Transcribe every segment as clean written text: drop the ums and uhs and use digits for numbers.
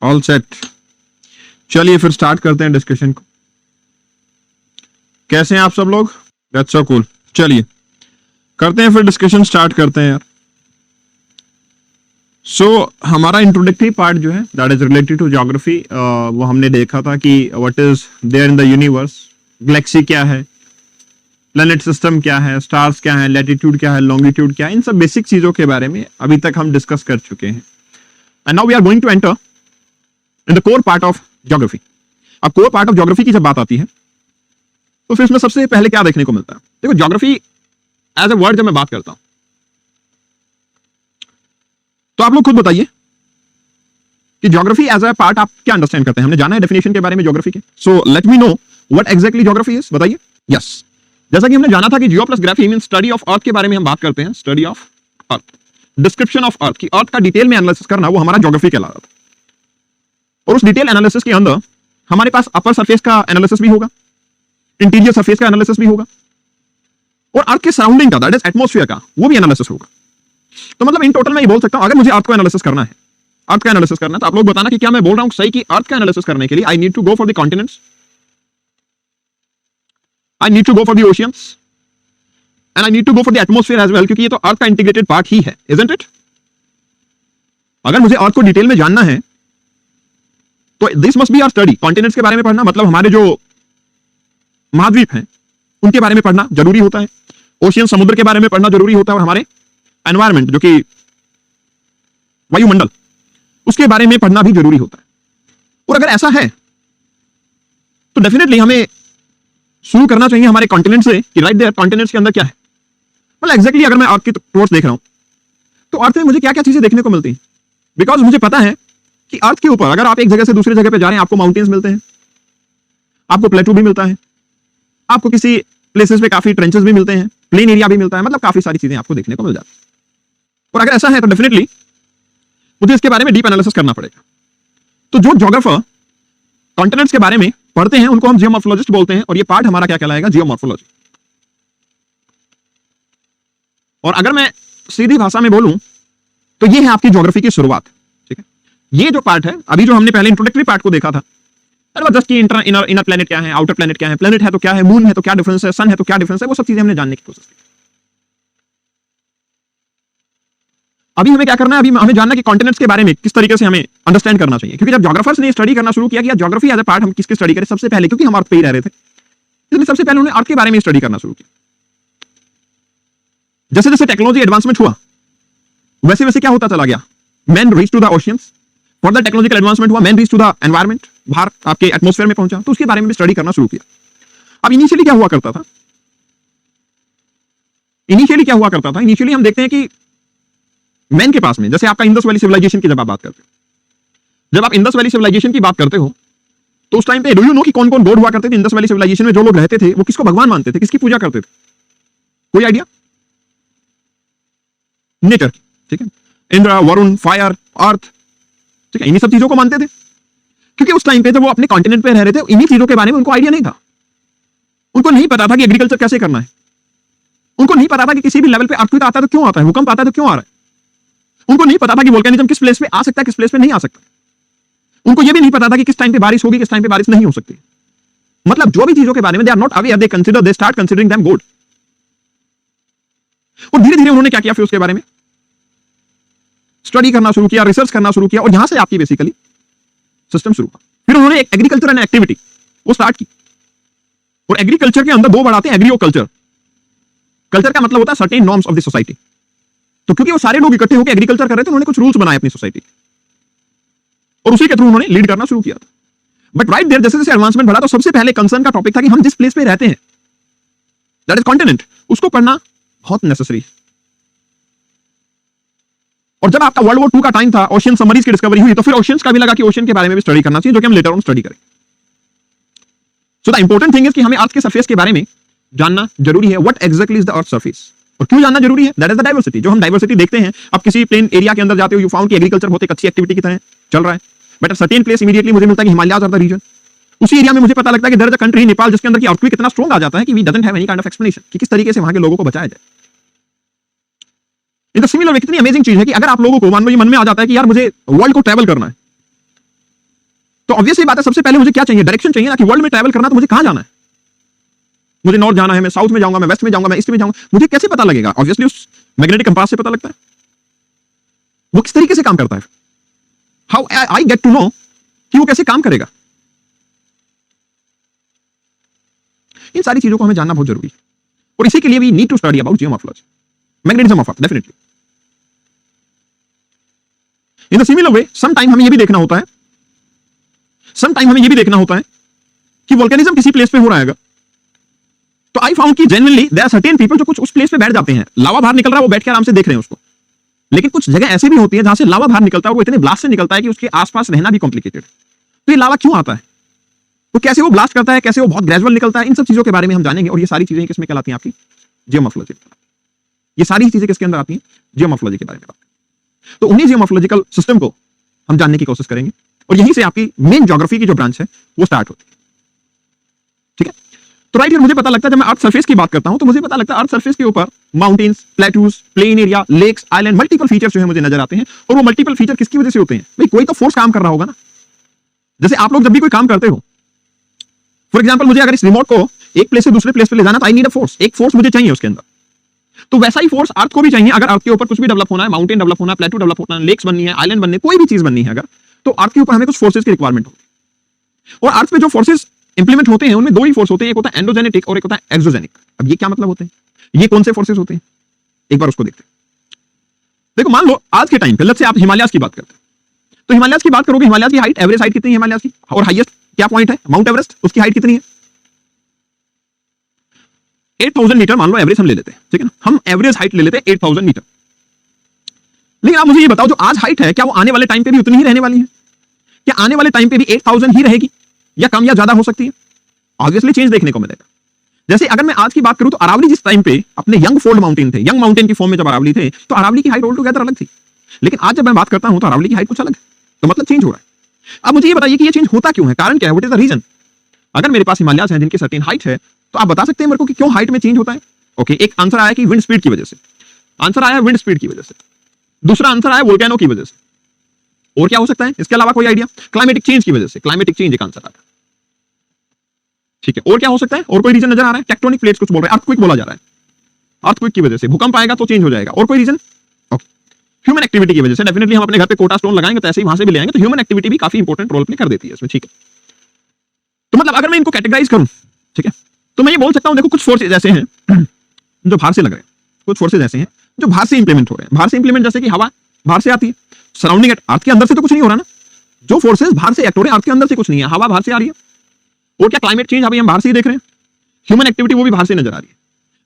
All set. चलिए फिर start करते हैं डिस्कशन को। कैसे हैं आप सब लोग? That's so cool. चलिए करते हैं फिर डिस्कशन स्टार्ट करते हैं यार। हमारा इंट्रोडक्टरी पार्ट जो है that is related to geography, वो हमने देखा था कि what is there in the universe, galaxy क्या है, प्लैनेट सिस्टम क्या है, स्टार्स क्या है, लैटिट्यूड क्या है, लॉन्गिट्यूड क्या है, इन सब बेसिक चीजों के बारे में अभी तक हम डिस्कस कर चुके हैं। And now we are going to enter in the core part of geography. अब कोर पार्ट ऑफ ज्योग्राफी की जब बात आती है तो फिर इसमें सबसे पहले क्या देखने को मिलता है? देखो, ज्योग्राफी एज ए वर्ड जब मैं बात करता हूं तो आप लोग खुद बताइए कि ज्योग्राफी एज ए पार्ट आप क्या अंडरस्टैंड करते हैं। हमने जाना है डेफिनेशन के बारे में ज्योग्राफी के। So let me know what exactly geography is. बताइए। यस, जैसा कि हमने जाना था कि geo plus graphy mean study of earth के बारे में हम बात करते हैं। Study of earth, description of earth की अर्थ का डिटेल में एनालिसिस करना, वो हमारा ज्योग्राफी कहलाता था। और उस डिटेल एनालिसिस के अंदर हमारे पास अपर सरफेस का एनालिसिस भी होगा, इंटीरियर सरफेस का एनालिसिस भी होगा, और अर्थ के सराउंडिंग का दैट इज एटमॉस्फेयर का वो भी एनालिसिस होगा। तो मतलब इन टोटल मैं ये बोल सकता हूं, अगर मुझे अर्थ को एनालिसिस करना है, अर्थ का एनालिसिस करना है, तो आप लोग बताना कि क्या मैं बोल रहा हूं सही कि अर्थ का एनालिसिस करने के लिए I need to go for the continents, I need to go for the oceans, and I need to go for the atmosphere as well, क्योंकि ये तो अर्थ का इंटीग्रेटेड पार्ट ही है, इजंट इट? अगर मुझे अर्थ को डिटेल में जानना है तो this must be our study. Continents के बारे में पढ़ना मतलब हमारे जो महाद्वीप हैं उनके बारे में पढ़ना जरूरी होता है, ओशियन समुद्र के बारे में पढ़ना जरूरी होता है, और हमारे एनवायरमेंट जो कि वायुमंडल उसके बारे में पढ़ना भी जरूरी होता है। और अगर ऐसा है तो डेफिनेटली हमें शुरू करना चाहिए हमारे कॉन्टिनेंट से कि राइट देयर कॉन्टिनेंट्स के अंदर क्या है। मतलब एग्जैक्टली अगर मैं अर्थ की टूर्स देख रहा हूं तो अर्थ में मुझे क्या क्या चीजें देखने को मिलती हैं, बिकॉज मुझे पता है कि अर्थ के ऊपर अगर आप एक जगह से दूसरी जगह पे जा रहे हैं आपको माउंटेन्स मिलते हैं, आपको प्लेटू भी मिलता है, आपको किसी प्लेसेस पे काफी ट्रेंचेस भी मिलते हैं, प्लेन एरिया भी मिलता है, मतलब काफी सारी चीजें आपको देखने को मिल जाती है। और अगर ऐसा है तो डेफिनेटली मुझे इसके बारे में डीप एनालिसिस करना पड़ेगा। तो जो ज्योग्राफर कॉन्टिनेंट्स के बारे में पढ़ते हैं उनको हम जियोमॉर्फोलॉजिस्ट बोलते हैं, और ये पार्ट हमारा क्या कहलाएगा? जियोमॉर्फोलॉजी। और अगर मैं सीधी भाषा में बोलूं तो ये है आपकी ज्योग्राफी की शुरुआत। ठीक है, ये जो पार्ट है, अभी जो हमने पहले इंट्रोडक्टरी पार्ट को देखा था, जस्ट कि इनर प्लेनेट क्या है, आउटर प्लेनेट क्या है, प्लेनेट है तो क्या है, मून है तो क्या डिफरेंस है, सन है तो क्या डिफरेंस है, वो सब चीजें हमने जानने की कोशिश की। अभी हमें क्या करना है? अभी हमें जानना है कि कॉन्टिनेंट्स के बारे में किस तरीके से हमें अंडरस्टैंड करना चाहिए, क्योंकि जब ज्योग्राफर्स ने स्टडी करना शुरू किया कि ज्योग्राफी एज ए पार्ट हम किसकी स्टडी करें, सबसे पहले क्योंकि हम अर्थ पे ही रह रहे थे, इसलिए सबसे पहले उन्होंने अर्थ के बारे में स्टडी करना शुरू किया। जैसे जैसे टेक्नोलॉजी एडवांसमेंट हुआ वैसे वैसे क्या होता चला गया? Man reach to the oceans, further technological advancement हुआ, man reach to the environment, बाहर आपके एटमॉस्फेयर में पहुंचा, तो उसके बारे में भी स्टडी करना शुरू किया। अब इनिशियली क्या हुआ करता था? इनिशियली हम देखते हैं कि मैन के पास में, जैसे आपका इंडस वैली सिविलाइजेशन की जब आप बात करते हो, जब आप इंडस वैली सिविलाइजेशन की बात करते हो तो उस टाइम पे डू यू नो कि कौन कौन गॉड हुआ करते थे इंडस वैली सिविलाइजेशन में? जो लोग रहते थे वो किसको भगवान मानते थे, किसकी पूजा करते थे? कोई आइडिया? नेचर की। ठीक है, इंद्र, वरुण, फायर, अर्थ, ठीक है, इन्हीं सब चीजों को मानते थे, क्योंकि उस टाइम पे जब वो अपने कॉन्टिनेंट पे रह रहे थे इन्हीं चीजों के बारे में उनको आइडिया नहीं था। उनको नहीं पता था कि एग्रीकल्चर कैसे करना है, उनको नहीं पता था कि किसी भी लेवल पे अर्थक्वेक आता है तो क्यों आता है, भूकंप आता है तो क्यों आ रहा है, उनको नहीं पता था कि वोल्केनिज्म किस प्लेस पे आ सकता है, किस प्लेस पे नहीं आ सकता, उनको यह भी नहीं पता था कि किस टाइम पे बारिश होगी, किस टाइम पे बारिश नहीं हो सकती। मतलब जो भी चीजों के बारे में they are not aware, they start considering them god. और धीरे धीरे उन्होंने क्या किया? फिर उसके बारे में स्टडी करना शुरू किया, रिसर्च करना शुरू किया, और यहां से आपकी बेसिकली सिस्टम शुरू हुआ। फिर उन्होंने एक एग्रीकल्चर एंड एक्टिविटी वो स्टार्ट की, और एग्रीकल्चर के अंदर दो वर्ड आते हैं, एग्री और कल्चर। कल्चर का मतलब होता है certain norms of the society. तो क्योंकि वो सारे लोग इकट्ठे होकर एग्रीकल्चर कर रहे थे, उन्होंने कुछ रूल्स बनाए अपनी सोसाइटी के, और उसी के थ्रू उन्होंने लीड करना शुरू किया था। बट राइट देयर जैसे जैसे एडवांसमेंट बढ़ा तो सबसे पहले कंसर्न का टॉपिक था कि हम जिस प्लेस पे रहते हैं दैट इज कॉन्टिनेंट, उसको पढ़ना बहुत नेसेसरी है। और जब आपका वर्ल्ड वॉर 2 का टाइम था, ओशियन सबमरीज की डिस्कवरी हुई, तो फिर ओशियंस का भी लगा कि ओशियन के बारे में भी स्टडी करना चाहिए, जो कि हम लेटर ऑन स्टडी करें। So the important thing is कि हमें अर्थ के सरफेस के बारे में जानना जरूरी है। What exactly is the earth surface, और क्यों जानना जरूरी है? That is the diversity. जो हम डाइवर्सिटी देखते हैं, अब किसी प्लेन एरिया के अंदर जाते हो, यू फाउंड कि एग्रीकल्चर बहुत एक अच्छी एक्टिविटी की तरह चल रहा है, but at certain place immediately मुझे मिलता है कि हिमालयाज आर द रीजन। उसी एरिया में मुझे पता लगता है कि there is a country Nepal जिसके अंदर की अर्थक्वेक इतना स्ट्रांग आ जाता है कि we doesn't have any kind of explanation कि किस तरीके से वहां के लोगों को बचाया जाए। इन द सिमिलर वे कितनी अमेजिंग चीज है कि अगर आप लोगों को मान लो ये मन में आ जाता है कि यार मुझे वर्ल्ड को ट्रैवल करना है, तो ऑब्वियसली बात है, सबसे पहले मुझे क्या चाहिए? डायरेक्शन चाहिए ना, कि वर्ल्ड में ट्रैवल करना तो मुझे कहां जाना है? मुझे नॉर्थ जाना है, मैं साउथ में जाऊंगा, मैं वेस्ट में जाऊंगा, मैं ईस्ट में जाऊंगा, मुझे कैसे पता लगेगा? ऑब्वियसली उस मैग्नेटिक कंपास से पता लगता है। वो किस तरीके से काम करता है? How I get to know कि वो कैसे काम करेगा? इन सारी चीजों को हमें जानना बहुत जरूरी है, और इसी के लिए we need to study about geomorphology, magnetism of earth, definitely. In the similar way some time हमें यह भी देखना होता है, कि वोल्केनिज्म किसी प्लेस पे हो रहा है, तो आई फाउंड कि genuinely there are certain people जो कुछ उस प्लेस पे बैठ जाते हैं, लावा बाहर निकल रहा है, वो बैठ के आराम से देख रहे हैं उसको। लेकिन कुछ जगह ऐसी भी होती है जहां से लावा बाहर निकलता है, और वो इतने ब्लास्ट से निकलता है कि उसके आसपास रहना भी कॉम्प्लिकेटेड। तो ये लावा क्यों आता है, तो कैसे वो ब्लास्ट करता है, कैसे वो बहुत ग्रेजुअल निकलता है, इन सब चीजों के बारे में हम जानेंगे। और ये सारी चीजें किसमें कहलाती हैं? आपकी जियोमॉर्फोलॉजी। ये सारी चीजें किसके अंदर आती हैं? जियोमॉर्फोलॉजी के बारे में बात। तो उन्हीं जियोमॉर्फोलॉजिकल सिस्टम को हम जानने की कोशिश करेंगे, और यहीं से आपकी मेन ज्योग्राफी की जो ब्रांच है वो स्टार्ट होती है। ठीक है, तो राइट हियर मुझे पता लगता है, जब मैं अर्थ सरफेस की बात करता हूं तो मुझे पता लगता है अर्थ सरफेस के ऊपर mountains, plateaus, plain area, lakes, island, multiple features जो है मुझे नजर आते हैं। और वो मल्टीपल फीचर किसकी वजह से होते हैं? भाई कोई तो फोर्स काम कर रहा होगा ना। जैसे आप लोग जब भी कोई काम करते हो, फॉर एग्जाम्पल मुझे अगर इस रिमोट को एक प्लेस से दूसरे प्लेस पे ले जाना, तो आई नीड अ फोर्स, एक फोर्स मुझे चाहिए उसके अंदर। तो वैसा ही फोर्स अर्थ को भी चाहिए। अगर अर्थ के ऊपर कुछ भी डेवलप होना है, माउंटेन डेवलप होना है, प्लेटू डेवलप होना है, लेक्स बननी है, आइलैंड बनने, कोई भी चीज बननी है अगर, तो अर्थ के ऊपर हमें कुछ फोर्सेस की रिक्वायरमेंट होती है। और अर्थ पे जो फोर्सेस इंप्लीमेंट होते हैं उनमें दो ही फोर्स होते हैं, एक होता है एंडोजेनेटिक और एक होता है एक्सोजेनिक। अब ये क्या मतलब होते हैं? ये कौन से फोर्सेस होते हैं? एक बार उसको देखते हैं। देखो, मान लो आज के टाइम पे लेट्स से आप हिमालयस की बात करते हैं, तो हिमालयस की बात करोगे, हिमालयस की हाइट, एवरेज हाइट कितनी है हिमालयस की? और हाईएस्ट क्या पॉइंट है? माउंट एवरेस्ट, उसकी हाइट कितनी है? 8000 मीटर मान लो एवरेज हम ले लेते हैं, ठीक है ना, हम एवरेज हाइट ले लेते हैं 8000 मीटर। लेकिन आप मुझे ये बताओ, जो आज हाइट है, क्या वो आने वाले टाइम पे भी उतनी ही रहने वाली है? क्या आने वाले टाइम पे भी 8000 ही रहेगी, या कम या ज्यादा हो सकती है? ऑब्वियसली चेंज देखने को मिलेगा। जैसे अगर मैं आज की बात करूं तो अरावली जिस टाइम पे अपने यंग फोल्ड माउंटेन थे, यंग माउंटेन की फॉर्म में जब अरावली थे, तो अरावली की हाइट ऑल टुगेदर अलग थी। लेकिन आज जब मैं बात करता हूं तो अरावली की हाइट कुछ अलग है, तो मतलब चेंज हो रहा है। अब मुझे ये बताइए कि ये चेंज होता क्यों है, कारण क्या है, व्हाट इज द रीजन? अगर मेरे पास हिमालयस हैं जिनकी सर्टेन हाइट है, तो आप बता सकते हैं मेरे को कि क्यों हाइट में चेंज होता है? ओके, एक आंसर आया कि विंड स्पीड की वजह से, आंसर आया विंड स्पीड की वजह से, दूसरा आंसर आया वोल्केनो की वजह से, और क्या हो सकता है इसके अलावा? कोई आइडिया? क्लाइमेटिक चेंज की वजह से, क्लाइमेटिक चेंज एक आंसर आता है। ठीक है, और क्या हो सकता है? और कोई रीजन नजर आ रहा है? टेक्टोनिक प्लेट्स कुछ बोल रहे हैं, अर्थक्वेक बोला जा रहा है, अर्थक्वेक की वजह से, भूकंप आएगा तो चेंज हो जाएगा। और कोई रीजन? ओके, ह्यूमन एक्टिविटी की वजह से। डेफिनेटली हम अपने घर पे कोटा स्टोन लगाएंगे तो ऐसे ही वहां से भी ले आएंगे, तो ह्यूमन एक्टिविटी भी काफी इंपॉर्टेंट रोल प्ले कर देती है इसमें। ठीक है, तो मतलब अगर मैं इनको कैटेगराइज करूं, ठीक है, तो मैं ये बोल सकता हूं, देखो कुछ फोर्सेज ऐसे हैं जो बाहर से लग रहे हैं, कुछ फोर्सेज ऐसे हैं जो बाहर से इंप्लीमेंट हो रहे हैं। बाहर से इंप्लीमेंट जैसे कि हवा बाहर से आती है, सराउंडिंग अर्थ के अंदर से तो कुछ नहीं हो रहा ना। जो फोर्सेज बाहर से एक्ट हो रहे हैं अर्थ के अंदर से कुछ नहीं है, हवा बाहर से आ रही है। और क्या क्लाइमेट चेंज अभी हम बाहर से ही देख रहे हैं, ह्यूमन एक्टिविटी वो भी बाहर से नजर आ रही है।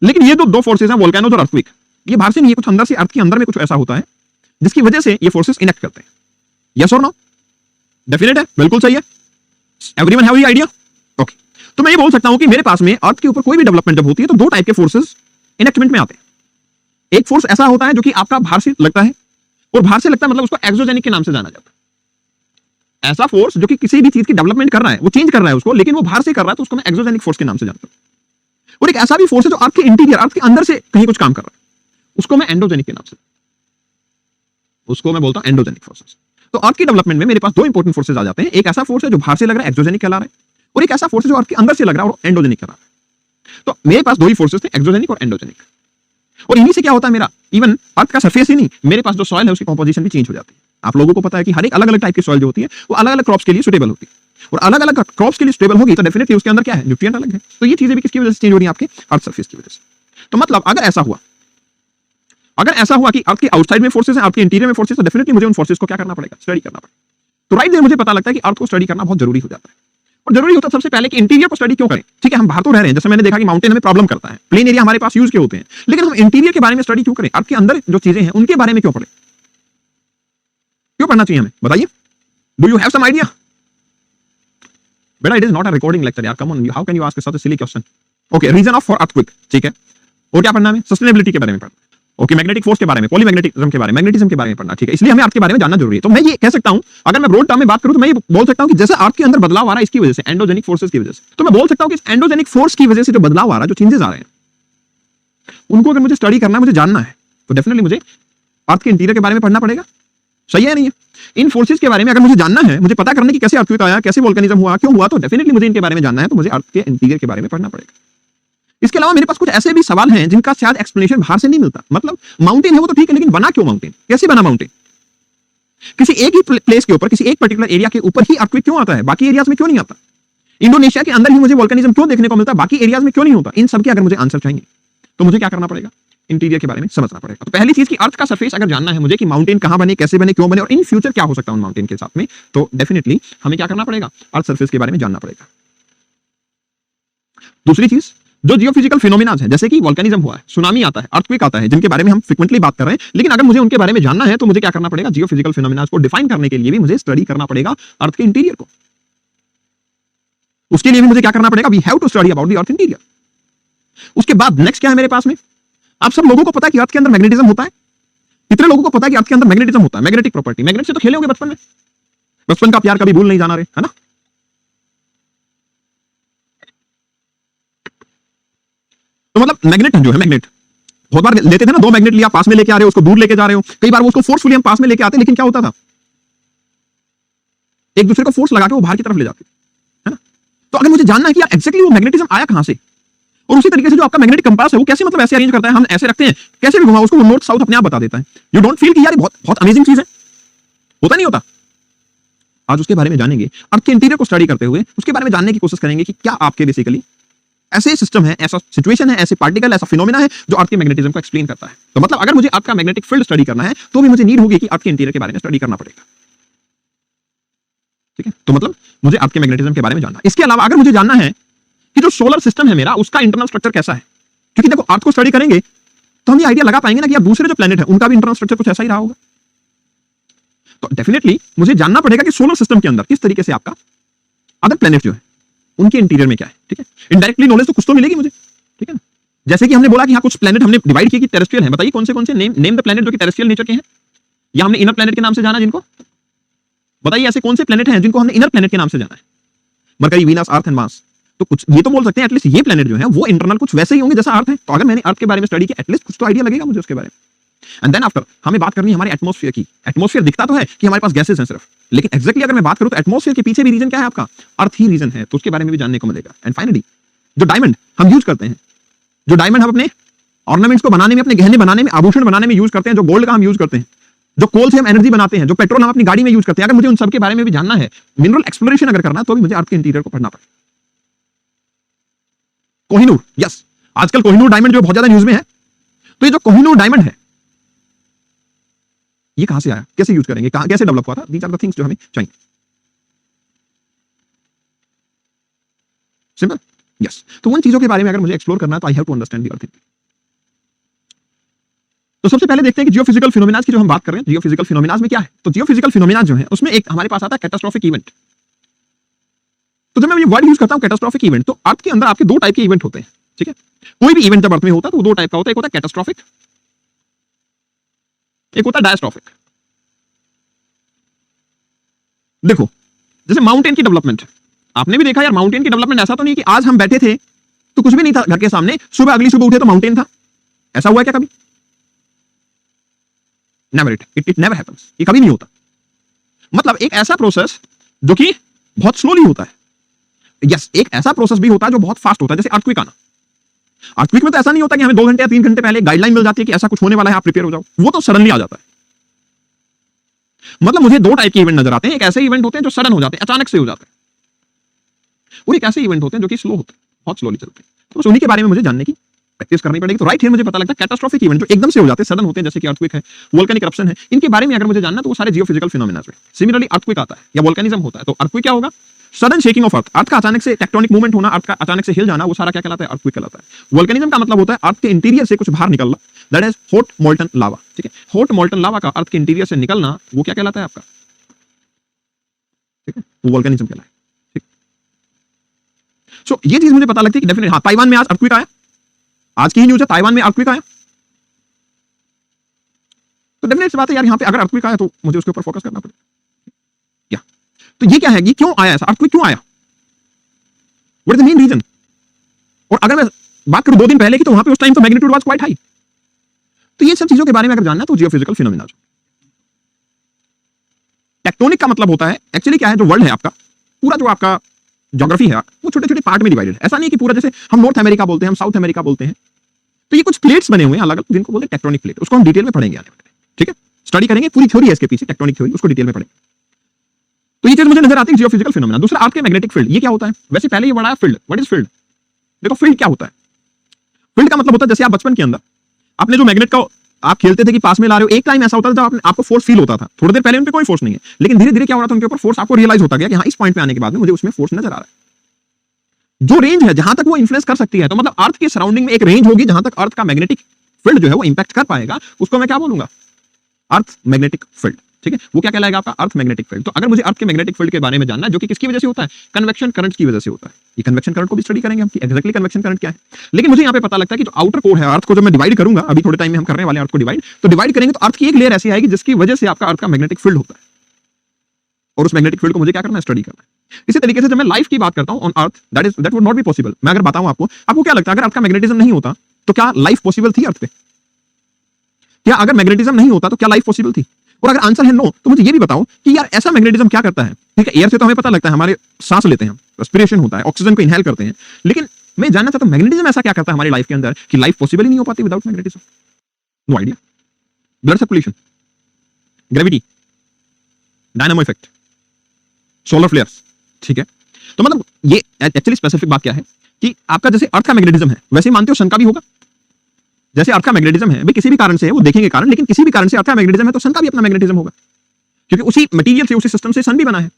लेकिन ये दो फोर्सेज हैं, वोल्केनोज और अर्थक्वेक, ये बाहर से नहीं है, कुछ अंदर से, अर्थ के अंदर में कुछ ऐसा होता है जिसकी वजह से ये फोर्सेज इनेक्ट करते हैं। यस और नो? डेफिनेट है, बिल्कुल सही है। Everyone have any idea? Okay, तो मैं ये बोल सकता हूं कि मेरे पास में अर्थ के ऊपर कोई भी डेवलपमेंट जब होती है तो दो टाइप के फोर्सेज इनेक्टमेंट में आते हैं। एक फोर्स ऐसा होता है जो कि आपका बाहर से लगता है, और बाहर से लगता है मतलब उसको एक्सोजेनिक के नाम से जाना जाता है। ऐसा फोर्स जो कि किसी भी चीज की डेवलपमेंट कर रहा है, वो चेंज कर रहा है उसको, लेकिन वो बाहर से कर रहा है, तो उसको मैं एक्सोजेनिक फोर्स के नाम से जानता हूं। और एक ऐसा भी फोर्स है जो अर्थ के इंटीरियर, अर्थ के अंदर से कहीं कुछ काम कर रहा है, उसको मैं एंडोजेनिक के नाम से, उसको मैं बोलता हूं एंडोजेनिक फोर्सेस। तो अर्थ की डेवलपमेंट में मेरे पास दो इंपॉर्टेंट फोर्सेस आ जाते हैं। एक ऐसा फोर्स है जो बाहर से लग रहा है, एक्सोजेनिक कहला रहा है, और एक ऐसा फोर्स है जो अर्थ के अंदर से लग रहा है और एंडोजेनिक कहला रहा है। तो मेरे पास दो ही फोर्सेस थे, एक्सोजेनिक और एंडोजेनिक। और इन्हीं से क्या होता है, मेरा इवन अर्थ का सरफेस ही नहीं, मेरे पास जो सॉइल है उसकी कंपोजिशन भी चेंज हो जाती है। आप लोगों को पता है कि हर एक अलग अलग टाइप की सॉइल जो होती है वो अलग अलग क्रॉप्स के लिए सुटेबल होती है, और अलग अलग क्रॉप्स के लिए सुटेबल होगी तो डेफिनेटली उसके अंदर क्या है, न्यूट्रिएंट अलग है। तो ये चीजें भी किसकी वजह से चेंज हो रही है, आपके अर्थ सरफेस की वजह से। तो मतलब अगर ऐसा हुआ कि अर्थ के आउटसाइड में फोर्सेस हैं, अर्थ के इंटीरियर में फोर्सेस, तो डेफिनेटली मुझे उन फोर्सेस को क्या करना पड़ेगा, स्टडी करना पड़ेगा। तो राइट देयर मुझे पता लगता है कि अर्थ को स्टडी करना बहुत जरूरी हो जाता है। और जरूरी होता है सबसे पहले कि इंटीरियर को स्टडी क्यों करें। ठीक है, हम बाहर तो रह रहे हैं, जैसे मैंने देखा कि माउंटेन हमें प्रॉब्लम करता है, प्लेन एरिया हमारे पास यूज के होते हैं, लेकिन हम इंटीरियर के बारे में स्टडी क्यों करें, अर्थ के अंदर जो चीजें हैं उनके बारे में क्यों पढ़ें, क्यों पढ़ना चाहिए हमें, बताइए। Do you have some idea? बेटा, it is not a recording lecture यार, come on, how can you ask such a silly question. Okay, reason of for earthquake, ठीक है। और क्या पढ़ना है, सस्टेनेबिलिटी के बारे में पढ़ना। ओके, मैग्नेटिक फोर्स के बारे में, पॉलीमैग्नेटिज्म के बारे में, मैग्नेटिज्म के बारे में पढ़ना, ठीक है। इसलिए हमें अर्थ के बारे में जानना जरूरी है। तो मैं ये कह सकता हूं, अगर मैं ब्रॉड टर्म में बात करूं तो मैं ये बोल सकता हूं कि जैसे अर्थ के अंदर बदलाव आ रहा है इसकी वजह से, एंडोजेनिक फोर्सेस की वजह से, तो मैं बोल सकता हूं कि इस एंडोजेनिक फोर्स की वजह से जो बदलाव आ रहा है, जो चेंजेस आ रहे हैं, उनको अगर मुझे स्टडी करना है, मुझे जानना है, तो डेफिनेटली मुझे अर्थ के इंटीरियर के बारे में पढ़ना पड़ेगा, सही है नहीं है? इन फोर्सेस के बारे में अगर मुझे जानना है, मुझे पता करना कि कैसे अर्थक्वेक आया, कैसे वोल्केनिज्म हुआ, क्यों हुआ, तो डेफिनेटली मुझे इनके बारे में जानना है, तो मुझे अर्थ के इंटीरियर के बारे में पढ़ना पड़ेगा। इसके अलावा मेरे पास कुछ ऐसे भी सवाल हैं जिनका शायद एक्सप्लेनेशन बाहर से नहीं मिलता। मतलब माउंटेन है वो तो ठीक है, लेकिन बना क्यों माउंटेन, कैसे बना माउंटेन, किसी एक ही प्लेस के ऊपर, किसी एक पर्टिकुलर एरिया के ऊपर ही अर्थक्वेक क्यों आता है, बाकी एरियाज में क्यों नहीं आता? इंडोनेशिया के अंदर ही मुझे वोल्केनिज्म क्यों देखने को मिलता है, बाकी एरियाज में क्यों नहीं होता? इन सब के अगर मुझे आंसर चाहिए तो मुझे क्या करना पड़ेगा? इंटीरियर के बारे में समझना पड़ेगा। तो पहली चीज की अर्थ का सरफेस अगर जानना है मुझे कि माउंटेन कहां बने, कैसे बने, क्यों बने और इन फ्यूचर क्या हो सकता है उन माउंटेन के साथ में, तो डेफिनेटली हमें क्या करना पड़ेगा? अर्थ सरफेस के बारे में जानना पड़ेगा। दूसरी चीज, जो जियोफिजिकल फिनोमेना है, जैसे कि वोल्केनिज्म हुआ है, सुनामी आता है, अर्थक्वेक आता है, जिनके बारे में हम फ्रिक्वेंटली बात कर रहे हैं, लेकिन अगर मुझे उनके बारे में जानना है तो मुझे क्या करना पड़ेगा? जियोफिजिकल फिनोमेना को डिफाइन करने के लिए भी मुझे स्टडी करना पड़ेगा अर्थ के इंटीरियर को। उसके लिए भी मुझे क्या करना पड़ेगा? We have to study about the earth interior. उसके बाद नेक्स्ट क्या है मेरे पास में? आप सब लोगों को पता है कि अर्थ के अंदर मैग्नेटिज्म होता है। कितने लोगों को पता है कि अर्थ के अंदर मैग्नेटिज्म होता है? मैग्नेटिक प्रॉपर्टी, मैग्नेट से तो खेले होंगे बचपन में, बचपन का प्यार कभी भूल नहीं जाना रे, है ना? तो मतलब मैग्नेट जो है, मैग्नेट बहुत बार लेते थे ना, दो मैग्नेट लिया, पास में लेके आ रहे हो, उसको दूर लेके जा रहे हो, कई बार वो उसको फोर्सफुली हम पास में लेके आते, लेकिन क्या होता था? एक दूसरे को फोर्स लगा के वो बाहर की तरफ ले जाते, है ना? तो अगर मुझे जानना है कि यार एग्जैक्टली वो मैग्नेटिज्म आया कहां से, और उसी तरीके से जो आपका मैग्नेटिक कंपास है वो कैसे मतलब ऐसे अरेंज करता है, हम ऐसे रखते हैं, कैसे भी घुमाओ उसको, नॉर्थ साउथ अपने आप बता देता है। यू डोंट फील कि यार बहुत बहुत अमेजिंग चीज है? होता नहीं होता? आज उसके बारे में जानेंगे, अर्थ के इंटीरियर को स्टडी करते हुए उसके बारे में जानने की कोशिश करेंगे कि क्या आपके बेसिकली ऐसे सिस्टम है, ऐसा सिचुएशन है, ऐसे पार्टिकल, ऐसा फिनोमेना है जो अर्थ के मैग्नेटिज्म को एक्सप्लेन करता है। तो मतलब अगर मुझे अर्थ का मैग्नेटिक फील्ड स्टडी करना है तो भी मुझे नीड होगी कि अर्थ के इंटीरियर के बारे में स्टडी करना पड़ेगा। ठीक है, तो मतलब मुझे अर्थ के मैग्नेटिज्म के बारे में जानना है। इसके अलावा अगर मुझे जानना है कि जो सोलर सिस्टम है मेरा, उसका इंटरनल स्ट्रक्चर कैसा है, क्योंकि देखो अर्थ को स्टडी करेंगे तो हम ये आइडिया लगा पाएंगे ना कि यार दूसरे जो प्लेनेट है उनका भी इंटरनल स्ट्रक्चर कुछ ऐसा ही रहा होगा। तो डेफिनेटली मुझे जानना पड़ेगा कि सोलर सिस्टम के अंदर किस तरीके से आपका अदर प्लेनेट जो है उनके इंटीरियर में क्या है। ठीक है, इनडायरेक्टली नॉलेज तो कुछ तो मिलेगी मुझे। ठीक है ना, जैसे कि हमने बोला कि हाँ कुछ प्लेनेट हमने डिवाइड किए कि टेरेस्ट्रियल है, बताइए कौन से नेम द प्लेनेट जो कि टेरेस्ट्रियल नेचर के हैं, या हमने इनर प्लेनेट के नाम से जाना जिनको, बताइए ऐसे कौन से प्लेनेट हैं जिनको हमने इनर प्लेनेट के नाम से जाना है? Mercury, Venus, earth and Mars. तो कुछ ये तो बोल सकते हैं एटलीस्ट ये प्लेनेट जो है वो इंटरनल कुछ वैसे ही होंगे जैसा अर्थ है। तो अगर मैंने अर्थ के बारे में स्टडी किया एटलीस्ट कुछ तो आइडिया लगेगा मुझे उसके बारे में। एंड देन आफ्टर हमें बात करनी है हमारे एटमॉस्फेयर की। एटमॉस्फेयर दिखता तो है कि हमारे पास गैसेस हैं सिर्फ, लेकिन एक्जैक्टली अगर मैं बात करूं तो एटमॉस्फेयर के पीछे भी रीजन क्या है आपका? अर्थ ही रीजन है, तो उसके बारे में भी जानने को मिलेगा। एंड फाइनली जो डायमंड हम यूज करते हैं, जो डायमंड हम अपने ऑर्नामेंट्स को बनाने में, अपने गहने बनाने में, आभूषण बनाने में यूज करते हैं, जो गोल्ड का हम यूज करते हैं, जो कोल से हम एनर्जी बनाते हैं, जो पेट्रोल हम अपनी गाड़ी में यूज करते हैं, अगर मुझे उन सब के बारे में भी जानना है, मिनरल एक्सप्लोरेशन अगर करना है, तो भी मुझे अर्थ के इंटीरियर को पढ़ना पड़ेगा। कोहिनूर, यस, आजकल कोहिनूर डायमंड जो बहुत ज्यादा न्यूज में है, तो ये जो कोहिनूर डायमंड है ये कहां से आया, कैसे यूज करेंगे, कहां कैसे डेवलप हुआ था, दीज आर द थिंग्स जो हमें चाहिए। Simple, yes. तो उन चीजों के बारे में अगर मुझे एक्सप्लोर करना है तो I have to understand the earth. तो सबसे पहले देखते हैं कि जियोफिजिकल फिनोमेना की जो हम बात कर रहे हैं, जियोफिजिकल फिनोमेना में क्या है। तो जियोफिजिकल फिनोमेना जो है उसमें एक हमारे पास आता है कैटास्ट्रोफिक इवेंट। तो जब मैं ये वर्ड यूज करता हूं कैटास्ट्रोफिक इवेंट, तो अर्थ के अंदर आपके दो टाइप के इवेंट होते हैं। ठीक है, कोई भी इवेंट जब अर्थ में होता है तो वो दो टाइप का होता है, एक होता है कैटास्ट्रोफिक, एक होता है डायस्ट्रोफिक। देखो जैसे माउंटेन की डेवलपमेंट, आपने भी देखा यार माउंटेन की डेवलपमेंट ऐसा तो नहीं कि आज हम बैठे थे तो कुछ भी नहीं था घर के सामने, सुबह अगली सुबह उठे तो माउंटेन था। ऐसा हुआ क्या कभी? नेवर, इट नेवर हैपेंस, ये कभी नहीं होता। मतलब एक ऐसा प्रोसेस जो कि बहुत स्लोली होता है। यस, एक ऐसा प्रोसेस भी होता है जो बहुत फास्ट होता है, जैसे अर्थक्वेक आना। अर्थक्वेक में तो ऐसा नहीं होता कि हमें 2 घंटे या 3 घंटे पहले गाइडलाइन मिल जाती है कि ऐसा कुछ होने वाला है, आप प्रिपेयर हो जाओ। वो तो सडनली आ जाता है। मतलब मुझे दो टाइप के इवेंट नजर आते हैं, एक ऐसे इवेंट होते हैं जो सडन हो जाते हैं, अचानक से हो जाते हैं, और एक ऐसे इवेंट होते हैं जो कि स्लो होते हैं, बहुत स्लोली चलते हैं। तो उन्हीं के बारे में मुझे जानने की प्रैक्टिस करनी पड़ेगी। तो राइट हियर मुझे पता लगता है कैटास्ट्रोफिक इवेंट जो एकदम से हो जाते हैं, सडन होते हैं, जैसे कि अर्थक्वेक है, वोल्केनिक इरप्शन है, इनके बारे में अगर मुझे जानना तो वो सारे जियोफिजिकल फिनोमेना हैं। सिमिलरली अर्थक्वेक आता है या वोल्केनिज्म होता है, तो अर्थक्वेक क्या होगा? सडन शेकिंग ऑफ अर्थ, अर्थ का अचानक से टेक्टोनिक मूवमेंट होना, अर्थ का अचानक से हिल जाना, वो सारा क्या कहलाता है? अर्थक्वेक कहलाता है। वोल्केनिज्म का मतलब होता है अर्थ के इंटीरियर से कुछ बाहर निकलना, दैट इज हॉट मोल्टन लावा। ठीक है, हॉट मोल्टन लावा का अर्थ के इंटीरियर से निकलना वो क्या कहलाता है आपका? ठीक है, वो वोल्केनिज्म कहलाता है। ठीक, सो ये चीज मुझे पता लगती है कि डेफिनेटली हाँ, ताइवान में आज अर्थक्वेक आया, आज की ही न्यूज़ है, ताइवान में अर्थक्वेक आया। तो डेफिनेट सी बात है यार, यहां पे अगर अर्थक्वेक आया तो मुझे उसके ऊपर फोकस करना पड़ेगा। या तो ये क्या है, ये क्यों आया, ऐसा अर्थक्वेक क्यों आया, what is the main reason? और अगर मैं बात करूं 2 दिन पहले की, तो वहां पे उस टाइम तो मैग्नीट्यूड वाज क्वाइट हाई। तो ये सब चीजों के बारे में अगर जानना है तो जियोफिजिकल फिनोमेना। टेक्टोनिक का मतलब होता है एक्चुअली क्या है, जो वर्ल्ड है आपका, पूरा जो आपका ज्योग्राफी है वो छोटे छोटे पार्ट में डिवाइडेड है। ऐसा नहीं है कि पूरा, जैसे हम नॉर्थ अमेरिका बोलते हैं, हम साउथ अमेरिका बोलते हैं, तो ये कुछ प्लेट्स बने हुए हैं अलग अलग, जिनको बोलते हैं टेक्टोनिक प्लेट। उसको हम डिटेल में पढ़ेंगे आने वाले, ठीक है, स्टडी करेंगे, पूरी थ्योरी है इसके पीछे, टेक्टोनिक थ्योरी, उसको डिटेल में पढ़ेंगे। तो ये चीज मुझे नजर आती है जियोफिजिकल फिनोमेना। दूसरा अर्थ के मैग्नेटिक फील्ड, ये क्या होता है? वैसे पहले ये बड़ा फील्ड, व्हाट इज फील्ड? देखो फील्ड क्या होता है? फील्ड का मतलब होता है जैसे आप बचपन के अंदर आपने जो मैग्नेट का आप खेलते थे कि पास में ला रहे हो, एक टाइम ऐसा होता था जब आपको फोर्स फील होता था, थोड़ी देर पहले उन पे कोई फोर्स नहीं है, लेकिन धीरे धीरे क्या हो रहा था, उनके ऊपर फोर्स आपको रियलाइज होता गया कि हाँ इस पॉइंट पे आने के बाद में मुझे उसमें फोर्स नजर आ रहा है। जो रेंज है जहां तक वो इन्फ्लुएंस कर सकती है, तो मतलब अर्थ के सराउंडिंग में एक रेंज होगी जहां तक अर्थ का मैग्नेटिक फील्ड जो है वो इंपैक्ट कर पाएगा, उसको मैं क्या बोलूंगा? अर्थ मैग्नेटिक फील्ड, ठीक है। वो क्या कहलाएगा? आपका अर्थ मैग्नेटिक फील्ड। तो अगर मुझे अर्थ के मैग्नेटिक फील्ड के बारे में जानना है, जो कि किसकी वजह से होता है? कन्वेक्शन करंट की वजह से होता है। ये कन्वेक्शन करंट को भी स्टडी करेंगे हम कि एग्जैक्टली कन्वेक्शन करंट क्या है। लेकिन मुझे यहाँ पे पता लगता है कि जो आउटर कोर है अर्थ को, जब मैं डिवाइड करूंगा, अभी थोड़े टाइम में हम करने वाले हैं अर्थ को डिवाइड, तो डिवाइड करेंगे तो अर्थ की एक लेयर ऐसी आएगी जिसकी वजह से आपका अर्थ का मैग्नेटिक फील्ड होता है, और उस मैग्नेटिक फील्ड को मुझे क्या करना है? स्टडी करना है। इसी तरीके से जब मैं लाइफ की बात करता हूं on earth, that would not be possible. मैं अगर बताऊं आपको क्या लगता है, अगर अर्थ का मैग्नेटिज्म नहीं होता तो क्या लाइफ पॉसिबल थी अर्थ पे? क्या अगर मैग्नेटिज्म नहीं होता तो क्या लाइफ पॉसिबल थी? और अगर आंसर है नो, तो मुझे ये भी बताओ कि यार ऐसा मैग्नेटिज्म क्या करता है? ठीक है, एयर से तो हमें पता लगता है, हमारे सांस लेते हैं हम, रेस्पिरेशन होता है, ऑक्सीजन को इनहेल करते हैं, लेकिन मैं जानना चाहता हूं मैग्नेटिज्म ऐसा क्या करता है हमारी लाइफ के अंदर कि लाइफ पॉसिबल ही नहीं हो पाती without magnetism? No idea. Blood circulation, gravity, dynamo effect, solar flares, ठीक है। तो मतलब ये एक्चुअली स्पेसिफिक बात क्या है कि आपका जैसे अर्थ का मैग्नेटिज्म है, वैसे ही मानते हो सन का भी होगा। जैसे अर्थ का मैग्नेटिज्म है, भाई किसी भी कारण से है, वो देखेंगे कारण, लेकिन किसी भी कारण से अर्थ का मैग्नेटिज्म है तो सन का भी अपना मैग्नेटिज्म होगा, क्योंकि उसी मटेरियल से, उसी सिस्टम से सन भी बना है।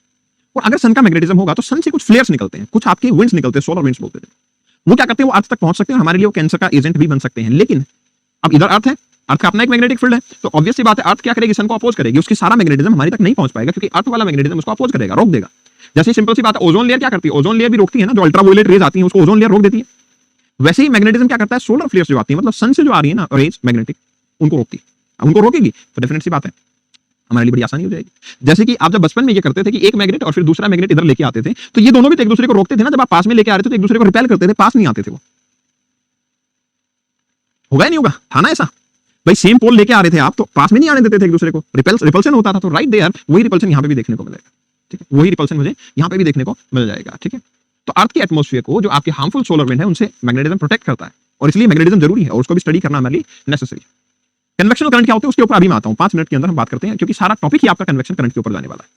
और अगर सन का मैग्नेटिज्म होगा तो सन से कुछ फ्लेयर्स निकलते हैं, कुछ आपके विंड्स निकलते हैं, सोलर विंड्स बोलते हैं। वो क्या करते हैं? वो अर्थ तक पहुंच सकते हैं, हमारे लिए वो कैंसर का एजेंट भी बन सकते हैं। लेकिन अब इधर अर्थ है, अर्थ का अपना एक मैग्नेटिक फील्ड है, तो ऑब्वियस सी बात है अर्थ क्या करेगी? सन को अपोज करेगी, उसकी सारा मैग्नेटिज्म हमारी तक नहीं पहुंच पाएगा, क्योंकि अर्थ वाला मैग्नेटिज्म उसको अपोज करेगा, रोक देगा। जैसे सिंपल सी बात है, ओजोन लेयर क्या करती है? ओजोन लेयर भी रोकती है ना, जो अल्ट्रावायलेट रेज आती है उसको ओजोन लेयर रोक देती है। वैसे ही मैग्नेटिज्म क्या करता है? सोलर फ्लेयर्स जो आती है, मतलब सन से जो आ रही है ना रेज मैग्नेटिक, उनको रोकती है। उनको रोकेगी तो डेफिनेट सी बात है हमारे लिए बड़ी आसानी हो जाएगी। जैसे कि आप जब बचपन में ये करते थे कि एक मैग्नेट और फिर दूसरा मैग्नेट इधर लेके आते थे, तो ये दोनों भी तो एक दूसरे को रोकते थे ना। जब आप पास में लेके आ रहे थे तो एक दूसरे को रिपेल करते थे, पास नहीं आते थे। वो होगा ही नहीं होगा, था ना ऐसा? भाई सेम पोल लेके आ रहे थे आप, तो पास में नहीं आने देते थे एक दूसरे को, रिपल्सन होता था। तो राइट देयर वही रिपल्सन यहाँ पे भी देखने को मिलेगा, ठीक है। वही रिपल्सन मुझे यहाँ पे भी देखने को मिल जाएगा, ठीक है। तो अर्थ के एटमॉस्फेयर को, जो आपके हार्मफुल सोलर विंड है, उनसे मैग्नेटिज्म प्रोटेक्ट करता है, और इसलिए मैग्नेटिज्म जरूरी है और उसको भी स्टडी करना हमारे लिए नेसेसरी है। कन्वेक्शन करंट क्या होते हैं उसके ऊपर अभी मैं आता हूं, 5 मिनट के अंदर हम बात करते हैं, क्योंकि सारा टॉपिक ही आपका कन्वेक्शन करंट के ऊपर जाने वाला है।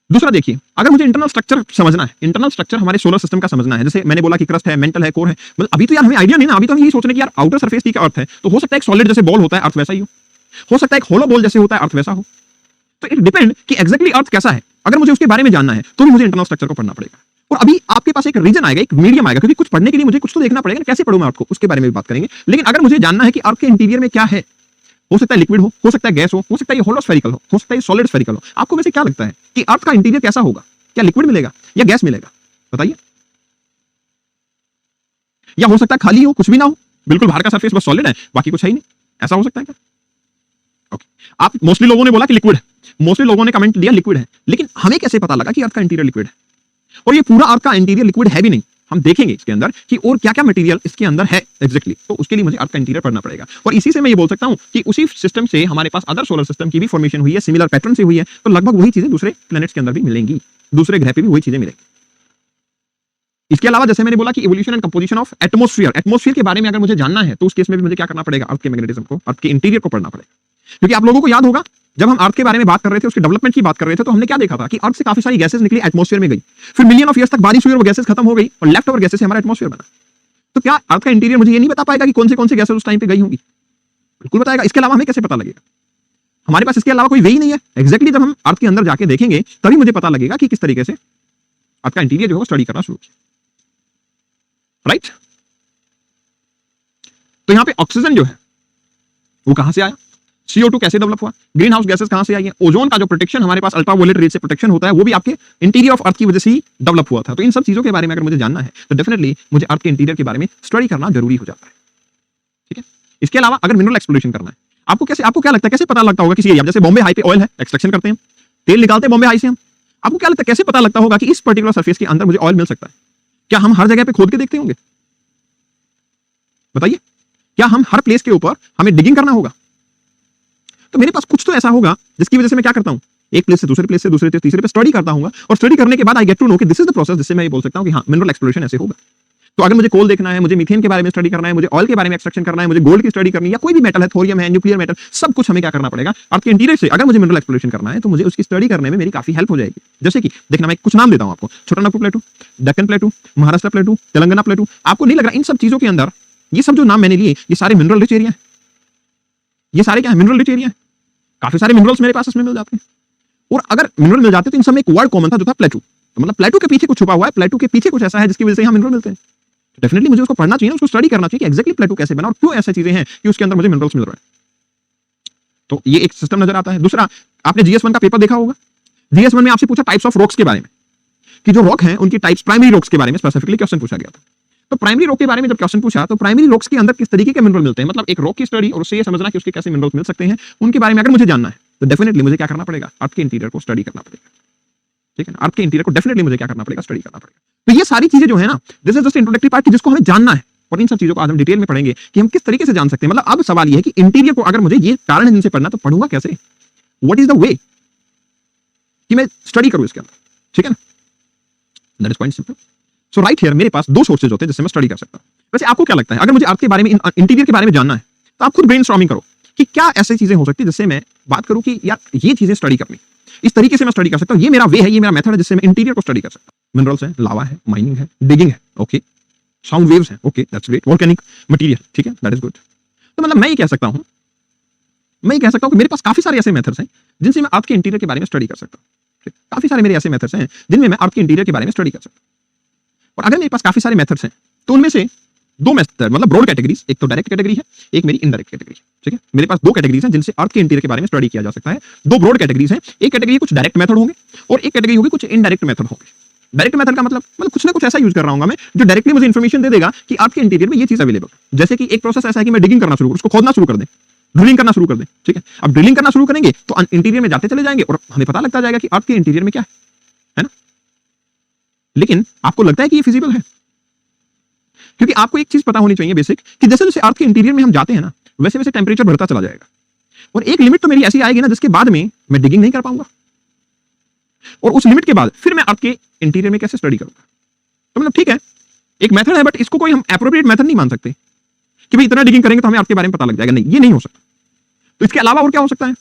दूसरा देखिए, अगर मुझे इंटरनल स्ट्रक्चर समझना है, इंटरनल स्ट्रक्चर हमारे सोलर सिस्टम का समझना है, जैसे मैंने बोला कि क्रस्ट है, मेंटल है, कोर है, मतलब अभी तो यार हमें आइडिया नहीं ना। अभी तो हम यही सोच रहे हैं कि यार आउटर सरफेस की क्या अर्थ है, तो हो सकता है एक सॉलिड जैसे बॉल होता है अर्थ वैसा ही हो सकता है एक होलो बॉल जैसे होता है अर्थ वैसा हो। तो इट डिपेंड कि एग्जैक्टली अर्थ कैसा है। अगर मुझे उसके बारे में जानना है तो भी मुझे इंटरनल स्ट्रक्चर को पढ़ना पड़ेगा। और अभी आपके पास एक रीजन आएगा, एक मीडियम आएगा, क्योंकि कुछ पढ़ने के लिए मुझे कुछ तो देखना पड़ेगा, कैसे पढ़ूं मैं अर्थ को, उसके बारे में भी बात करेंगे। लेकिन अगर मुझे जानना है कि अर्थ के इंटीरियर में क्या है, हो सकता है लिक्विड हो सकता है गैस हो सकता है ये होलो स्फेरिकल हो सकता है ये सॉलिड स्फेरिकल हो। आपको वैसे क्या लगता है कि अर्थ का इंटीरियर कैसा होगा? क्या लिक्विड मिलेगा या गैस मिलेगा? बताइए। या हो सकता है खाली हो, कुछ भी ना हो, बिल्कुल बाहर का सरफेस बस सॉलिड है, बाकी कुछ है ही नहीं, ऐसा हो सकता है क्या? ओके, आप मोस्टली लोगों ने बोला कि लिक्विड है, मोस्टली लोगों ने कमेंट दिया लिक्विड है, लेकिन हमें कैसे पता लगा कि अर्थ का इंटीरियर लिक्विड है? और ये पूरा अर्थ का इंटीरियर लिक्विड है भी नहीं, हम देखेंगे इसके अंदर कि और क्या क्या मटेरियल इसके अंदर है एग्जैक्टली। तो उसके लिए मुझे अर्थ का इंटीरियर पढ़ना पड़ेगा, और इसी से मैं ये बोल सकता हूं कि उसी सिस्टम से हमारे पास अदर सोलर सिस्टम की भी फॉर्मेशन हुई है, सिमिलर पैटर्न से हुई है, तो लगभग वही चीजें दूसरे प्लैनेट्स के अंदर भी मिलेंगी, दूसरे ग्रह पे भी वही चीजें मिलेंगी। इसके अलावा जैसे मैंने बोला कि evolution and composition of atmosphere, atmosphere के बारे में अगर मुझे जानना है तो उस केस में भी मुझे क्या करना पड़ेगा? अर्थ के मैग्नेटिज्म को, अर्थ के इंटीरियर को पढ़ना पड़ेगा। क्योंकि आप लोगों को याद होगा जब हम अर्थ के बारे में बात कर रहे थे, उसके डेवलपमेंट की बात कर रहे थे, तो हमने क्या देखा था कि अर्थ से काफी सारी गैसेस निकली, एटमॉस्फेयर में गई, फिर मिलियन ऑफ ईयर्स तक बारिश हुई और वो गैसेस खत्म हो गई, और लेफ्ट ओवर गैसेस से हमारा एटमॉस्फेयर बना। तो क्या अर्थ का इंटीरियर मुझे ये नहीं बता पाएगा कि कौन से गैसेस उस टाइम पे गई होंगी? बिल्कुल बताएगा। इसके अलावा हमें कैसे पता लगेगा? हमारे पास इसके अलावा कोई वे ही नहीं है। एग्जैक्टली जब हम अर्थ के अंदर जाके देखेंगे तभी मुझे पता लगेगा कि किस तरीके से अर्थ का इंटीरियर जो है स्टडी करना शुरू किया, राइट। तो यहां पे ऑक्सीजन जो है वो कहां से आया, CO2 कैसे डेवलप हुआ, ग्रीन हाउस गैसेस कहां से आई है, ओजोन का जो प्रोटेक्शन हमारे पास अल्ट्रावायलेट रेज से प्रोटेक्शन होता है वो भी आपके इंटीरियर ऑफ अर्थ की वजह से ही डेवलप हुआ था। तो इन सब चीजों के बारे में अगर मुझे जानना है तो डेफिनेटली मुझे अर्थ के इंटीरियर के बारे में स्टडी करना जरूरी हो जाता है, ठीक है। इसके अलावा अगर मिनरल एक्सप्लोरेशन करना है, आपको क्या लगता है कैसे पता लगता होगा किसी एरिया, जैसे बॉम्बे हाई पे ऑयल है, एक्सट्रैक्शन करते हैं, तेल निकालते हैं बॉम्बे हाई से हम, आपको क्या लगता है कैसे पता लगता होगा कि इस पर्टिकुलर सरफेस के अंदर मुझे ऑयल मिल सकता है? क्या हम हर जगह पे खोद के देखते होंगे? बताइए, क्या हम हर प्लेस के ऊपर हमें डिगिंग करना होगा? तो मेरे पास कुछ तो ऐसा होगा जिसकी वजह से मैं क्या करता हूं, एक प्लेस से दूसरे प्लेस से दूसरे से तीसरे पे स्टडी करता हूँ, और स्टडी करने के बाद आई गेट टू नो कि दिस इज द प्रोसेस, जिससे मैं ये बोल सकता हूँ कि हाँ मिनरल एक्सप्लोरेशन ऐसे होगा। तो अगर मुझे कोल देखना है, मुझे मीथेन के बारे में स्टडी करना है, मुझे ऑयल के बारे में एक्सट्रैक्शन करना है, मुझे गोल्ड की स्टडी करनी है, या कोई भी मेटल है, थोरियम है, न्यूक्लियर मेटल, सब कुछ हमें क्या करना पड़ेगा, अर्थ के इंटीरियर से अगर मुझे मिनरल एक्सप्लोरेशन करना है तो मुझे उसकी स्टडी करने में मेरी काफी हेल्प हो जाएगी। जैसे कि देखना, मैं कुछ नाम देता हूं आपको, छोटा नागपुर प्लेटू, दक्कन प्लेटू, महाराष्ट्र प्लेटू, तेलंगाना प्लेटू। आपको नहीं लग रहा इन सब चीजों के अंदर ये सब जो नाम मैंने लिए ये सारे मिनरल रिच एरिया है? ये सारे क्या है? मिनरल रिच एरिया है। काफी सारे मिनरल्स मेरे पास इसमें मिल जाते हैं, और अगर मिनरल मिल जाते हैं तो इन सब में एक वर्ड कॉमन था जो था प्लेटू। तो मतलब प्लेटू के पीछे कुछ छुपा हुआ है, प्लेटू के पीछे कुछ ऐसा है जिसकी वजह से यहाँ मिनरल मिलते हैं। डेफिनेटली मुझे उसको पढ़ना चाहिए, उसको स्टडी करना चाहिए कि एक्जेक्टली प्लेटू कैसे बना और क्यों ऐसी चीजें हैं कि उसके अंदर मुझे मिनरल्स मिल रहे हैं। तो ये एक सिस्टम नजर आता है। दूसरा, आपने GS1 का पेपर देखा होगा। GS1 में आपसे पूछा टाइप्स ऑफ रॉक्स के बारे में, कि जो रॉक हैं उनकी टाइप्स, प्राइमरी रॉक्स के बारे में स्पेसिफिकली क्वेश्चन पूछा गया था। तो प्राइमरी रॉक के बारे में जब क्वेश्चन पूछा तो प्राइमरी रॉक्स के अंदर किस तरीके के मिनरल मिलते हैं, मतलब एक रॉक की स्टडी और उससे ये समझना कि उसके कैसे मिनरल्स मिल सकते हैं, उनके बारे में अगर मुझे जानना है तो डेफिनेटली मुझे क्या करना पड़ेगा, अर्थ के इंटीरियर को स्टडी करना पड़ेगा। ठीक है ना, अर्थ के इंटीरियर को डेफिनेटली मुझे क्या करना पड़ेगा, स्टडी करना पड़ेगा। तो ये सारी चीजें जो है ना, this is just introductory part जिसको हमें जानना है, और इन सब चीजों को आज हम डिटेल में पढ़ेंगे कि हम किस तरीके से जान सकते हैं। मतलब अब सवाल ये है कि इंटीरियर को अगर मुझे ये कारण है जिनसे पढ़ना, तो पढ़ूंगा कैसे, व्हाट इज द वे कि मैं स्टडी करूं इसके अंदर। ठीक है ना, that is point simple. So right here मेरे पास दो सोर्सेज होते हैं जिससे मैं स्टडी कर सकता हूं। वैसे आपको क्या लगता है, अगर मुझे अर्थ के बारे में, इंटीरियर के बारे में जानना है, तो आप खुद ब्रेनस्टॉर्मिंग करो कि क्या ऐसी चीजें हो सकती है जिससे मैं बात करूं कि यार ये चीजें स्टडी करनी, इस तरीके से मैं स्टडी कर सकता हूं, ये मेरा वे है, ये मेरा मेथड है जिससे मैं इंटीरियर को स्टडी कर सकता हूं। मिनरल्स है, लावा है, माइनिंग है, डिगिंग है, ओके, साउंड वेव्स है, okay that's great, volcanic material, ठीक है, दैट इज गुड। तो मतलब मैं ये कह सकता हूं कि मेरे पास काफी सारे ऐसे मेथड्स हैं जिनसे मैं अर्थ के इंटीरियर के बारे में स्टडी कर सकता हूं। काफी सारे मेरे ऐसे मेथड्स हैं जिनमें मैं अर्थ के इंटीरियर के बारे में स्टडी कर सकता हूं। और अगर मेरे पास काफी सारे मेथड्स हैं तो उनमें से दो मेथड, मतलब ब्रॉड कैटेगरीज, एक तो डायरेक्ट कैटेगरी है, एक मेरी इनडायरेक्ट कैटेगरी है। ठीक है, मेरे पास दो कैटेगरीज हैं जिनसे अर्थ के इंटीरियर के बारे में स्टडी किया जा सकता है। दो ब्रॉड कैटेगरीज हैं, एक कैटेगरी कुछ डायरेक्ट मेथड होंगे और एक कैटेगरी होगी कुछ इनडायरेक्ट मेथड होंगे। डायरेक्ट मेथड का मतलब कुछ ना कुछ ऐसा यूज कर रहा हूं मैं जो डायरेक्टली मुझे इंफॉर्मेशन दे देगा कि अर्थ के इंटीरियर में ये चीज अवेलेबल है। जैसे कि एक प्रोसेस ऐसा है कि मैं डिगिंग करना शुरू करूं, उसको खोदना शुरू कर दें, ड्रिलिंग करना शुरू कर दें। ठीक है, अब ड्रिलिंग करना शुरू करेंगे तो इंटीरियर में जाते चले जाएंगे और हमें पता लगता जाएगा कि अर्थ के इंटीरियर में क्या है ना। लेकिन आपको लगता है कि ये फिजिबल है? क्योंकि आपको एक चीज पता होनी चाहिए बेसिक, कि जैसे जैसे अर्थ के इंटीरियर में हम जाते हैं ना, वैसे वैसे टेम्परेचर बढ़ता चला जाएगा, और एक लिमिट तो मेरी ऐसी आएगी ना जिसके बाद में मैं डिगिंग नहीं कर पाऊंगा, और उस लिमिट के बाद फिर मैं अर्थ के इंटीरियर में कैसे स्टडी करूंगा। तो मतलब ठीक है, एक मेथड है, बट इसको कोई हम एप्रोप्रिएट मेथड नहीं मान सकते कि भाई इतना डिगिंग करेंगे तो हमें अर्थ के बारे में पता लग जाएगा। नहीं, ये नहीं हो सकता। तो इसके अलावा और क्या हो सकता है?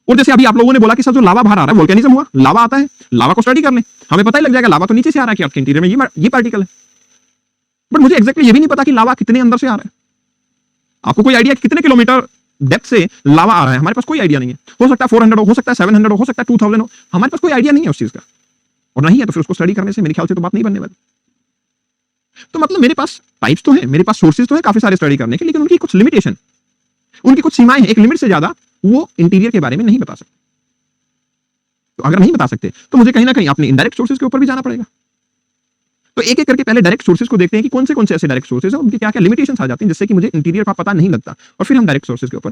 और जैसे अभी आप लोगों ने बोला कि सर जो लावा बाहर आ रहा है, वोल्केनिज्म हुआ, लावा आता है, लावा को स्टडी कर लें, हमें पता ही लग जाएगा लावा तो नीचे से आ रहा है कि अर्थ के इंटीरियर में ये पार्टिकल है। बट मुझे एक्जैक्टली ये भी नहीं पता कि लावा कितने अंदर से आ रहा है। आपको कोई आइडिया कितने किलोमीटर डेप्थ से लावा आ रहा है? हमारे पास कोई आइडिया नहीं है। हो सकता है 400 हो सकता है 700 हो सकता है 2000 हो, हमारे पास कोई आइडिया नहीं है उस चीज का, और नहीं है तो फिर उसको स्टडी करने से मेरे ख्याल से तो बात नहीं बनने वाली। तो मतलब मेरे पास टाइप्स तो है, मेरे पास सोर्सेज तो है काफी सारे स्टडी करने के, लेकिन उनकी कुछ लिमिटेशन, उनकी कुछ सीमाएं हैं। एक लिमिट से ज्यादा वो इंटीरियर के बारे में नहीं बता सकते। तो अगर नहीं बता सकते तो मुझे कहीं ना कहीं अपने इनडायरेक्ट सोर्सेज के ऊपर भी जाना पड़ेगा। तो एक एक करके पहले डायरेक्ट सोर्सेज को देखते हैं कि कौन से ऐसे डायरेक्ट सोर्सेज हैं, उनकी क्या क्या लिमिटेशंस आ जाती हैं जिससे कि मुझे इंटीरियर का पता नहीं लगता, और फिर हम डायरेक्ट सोर्सेज के ऊपर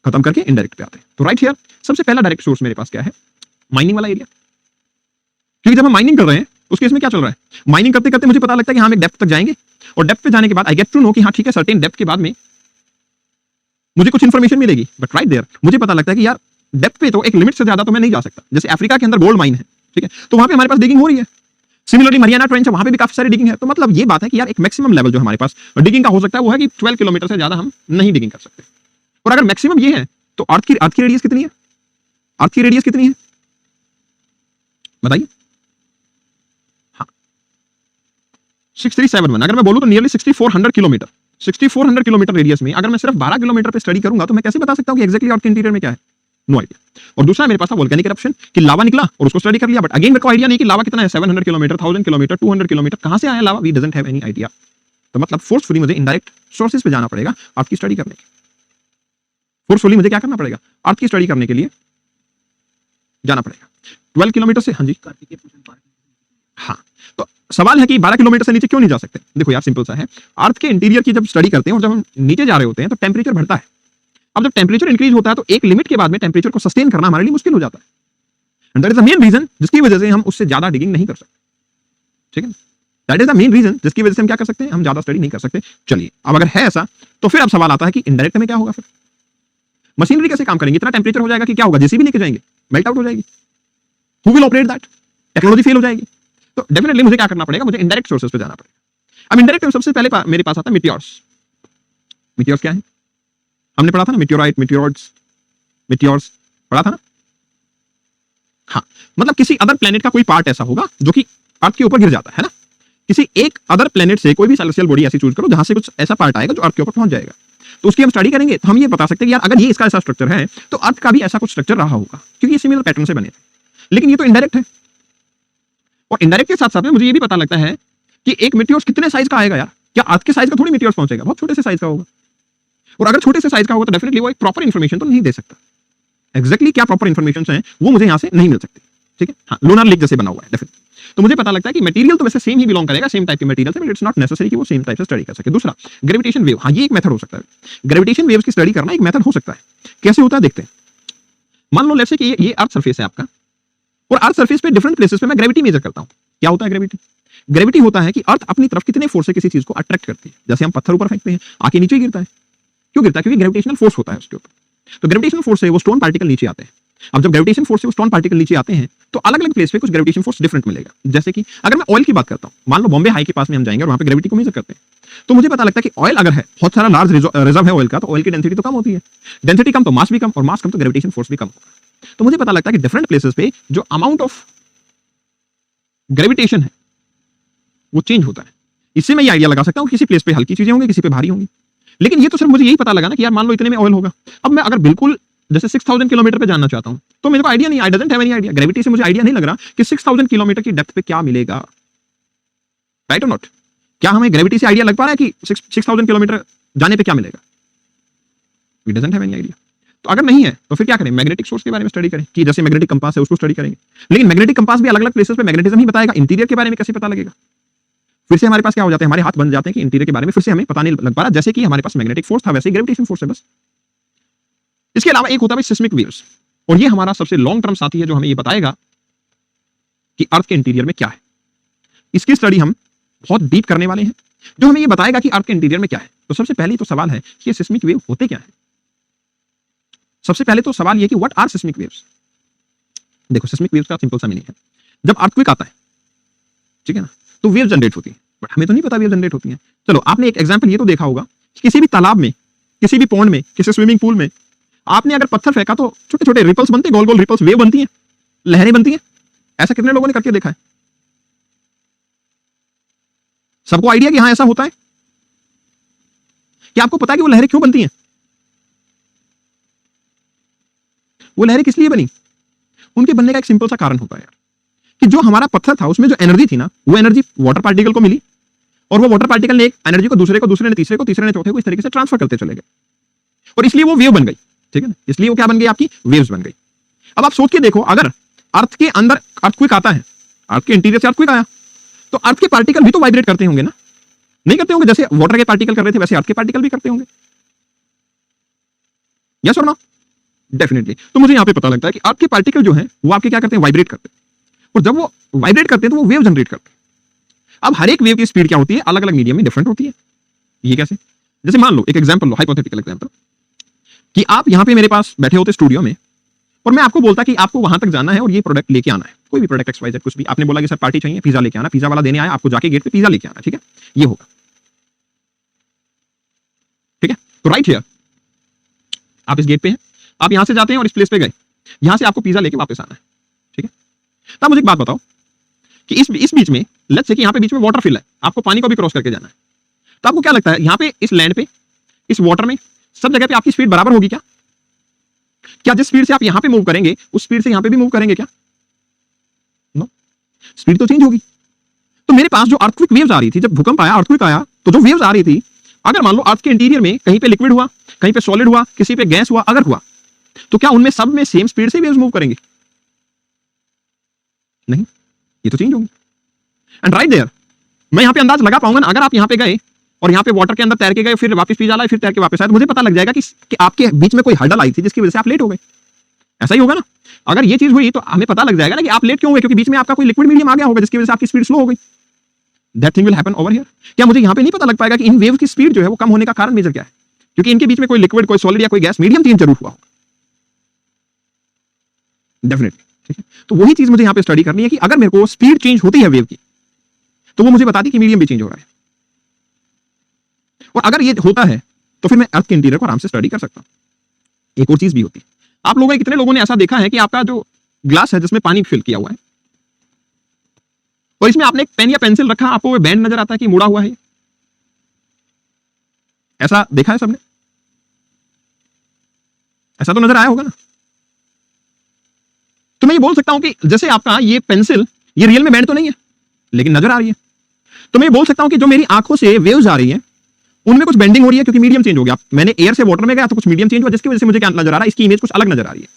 खत्म करके इनडायरेक्ट पे आते हैं। तो राइट हियर सबसे पहला डायरेक्ट सोर्स मेरे पास क्या है? माइनिंग वाला एरिया। क्योंकि जब हम माइनिंग कर रहे हैं उसके इसमें क्या चल रहा है, माइनिंग करते करते मुझे पता लगता है कि हम एक डेप्थ तक जाएंगे, और डेप्थ पे जाने के बाद आई गेट टू नो कि हाँ ठीक है, सर्टेन डेप्थ के बाद में मुझे कुछ इन्फॉर्मेशन मिलेगी। बट राइट देयर मुझे पता लगता है कि यार डेप्थ पे तो एक लिमिट से ज्यादा तो मैं नहीं जा सकता। जैसे अफ्रीका के अंदर गोल्ड माइन है, ठीक है, तो वहां पे हमारे पास डिगिंग हो रही है। सिमिलरली मरियाना ट्रेंच है, वहां पे भी काफी सारी डिगिंग है। तो मतलब ये बात है कि यार एक मैक्सिमम लेवल जो हमारे पास डिगिंग का हो सकता है वो है कि 12 किलोमीटर से ज्यादा हम नहीं डिगिंग कर सकते। और अगर मैक्सिमम ये है तो अर्थ की रेडियस कितनी है? अर्थ की रेडियस कितनी है बताइए? हाँ 6371, अगर मैं बोलूं तो नियरली 6400 किलोमीटर। 6400 किलोमीटर रेडियस में अगर मैं सिर्फ 12 किलोमीटर पे स्टडी करूंगा तो मैं कैसे बता सकता हूं कि एक्जेक्टली अर्थ के इंटीरियर में क्या है? No idea. और दूसरा मेरे पास था वोल्केनिक इरप्शन, कि लावा निकला और उसको स्टडी कर लिया, बट अगेन मेरे को आइडिया नहीं कि लावा कितना है, 700 किलोमीटर, 1000 किलोमीटर, 200 किलोमीटर, कहां से आया lava? We doesn't have any idea. तो मतलब फोर्सफुली मुझे इनडायरेक्ट सोर्सेज पे जाना पड़ेगा अर्थ की स्टडी करने के। फोर्सफुली मुझे क्या करना पड़ेगा? अर्थ की स्टडी करने के लिए जाना पड़ेगा 12 किलोमीटर से। हाँ जी, हाँ, तो सवाल है कि 12 किलोमीटर से नीचे क्यों नहीं जा सकते? देखो यार सिंपल सा है, अर्थ के इंटीरियर की जब स्टडी करते हैं और जब हम नीचे जा रहे होते हैं तो टेम्परेचर बढ़ता है। अब जब टेम्परेचर इंक्रीज होता है तो एक लिमिट के बाद में टेम्परेचर को सस्टेन करना हमारे लिए मुश्किल हो जाता है, and that is the main reason जिसकी वजह से हम उससे ज्यादा डिगिंग नहीं कर सकते। ठीक है, that is the main reason जिसकी वजह से हम क्या कर सकते हैं, हम ज्यादा स्टडी नहीं कर सकते। चलिए अब अगर है ऐसा तो फिर अब सवाल आता है कि इनडायरेक्ट में क्या होगा? फिर मशीनरी कैसे काम करेंगे? इतना टेम्परेचर हो जाएगा कि क्या होगा? जेसीबी लेके जाएंगे, मेल्ट आउट हो जाएगी। Who will operate that? Technology fail हो जाएगी। तो डेफिनेटली मुझे क्या करना पड़ेगा, मुझे इनडायरेक्ट सोर्सेज पे जाना पड़ेगा। अब इनडायरेक्ट सबसे पहले मेरे पास आता है मीटियोर्स। मीटियोर्स क्या है? हमने पढ़ा था ना, मीटियोराइट, मीटियोर्स, मीटियोर्स पढ़ा था ना। हाँ, मतलब किसी अदर प्लेनेट का कोई पार्ट ऐसा होगा जो कि अर्थ के ऊपर गिर जाता है ना। किसी एक अदर प्लेनेट से कोई भी सेलेस्टियल बॉडी ऐसी चूज करो जहां से कुछ ऐसा पार्ट आएगा जो अर्थ के ऊपर पहुंच जाएगा, तो उसकी हम स्टडी करेंगे तो हम ये बता सकते हैं कि यार अगर ये इसका ऐसा स्ट्रक्चर है तो अर्थ का भी ऐसा कुछ स्ट्रक्चर रहा होगा, क्योंकि ये सिमिलर पैटर्न से बने थे। लेकिन ये तो इनडायरेक्ट है, और इनडायरेक्ट के साथ साथ में मुझे ये भी पता लगता है कि एक मीटियोर्स कितने साइज का आएगा यार। क्या अर्थ के साइज का थोड़ी मीटियोर्स पहुंचेगा, बहुत छोटे से साइज का होगा। और अगर छोटे से साइज का होगा तो डेफिनेटली वो एक प्रॉपर इन्फॉर्मेशन तो नहीं दे सकता। एग्जैक्टली क्या प्रॉपर इन्फॉर्मेशन है वो मुझे यहां से नहीं मिल सकती, ठीक है। हाँ, लूनर लेक जैसे बना हुआ है डेफिनेटली, तो मुझे पता लगता है कि मटेरियल तो वैसे सेम ही बिलोंग करेगा, सेम टाइप के मटेरियल से, बट इट्स नॉट नेसेसरी कि वो सेम टाइप से स्टडी कर सके। दूसरा, ग्रेविटेशन वेव, हाँ ये एक मेथड हो सकता है। ग्रेविटेशन वेव्स की स्टडी करना एक मेथड हो सकता है। कैसे होता है देखते हैं। मान लो लेट्स से कि ये अर्थ सरफेस है आपका, और अर्थ सरफेस पे डिफरेंट प्लेसेस पे मैं ग्रेविटी मेजर करता हूं। क्या होता है ग्रेविटी? ग्रेविटी होता है कि अर्थ अपनी तरफ कितने फोर्स से किसी चीज को अट्रैक्ट करती है। जैसे हम पत्थर ऊपर फेंकते हैं, आके नीचे गिरता है। क्यों गिरता है? क्योंकि ग्रेविटेशनल फोर्स होता है उसके ऊपर। तो ग्रेविटेशनल फोर्स से वो स्टोन पार्टिकल नीचे आते हैं। अब जब ग्रेविटेशन फोर्स से वो स्टोन पार्टिकल नीचे आते हैं तो अलग अलग प्लेस पे कुछ ग्रेविटेशन फोर्स डिफरेंट मिलेगा। जैसे कि अगर मैं ऑयल की बात करता हूं, मान लो बॉम्बे हाई के पास में हम जाएंगे और वहां पे ग्रेविटी को मेजर करते हैं, तो मुझे पता लगता है कि ऑयल अगर है, बहुत सारा लार्ज रिजर्व है ऑयल का, तो ऑयल की डेंसिटी तो कम होती है। डेंसिटी कम तो मास भी कम, और मास कम तो ग्रेविटेशन फोर्स भी कम होगा। तो मुझे पता लगता है कि डिफरेंट प्लेसेस पे जो अमाउंट ऑफ ग्रेविटेशन है वो चेंज होता है। इससे मैं ये आइडिया लगा सकता हूं किसी प्लेस पे हल्की चीजें होंगी, किसी पे भारी होंगी। लेकिन ये तो सिर्फ मुझे यही पता लगा ना कि यार मान लो इतने में ऑयल होगा। अब मैं अगर बिल्कुल जैसे 6000 किलोमीटर पे जानना चाहता हूं तो मेरे को आइडिया नहीं, I doesn't have any idea. Gravity से मुझे आइडिया नहीं लग रहा कि 6000 किलोमीटर की डेप्थ पे क्या मिलेगा, राइट और नॉट? क्या हमें ग्रेविटी से आइडिया लग पा रहा है कि 6000 किलोमीटर जाने पे क्या मिलेगा? We doesn't have any idea. तो अगर नहीं है तो फिर क्या करें? मैग्नेटिक सोर्स के बारे में स्टडी करें, कि जैसे मैग्नेटिक कंपास है उसको स्टडी करेंगे। लेकिन मैग्नेटिक कंपास भी अलग अलग प्लेसेस पे मैग्नेटिज्म ही बताएगा, इंटीरियर के बारे में कैसे पता लगेगा? फिर से हमारे पास क्या हो जाता है, हमारे हाथ बन जाते हैं कि इंटीरियर के बारे में फिर से हमें पता नहीं लग पा रहा। जैसे कि हमारे पास मैग्नेटिक फोर्स था वैसे ही ग्रेविटेशन फोर्स है बस। इसके अलावा एक होता है सिस्मिक वेव्स, और ये हमारा सबसे लॉन्ग टर्म साथी है जो हमें ये बताएगा कि अर्थ के इंटीरियर में क्या है। इसकी स्टडी हम बहुत डीप करने वाले हैं, जो हमें ये बताएगा कि अर्थ के इंटीरियर में क्या है। तो सबसे पहले तो सवाल है कि ये सिस्मिक वेव होते क्या है। सबसे पहले तो सवाल ये कि व्हाट आर सिस्मिक वेव्स। देखो, सिस्मिक वेव्स का सिंपल सा मीनिंग है, जब अर्थक्वेक आता है, ठीक है ना, तो वेव जनरेट होती है। बट हमें तो नहीं पता वेव जनरेट होती है। चलो, आपने एक एग्जांपल ये तो देखा होगा कि किसी भी तालाब में, किसी भी पॉन्ड में, किसी स्विमिंग पूल में आपने अगर पत्थर फेंका तो छोटे छोटे रिपल्स बनते हैं, गोल गोल रिपल्स, वेव बनती हैं, लहरें बनती हैं। ऐसा कितने लोगों ने करके देखा है? सबको आइडिया कि हाँ ऐसा होता है? क्या आपको पता है कि वो लहरें क्यों बनती हैं? वो लहरें किस लिए बनी? उनके बनने का एक सिंपल सा कारण होता है यार, कि जो हमारा पत्थर था उसमें जो एनर्जी थी ना, वो एनर्जी वाटर पार्टिकल को मिली, और वो वाटर पार्टिकल ने एक एनर्जी को दूसरे ने तीसरे को, तीसरे ने चौथे को, इस तरीके से ट्रांसफर करते चले गए, और इसलिए वो वेव बन गई। ठीक है ना, इसलिए वो क्या बन गई? आपकी वेव्स बन गई। अब आप सोच के देखो, अगर अर्थ के अंदर अर्थक्वेक आता है, अर्थ के इंटीरियर से अर्थक्वेक आया, तो अर्थ के पार्टिकल भी तो वाइब्रेट करते होंगे ना? नहीं करते होंगे? जैसे वाटर के पार्टिकल कर रहे थे वैसे अर्थ के पार्टिकल भी करते होंगे। यस और नो? डेफिनेटली। तो मुझे यहां पे पता लगता है कि अर्थ के पार्टिकल जो हैं वो आपके क्या करते हैं? वाइब्रेट करते हैं, और जब वो वाइब्रेट करते हैं तो वो वेव जनरेट करते हैं। अब हर एक वेव की स्पीड क्या होती है? अलग अलग मीडियम में डिफरेंट होती है। ये कैसे? जैसे मान लो एक एग्जांपल लो, हाइपोथेटिकल एग्जांपल, कि आप यहां पे मेरे पास बैठे होते स्टूडियो में, और मैं आपको बोलता कि आपको वहां तक जाना है और ये प्रोडक्ट लेके आना है, कोई भी प्रोडक्ट XYZ कुछ भी। आपने बोला कि सर पार्टी चाहिए, पिज्जा लेके आना, पिज्जा वाला देने आया, आपको जाके गेट पे पिज्जा लेके आना, ठीक है? ये होगा, ठीक है? तो राइट हियर आप इस गेट पे हैं, आप यहां से जाते हैं और इस प्लेस पे गए, यहां से आपको पिज्जा लेके वापस आना है, ठीक है? तब मुझे एक बात बताओ कि इस बीच में, लेट्स से कि यहां पे बीच में वाटर फिल है, आपको पानी को भी क्रॉस करके जाना है, तो आपको क्या लगता है यहां पे इस लैंड पे, इस वाटर में, सब जगह पे आपकी स्पीड बराबर होगी क्या? क्या जिस स्पीड से आप यहां पे मूव करेंगे उस स्पीड से यहां पे भी मूव करेंगे क्या? नो, स्पीड तो चेंज होगी। तो मेरे पास जो अर्थक्वेक वेव्स आ रही थी, जब भूकंप आया, अर्थक्वेक आया, तो जो वेव्स आ रही थी, अगर मान लो अर्थ के इंटीरियर में कहीं पे लिक्विड हुआ, कहीं पे सॉलिड हुआ, किसी पे गैस हुआ, अगर हुआ, तो क्या उनमें सब में सेम स्पीड से वेव्स मूव करेंगे? नहीं, ये तो चेंज होंगी। एंड राइट देयर मैं यहां पे अंदाज लगा पाऊंगा ना, अगर आप यहां पे गए और यहां पे वाटर के अंदर तैर के गए, फिर वापस पिज्जा लाए, फिर तैर के वापस आए, तो मुझे पता लग जाएगा कि आपके बीच में कोई हर्डल आई थी जिसकी वजह से आप लेट हो गए। ऐसा ही होगा ना? अगर ये चीज हुई तो हमें पता लग जाएगा ना कि आप लेट क्यों हुए, क्योंकि बीच में आपका कोई लिक्विड मीडियम आ गया होगा जिसकी वजह से आपकी स्पीड स्लो हो गई। That thing will happen over here. क्या मुझे यहां पे नहीं पता लग पाएगा कि इन वेव की स्पीड जो है वो कम होने का कारण मेजर क्या है? क्योंकि इनके बीच में कोई लिक्विड, कोई सॉलिड या कोई गैस मीडियम चेंज जरूर हुआ होगा। डेफिनेटली। ठीक है, तो वही चीज मुझे यहां पे स्टडी करनी है कि अगर मेरे को स्पीड चेंज होती है वेव की, तो वो मुझे बताती कि मीडियम भी चेंज हो रहा है, और अगर ये होता है तो फिर मैं अर्थ के इंटीरियर को आराम से स्टडी कर सकता हूं। एक और चीज भी होती है, आप लोगों ने कितने लोगों ने ऐसा देखा है कि आपका जो ग्लास है जिसमें पानी फिल किया हुआ है और इसमें आपने एक पेन या पेंसिल रखा, आपको वो बैंड नजर आता है कि मुड़ा हुआ है, ऐसा देखा है सबने? ऐसा तो नजर आया होगा ना। तो मैं ये बोल सकता हूं कि जैसे आपका ये पेंसिल, ये रियल में बैंड तो नहीं है लेकिन नजर आ रही है, तो मैं ये बोल सकता हूं कि जो मेरी आंखों से वेव्स आ रही हैं उनमें कुछ बेंडिंग हो रही है क्योंकि मीडियम चेंज हो गया। मैंने एयर से वाटर में गया तो कुछ मीडियम चेंज हुआ जिसकी वजह से मुझे क्या नजर आ रहा है, इसकी इमेज कुछ अलग नजर आ रही है।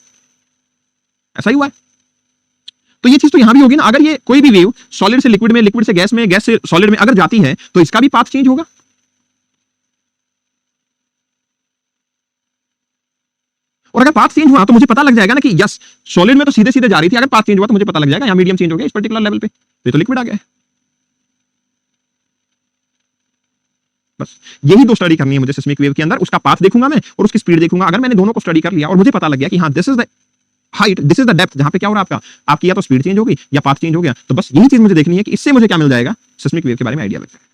ऐसा ही हुआ है। तो ये चीज तो यहां भी होगी ना, अगर ये कोई भी वेव सॉलिड से लिक्विड में, लिक्विड से गैस में, गैस से सॉलिड में अगर जाती है तो इसका भी पाथ चेंज होगा। और अगर पाथ चेंज हुआ तो मुझे पता लग जाएगा ना कि यस, सॉलिड में तो सीधे सीधे जा रही थी, अगर पाथ चेंज हुआ तो मुझे पता लग जाएगा यहां मीडियम चेंज हो गया इस पर्टिकुलर लेवल पे, ये तो लिक्विड आ गया है। बस यही दो स्टडी करनी है मुझे सिस्मिक वेव के अंदर, उसका पाथ देखूंगा मैं और उसकी स्पीड देखूंगा। अगर मैंने दोनों को स्टडी कर लिया और मुझे पता लग गया कि हाँ this is the height, this is the depth, जहां पे क्या हो रहा है आपकी या तो स्पीड चेंज हो गई या पाथ चेंज हो गया, तो बस यही चीज मुझे देखनी है कि इससे मुझे क्या मिल जाएगा, सिस्मिक वेव के बारे में आइडिया लग जाएगा।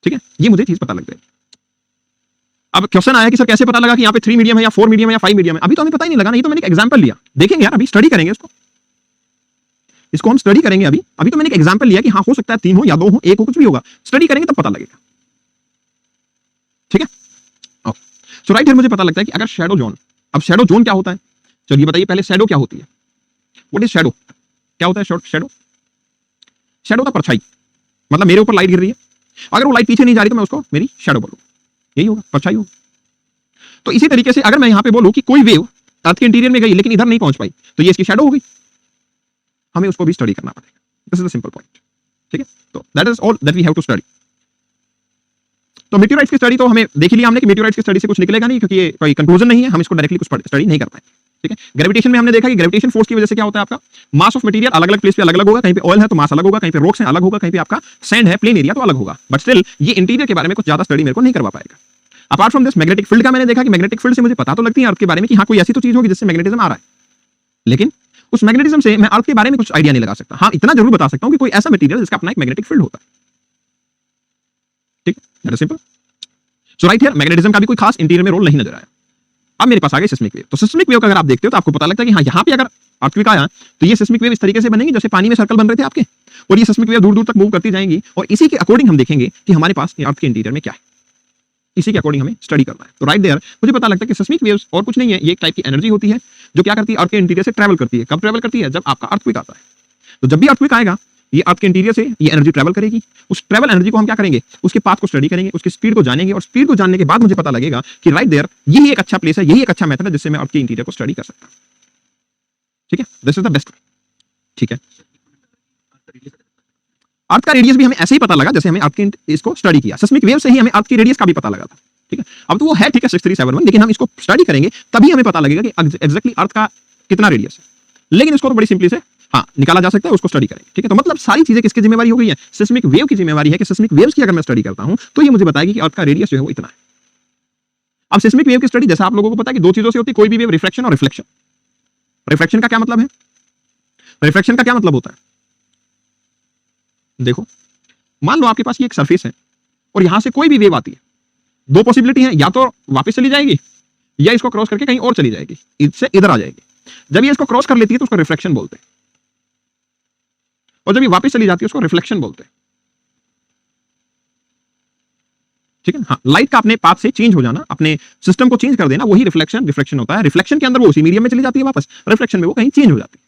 ठीक है, ये मुझे चीज पता लग जाएगी। अब क्वेश्चन आया कि सर कैसे पता लगा कि यहाँ पे 3 मीडियम है या 4 मीडियम है या 5 मीडियम है, अभी तो हमें पता ही नहीं लगा ना, ये तो मैंने एक एग्जांपल लिया। देखेंगे यार, अभी स्टडी करेंगे इसको हम स्टडी करेंगे। अभी तो मैंने एक एग्जांपल लिया कि हाँ हो सकता है 3 हो या 2 हो, 1 हो, कुछ भी होगा, स्टडी करेंगे तब पता लगेगा। ठीक है, ओके। सो राइट हियर मुझे पता लगता है कि अगर शैडो जोन, अब शैडो जोन क्या होता है, चलिए बताइए पहले शैडो क्या होती है, व्हाट इज शैडो, क्या होता है शैडो? शैडो का परछाई, मतलब मेरे ऊपर लाइट गिर रही है, अगर वो लाइट पीछे नहीं जा रही तो मैं उसको मेरी शैडो बोलूं, यही होगा, परछाई होगा। तो इसी तरीके से अगर मैं यहां पे बोलूं कि कोई वेव अर्थ के इंटीरियर में गई लेकिन इधर नहीं पहुंच पाई, तो ये इसकी शैडो हो गई, हमें उसको भी स्टडी करना पड़ेगा। This is the simple point. ठीक है, तो that is all that we have to study. तो मेटेओराइट्स की स्टडी तो हमें देख लिया हमने कि मेटेओराइट्स की स्टडी से कुछ निकलेगा नहीं, क्योंकि ये कोई कंक्लूजन नहीं है, हम इसको डायरेक्टली कुछ स्टडी नहीं कर पाए। ठीक है, ग्रेविटेशन में हमने देखा कि ग्रेविटेशन फोर्स की वजह से क्या होता है, आपका मास ऑफ मटेरियल अलग अलग प्लेस पे अलग अलग होगा, कहीं पे ऑयल है तो मास अलग होगा, कहीं पे रॉक्स है अलग होगा, कहीं पे आपका सैंड है, प्लेन एरिया तो अलग होगा, बट स्टिल ये इंटीरियर के बारे में कुछ ज्यादा स्टडी मेरे को नहीं करवा पाएगा। Apart from this magnetic field का मैंने देखा कि मैग्नेटिक फील्ड से मुझे पता तो लगती है अर्थ के बारे में कि हाँ कोई ऐसी तो चीज होगी जिससे मैग्नेटिज्म आ रहा है, लेकिन उस मैग्नेटिज्म से मैं अर्थ के बारे में कुछ आइडिया नहीं लगा सकता। हाँ इतना जरूर बता सकता हूं कि कोई ऐसा मटेरियल जिसका अपना एक मैग्नेटिक फील्ड होता है। ठीक है, that is simple. So right here magnetism का भी कोई खास इंटीरियर में रोल नहीं नजर आया। अब मेरे पास आ गई सिस्मिक वेव। तो सिस्मिक वेव का अगर आप देखते हो तो आपको पता लगता है कि हाँ यहाँ पे अगर अर्थक्वेक आया तो ये सिस्मिक वेव इस तरीके से बनेगी जैसे पानी में सर्कल बन रहे थे आपके, और ये सिस्मिक वेव दूर दूर तक मूव करती जाएंगी, और इसी के अकॉर्डिंग हम देखेंगे कि हमारे पास अर्थ के इंटीरियर में क्या है, इसी के अकॉर्डिंग हमें स्टडी करना है। तो राइट देयर मुझे पता लगता है कि सिस्मिक वेव्स और कुछ नहीं है, ये एक टाइप की एनर्जी होती है जो क्या करती है, अर्थ के इंटीरियर से ट्रैवल करती है। कब ट्रैवल करती है? जब आपका अर्थक्वेक आता है। तो जब भी अर्थक्वेक आएगा ये अर्थ के इंटीरियर से ये एनर्जी ट्रैवल करेगी, उस ट्रैवल एनर्जी को हम क्या करेंगे, उसके पाथ को स्टडी करेंगे, उसकी स्पीड को जानेंगे, और स्पीड को जानने के बाद मुझे पता लगेगा कि राइट देयर यही एक अच्छा प्लेस है, यही एक अच्छा मेथड है जिससे मैं अर्थ के इंटीरियर को स्टडी कर सकता हूं। ठीक है, दिस इज द बेस्ट। ठीक है, अर्थ का रेडियस भी हमें ऐसे ही पता लगा जैसे हमें अर्थ के इसको स्टडी किया, सिस्मिक वेव से ही हमें अर्थ की रेडियस का भी पता लगा था। ठीक है, अब तो वो है ठीक है 6371, लेकिन हम इसको स्टडी करेंगे तभी हमें पता लगेगा कि एग्जैक्टली अर्थ का कितना रेडियस है, लेकिन इसको तो बड़ी सिंपली से हाँ निकाला जा सकता है, उसको स्टडी करेंगे। ठीक है, तो मतलब सारी चीजें किसकी जिम्मेवारी हो गई है, सिस्मिक वेव की जिम्मेवारी है कि सिस्मिक वेव्स की अगर मैं स्टडी करता हूं तो ये मुझे बताएगी कि अर्थ का रेडियस जो है वो इतना है। अब सिस्मिक वेव की स्टडी जैसा आप लोगों को पता है कि दो चीजों से होती है, कोई भी वेव, रिफ्लेक्शन और रिफ्लेक्शन। रिफ्लेक्शन का क्या मतलब है, रिफ्लेक्शन का क्या मतलब होता है, देखो मान लो आपके पास ये एक सरफेस है और यहां से कोई भी वेव आती है, दो पॉसिबिलिटी है, या तो वापस चली जाएगी या इसको क्रॉस करके कहीं और चली जाएगी, इससे इधर आ जाएगी। जब ये इसको क्रॉस कर लेती है तो उसको रिफ्लेक्शन बोलते हैं, और जब ये वापस चली जाती है उसको रिफ्लेक्शन बोलते हैं। ठीक है, हाँ लाइट का अपने पाथ से चेंज हो जाना, अपने सिस्टम को चेंज कर देना, वही रिफ्लेक्शन होता है। रिफ्लेक्शन के अंदर वो उसी मीडियम में चली जाती है वापस, रिफ्लेक्शन में वो कहीं चेंज हो जाती है।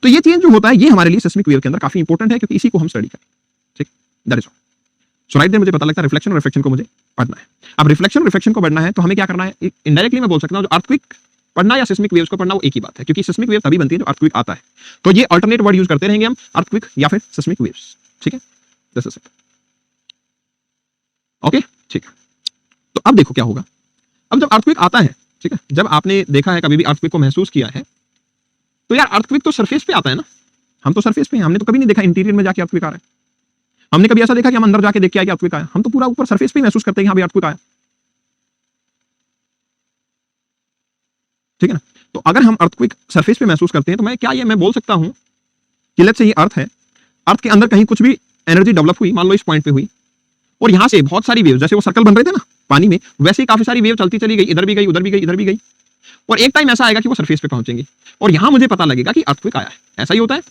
तो ये चेंज जो होता है ये हमारे लिए सिस्मिक वेव के अंदर काफी इंपॉर्टेंट है, क्योंकि इसी को हम स्टडी करें। ठीक, that is all. So right there मुझे पता लगता है रिफ्लेक्शन और रिफ्लेक्शन को मुझे पढ़ना है। अब रिफ्लेक्शन को पढ़ना है तो हमें क्या करना है, इनडायरेक्टली मैं बोल सकता हूं जो अर्थक्वेक पढ़ना या सिस्मिक वेव्स को पढ़ना वो एक ही बात है, क्योंकि सिस्मिक वेव तभी बनती है जो अर्थक्वेक आता है। तो ये अल्टरनेट वर्ड यूज करते रहेंगे हम, अर्थक्वेक या फिर सिस्मिक वेव्स। ठीक है, दिस इज इट। ओके, ठीक है। तो अब देखो क्या होगा, अब जब अर्थक्वेक आता है, ठीक है, जब आपने देखा है कभी भी अर्थक्वेक को महसूस किया है, तो यार अर्थक्वेक तो सरफेस पे आता है ना, हम तो सरफेस पे हैं, हमने तो कभी नहीं देखा इंटीरियर में जाके अर्थक्वेक आ रहा है। हमने कभी ऐसा देखा कि हम अंदर जाके देख के आए कि अर्थक्वेक आया, हम तो पूरा ऊपर सरफेस पे ही महसूस करते हैं कि हाँ भाई अर्थक्वेक आया। ठीक है ना। तो अगर हम अर्थक्वेक सरफेस पे महसूस करते हैं तो मैं बोल सकता हूं कि लेट्स से ये अर्थ है, अर्थ के अंदर कहीं कुछ भी एनर्जी डेवलप हुई, मान लो इस पॉइंट पे हुई, और यहां से बहुत सारी वेव, जैसे वो सर्कल बन रहे थे ना पानी में, वैसे ही काफी सारी वेव चलती चली गई, इधर भी गई, उधर भी गई, इधर भी गई, और एक टाइम ऐसा आएगा कि वो सरफेस पे पहुंचेंगी और यहां मुझे पता लगेगा कि अर्थक्वेक आया है। ऐसा ही होता है,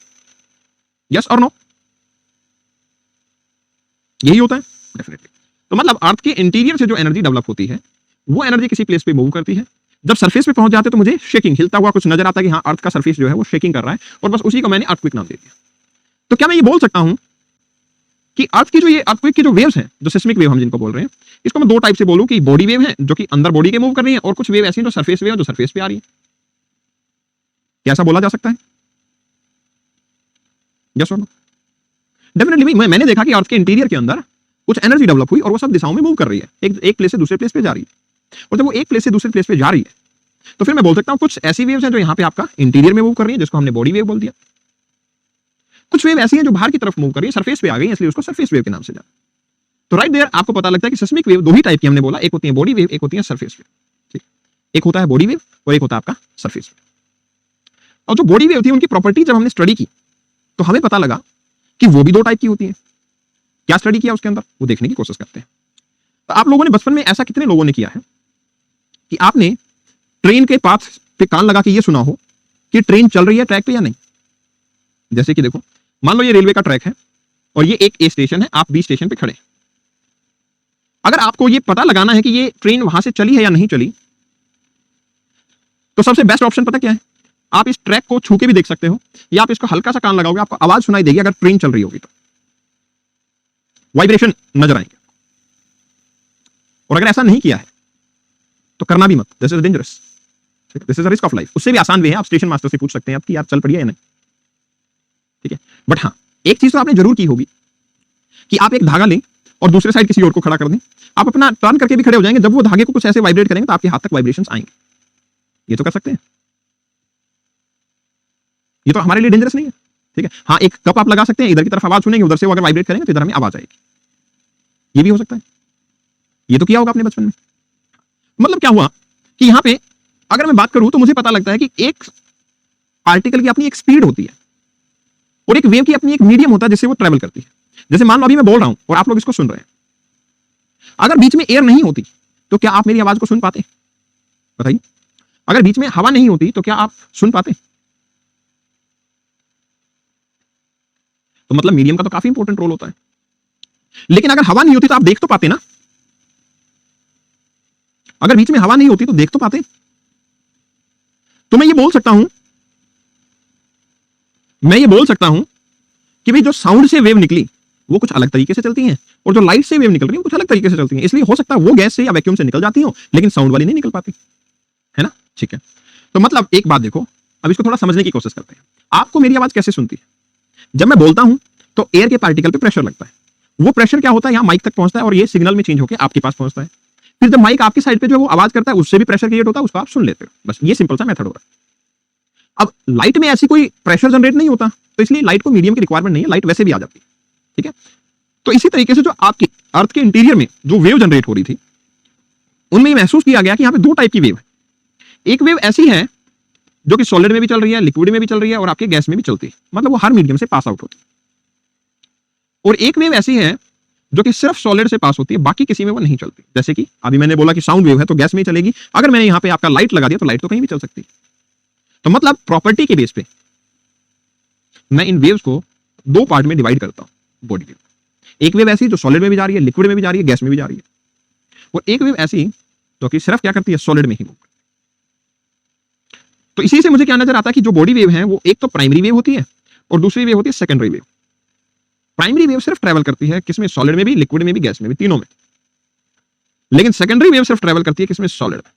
यस और नो? यही होता है डेफिनेटली। तो मतलब अर्थ के इंटीरियर से जो एनर्जी डेवलप होती है वो एनर्जी किसी प्लेस पे मूव करती है, जब सरफेस पे पहुंच जाते तो मुझे शेकिंग, हिलता हुआ कुछ नजर आता है कि हाँ अर्थ का सरफेस जो है वो शेकिंग कर रहा है, और बस उसी को मैंने अर्थक्वेक नाम दे दिया। तो क्या मैं ये बोल सकता हूं कि अर्थ की जो ये अर्थक्वेक की जो वेव्स हैं, जो सिस्मिक वेव हम जिनको बोल रहे हैं, इसको मैं दो टाइप से बोलूं कि बॉडी वेव है जो कि अंदर बॉडी के मूव कर रही है, और कुछ वेव ऐसी हैं जो सरफेस वेव है जो सरफेस पे आ रही है। क्या ऐसा बोला जा सकता है? यस और नो? डेफिनेटली मैंने देखा कि अर्थ के इंटीरियर के अंदर कुछ एनर्जी डेवलप हुई और वो सब दिशाओं में मूव कर रही है, एक प्लेस से दूसरे प्लेस पे जा रही है, और जब वो एक प्लेस से दूसरे प्लेस पे जा रही है तो फिर मैं बोल सकता हूं कुछ ऐसी वेव्स हैं जो यहां पे आपका इंटीरियर में मूव कर रही है, जिसको हमने बॉडी वेव बोल दिया। कुछ वेव ऐसी हैं जो बाहर की तरफ मूव कर रही है, सरफेस पे आ गई, इसलिए उसको सरफेस वेव के नाम से जाना। तो राइट देयर आपको पता लगता है कि सिस्मिक वेव दो ही टाइप की हमने बोला, एक होती है बॉडी वेव, एक होती है सरफेस वेव। ठीक, एक होता है बॉडी वेव और एक होता है आपका सरफेस वेव। और जो बॉडी वेव थी उनकी प्रॉपर्टी जब हमने स्टडी की तो हमें पता लगा कि वो भी दो टाइप की होती है। क्या स्टडी किया उसके अंदर, वो देखने की कोशिश करते हैं। तो आप लोगों ने बचपन में ऐसा कितने लोगों ने किया है कि आपने ट्रेन के पाथ पे कान लगा के ये सुना हो कि ट्रेन चल रही है ट्रैक पे या नहीं? जैसे कि देखो, मान लो ये रेलवे का ट्रैक है और ये एक ए स्टेशन है, आप बी स्टेशन पे खड़े। अगर आपको ये पता लगाना है कि ये ट्रेन वहां से चली है या नहीं चली, तो सबसे बेस्ट ऑप्शन पता क्या है? आप इस ट्रैक को छू के भी देख सकते हो, या आप इसको हल्का सा कान लगाओगे, आपको आवाज सुनाई देगी अगर ट्रेन चल रही होगी तो, वाइब्रेशन नजर आएंगे। और अगर ऐसा नहीं किया है तो करना भी मत, this is dangerous, this is a risk of life. उससे भी आसान वे है, आप स्टेशन मास्टर से पूछ सकते हैं आप कि यार चल पड़ी है या नहीं, ठीक है। बट हाँ, एक चीज तो आपने जरूर की होगी कि आप एक धागा लें और दूसरे साइड किसी और को खड़ा कर दें, आप अपना टर्न करके भी खड़े हो जाएंगे, जब वो धागे को कुछ ऐसे वाइब्रेट करेंगे तो आपके हाथ तक वाइब्रेशंस आएंगे। ये तो कर सकते हैं, ये तो हमारे लिए डेंजरस नहीं है, ठीक है। हाँ, एक कप आप लगा सकते हैं, इधर की तरफ आवाज सुनेंगे, उधर से वो अगर वाइब्रेट करेंगे तो इधर हमें आवाज आएगी, ये भी हो सकता है। ये तो किया होगा आपने बचपन में। मतलब क्या हुआ कि यहां पे अगर मैं बात करूं तो मुझे पता लगता है कि एक पार्टिकल की अपनी एक स्पीड होती है और एक वेव की अपनी एक मीडियम होता है जिससे वो ट्रेवल करती है। जैसे मान लो अभी मैं बोल रहा हूं और आप लोग इसको सुन रहे हैं, अगर बीच में एयर नहीं होती तो क्या आप मेरी आवाज को सुन पाते? बताइए। अगर बीच में हवा नहीं होती तो क्या आप सुन पाते? तो मतलब मीडियम का तो काफी इंपॉर्टेंट रोल होता है। लेकिन अगर हवा नहीं होती तो आप देख तो पाते ना, अगर बीच में हवा नहीं होती तो देख तो पाते। तो मैं ये बोल सकता हूं कि भाई जो साउंड से वेव निकली वो कुछ अलग तरीके से चलती हैं, और जो लाइट से वेव निकल रही है कुछ अलग तरीके से चलती हैं। इसलिए हो सकता है वो गैस से या वैक्यूम से निकल जाती हो, लेकिन साउंड वाली नहीं निकल पाती, है ना? ठीक है। तो मतलब एक बात देखो, अब इसको थोड़ा समझने की कोशिश करते हैं। आपको मेरी आवाज कैसे सुनती है? जब मैं बोलता हूं तो एयर के पार्टिकल पे प्रेशर लगता है, वो प्रेशर क्या होता है, यहां माइक तक पहुंचता है और ये सिग्नल में चेंज होकर आपके पास पहुंचता है। फिर जब माइक आपकी साइड पे जो वो आवाज करता है उससे भी प्रेशर क्रिएट होता है, उसको आप सुन लेते हो। बस ये सिंपल सा मेथड हो रहा है। अब लाइट में ऐसी कोई प्रेशर जनरेट नहीं होता, तो इसलिए लाइट को मीडियम की रिक्वायरमेंट नहीं है, लाइट वैसे भी आ जाती है, ठीक है। तो इसी तरीके से जो आपकी अर्थ के इंटीरियर में जो वेव जनरेट हो रही थी उनमें ये महसूस किया गया कि यहां पे दो टाइप की वेव है। एक वेव ऐसी है जो कि सॉलिड में भी चल रही है, लिक्विड में भी चल रही है और आपके गैस में भी चलती है, मतलब वो हर मीडियम से पास आउट होती है। और एक वेव ऐसी है जो कि सिर्फ सॉलिड से पास होती है, बाकी किसी में वो नहीं चलती। जैसे कि अभी मैंने बोला कि साउंड वेव है तो गैस में ही चलेगी, अगर मैंने यहां पे आपका लाइट लगा दिया तो लाइट तो कहीं भी चल सकती है। तो मतलब प्रॉपर्टी के बेस पे मैं इन वेव्स को दो पार्ट में डिवाइड करता हूं बॉडी वेव। एक वेव ऐसी जो सॉलिड में भी जा रही है, लिक्विड में भी जा रही है, गैस में भी जा रही है, और एक वेव ऐसी जो कि सिर्फ क्या करती है, सॉलिड में ही मूव करती है। तो इसी से मुझे क्या नजर आता है कि जो बॉडी वेव है वो एक तो प्राइमरी वेव होती है और दूसरी वेव होती है सेकेंडरी वेव। प्राइमरी वेव सिर्फ ट्रेवल करती है किसमें, सॉलिड में भी, लिक्विड में भी, गैस में भी, तीनों में। लेकिन सेकेंडरी वेव सिर्फ ट्रेवल करती है किसमें, सॉलिड में।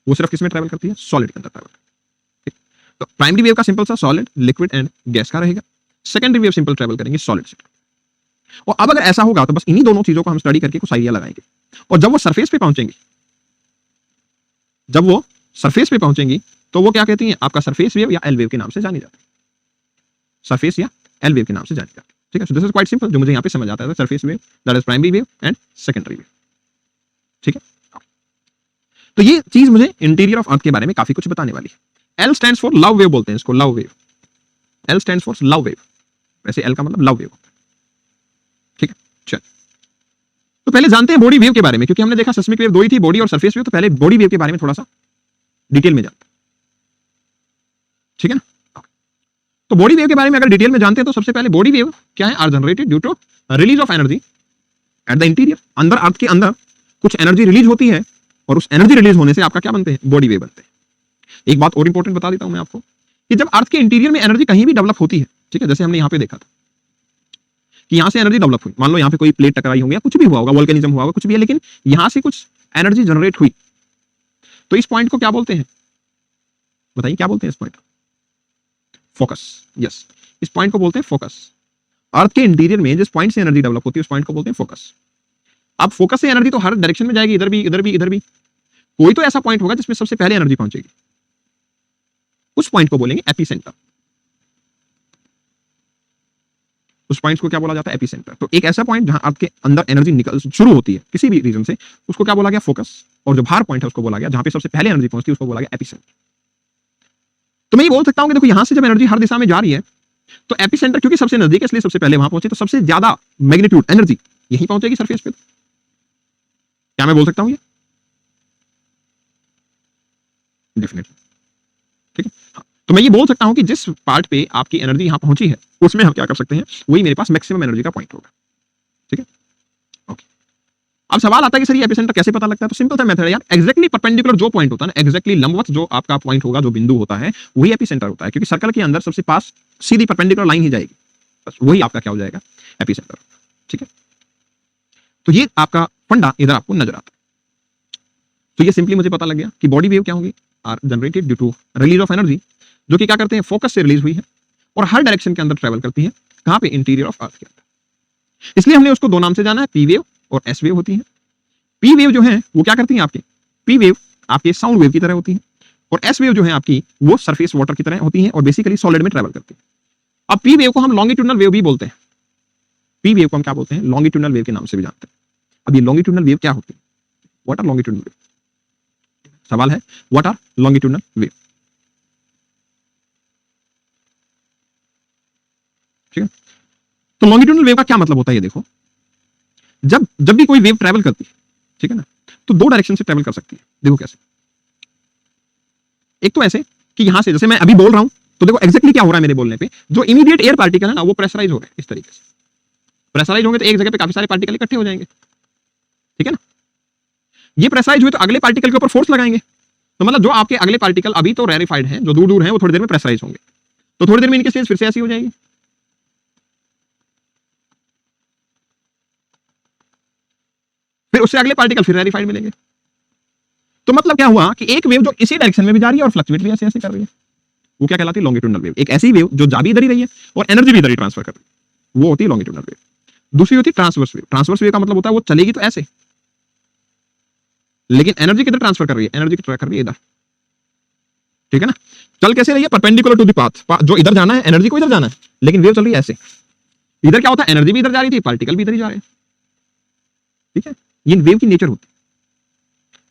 वो सिर्फ किसमें ट्रेवल करती है, सॉलिड के अंदर ट्रेवल करती है। तो प्राइमरी वेव का सिंपल सा सॉलिड, लिक्विड एंड गैस का रहेगा। सेकेंडरी वेव सिंपल ट्रेवल करेंगे सॉलिड से। और अब अगर ऐसा होगा तो बस इन्हीं दोनों चीजों को हम स्टडी करके कुछ आइडिया लगाएंगे, और जब वो सरफेस पे पहुंचेंगी तो वो क्या कहती हैं, आपका सरफेस वेव या एल वेव के नाम से जानी जाती है। सरफेस या एल वेव के नाम से जानी जाती है, ठीक है। So this is quite simple, जो मुझे यहां पे समझ आता है। Surface wave that is primary wave and secondary wave, ठीक है। तो ये चीज मुझे इंटीरियर ऑफ अर्थ के बारे में काफी कुछ बताने वाली है। L stands for love wave बोलते हैं इसको, love wave. L stands for love wave, वैसे एल का मतलब लव वेव, ठीक है। चल, तो पहले जानते हैं बॉडी वेव के बारे में, क्योंकि हमने देखा सिस्मिक वेव दो ही थी, बॉडी और सरफेस वेव। तो पहले बॉडी वेव के बारे में थोड़ा सा डिटेल में जानते हैं, ठीक है ना। तो बॉडी वेव के बारे में अगर डिटेल में जानते हैं तो सबसे पहले बॉडी वेव क्या है, are generated due to release of energy at the interior. अंदर अर्थ के अंदर कुछ एनर्जी रिलीज होती है और उस एनर्जी रिलीज होने से आपका क्या बनते हैं, बॉडी वेव बनते हैं। एक बात और इंपॉर्टेंट बता देता हूं मैं आपको कि जब अर्थ के इंटीरियर में एनर्जी कहीं भी डेवलप होती है, ठीक है, जैसे हमने यहां पे देखा था कि यहां से एनर्जी डेवलप हुई, मान लो यहां पे कोई प्लेट टकराई होगी या कुछ भी हुआ होगा, वोल्केनिज्म हुआ होगा, कुछ भी है, लेकिन यहां से कुछ एनर्जी जनरेट हुई, तो इस पॉइंट को क्या बोलते हैं, बताइए क्या बोलते हैं इस पॉइंट, फोकस। यस, इस पॉइंट को बोलते हैं फोकस। अर्थ के इंटीरियर में जिस पॉइंट से एनर्जी डेवलप होती है उस पॉइंट को बोलते हैं फोकस। अब फोकस से एनर्जी तो हर डायरेक्शन में जाएगी, इधर भी इधर भी इधर भी, कोई तो ऐसा पॉइंट होगा जिसमें सबसे पहले एनर्जी पहुंचेगी, उस पॉइंट को बोलेंगे एपिसेंटर। उस पॉइंट को क्या बोला जाता है, एपिसेंटर। तो एक ऐसा पॉइंट जहां अर्थ के अंदर एनर्जी निकल शुरू होती है किसी भी रीजन से, उसको क्या बोला गया, फोकस। और जो बाहर पॉइंट है उसको बोला गया, जहां पे सबसे पहले एनर्जी पहुंचती है उसको बोला गया एपिसेंटर। तो मैं ये बोल सकता हूं कि देखो यहां से जब एनर्जी हर दिशा में जा रही है तो एपिसेंटर क्योंकि सबसे नजदीक है इसलिए सबसे पहले वहां पहुंचे, तो सबसे ज्यादा मैग्नीट्यूड एनर्जी यहीं पहुंचेगी सरफेस पे। क्या मैं बोल सकता हूं ये, डेफिनेटली, ठीक है। हाँ, तो मैं ये बोल सकता हूं कि जिस पार्ट पे आपकी एनर्जी यहां पहुंची है उसमें हम क्या कर सकते हैं, वही मेरे पास मैक्सिमम एनर्जी का पॉइंट होगा, ठीक है। ओके, अब सवाल आता है कि सर ये एपिसेंटर कैसे पता लगता है, तो सिंपल सा मेथड है यार, एग्जैक्टली परपेंडिकुलर जो पॉइंट होता है ना, एग्जैक्टली लंबवत जो आपका पॉइंट होगा, जो बिंदु होता है वही एपिसेंटर होता है, क्योंकि सर्कल के अंदर सबसे पास सीधी परपेंडिकुलर लाइन ही जाएगी, बस वही आपका क्या हो जाएगा, एपिसेंटर, ठीक है। तो ये आपका फंडा इधर आपको नजर आता है। तो ये सिंपली मुझे पता लग गया कि बॉडी वेव क्या होगी, are generated due to release of energy, जो कि क्या करते हैं, फोकस से रिलीज हुई है और हर डायरेक्शन के अंदर ट्रेवल करती है, कहां पे, इंटीरियर ऑफ अर्थ के अंदर। इसलिए हमने उसको दो नाम से जाना है, पी वेव और एस वेव होती है। पी वेव जो है वो क्या करती है, आपकी पी वेव आपके साउंड वेव की तरह होती है, और एस वेव जो है आपकी वो सरफेस वाटर की तरह होती है और बेसिकली सॉलिड में ट्रेवल करती है। अब पी वेव को हम लॉन्गिट्यूडनल वेव भी बोलते हैं, पी वेव को हम क्या बोलते हैं, लॉन्गिट्यूडनल वेव के नाम से भी जानते हैं। अब ये लॉन्गिट्यूडनल वेव क्या होती है, व्हाट आर लॉन्गिट्यूडनल वेव, सवाल है व्हाट आर लॉन्गिट्यूडनल वेव, ठीक है। तो लॉन्गिट्यूडनल वेव का क्या मतलब होता है, ये देखो, जब भी कोई वेव ट्रैवल करती है, ठीक है ना, तो दो डायरेक्शन से ट्रैवल कर सकती है। देखो कैसे, एक तो ऐसे कि यहां से, जैसे मैं अभी बोल रहा हूं, तो देखो एग्जैक्टली क्या हो रहा है मेरे बोलने पे, जो इमीडिएट एयर पार्टिकल है ना वो प्रेशराइज हो रहे हैं, इस तरीके से प्रेशराइज होंगे तो एक जगह पे काफी सारे पार्टिकल इकट्ठे हो जाएंगे, ठीक है ना। ये प्रेशराइज हुए तो अगले पार्टिकल के ऊपर फोर्स लगाएंगे, तो मतलब जो आपके अगले पार्टिकल अभी तो रेरिफाइड हैं, जो दूर दूर हैं, वो थोड़ी देर में प्रेशराइज होंगे, तो थोड़ी देर में इनकी स्टेज फिर से ऐसी हो जाएगी, फिर उससे अगले पार्टिकल फिर रेरिफाइड मिलेंगे। तो मतलब क्या हुआ कि एक वेव जो इसी डायरेक्शन में भी जा रही है और फ्लक्चुएट भी ऐसे ऐसे कर रही है, वो क्या कहलाती है, लॉन्गिट्यूडनल वेव। एक ऐसी वेव जो जा भी इधर ही रही है और एनर्जी भी इधर ही ट्रांसफर कर रही है, वो होती है लॉन्गिट्यूडनल वेव। दूसरी होती है ट्रांसवर्स वेव। ट्रांसवर्स वेव का मतलब होता है वो चलेगी तो ऐसे, लेकिन एनर्जी किधर ट्रांसफर कर रही है, एनर्जी ट्रांसफर कर रही है इधर, ठीक है ना। चल कैसे रही है, परपेंडिकुलर टू द पाथ, जो इधर जाना है एनर्जी को इधर जाना है, लेकिन वेव चल रही है ऐसे। इधर क्या होता है, एनर्जी भी इधर जा रही थी, पार्टिकल भी इधर ही जा रहे हैं, ठीक है। ये वेव की नेचर होती है,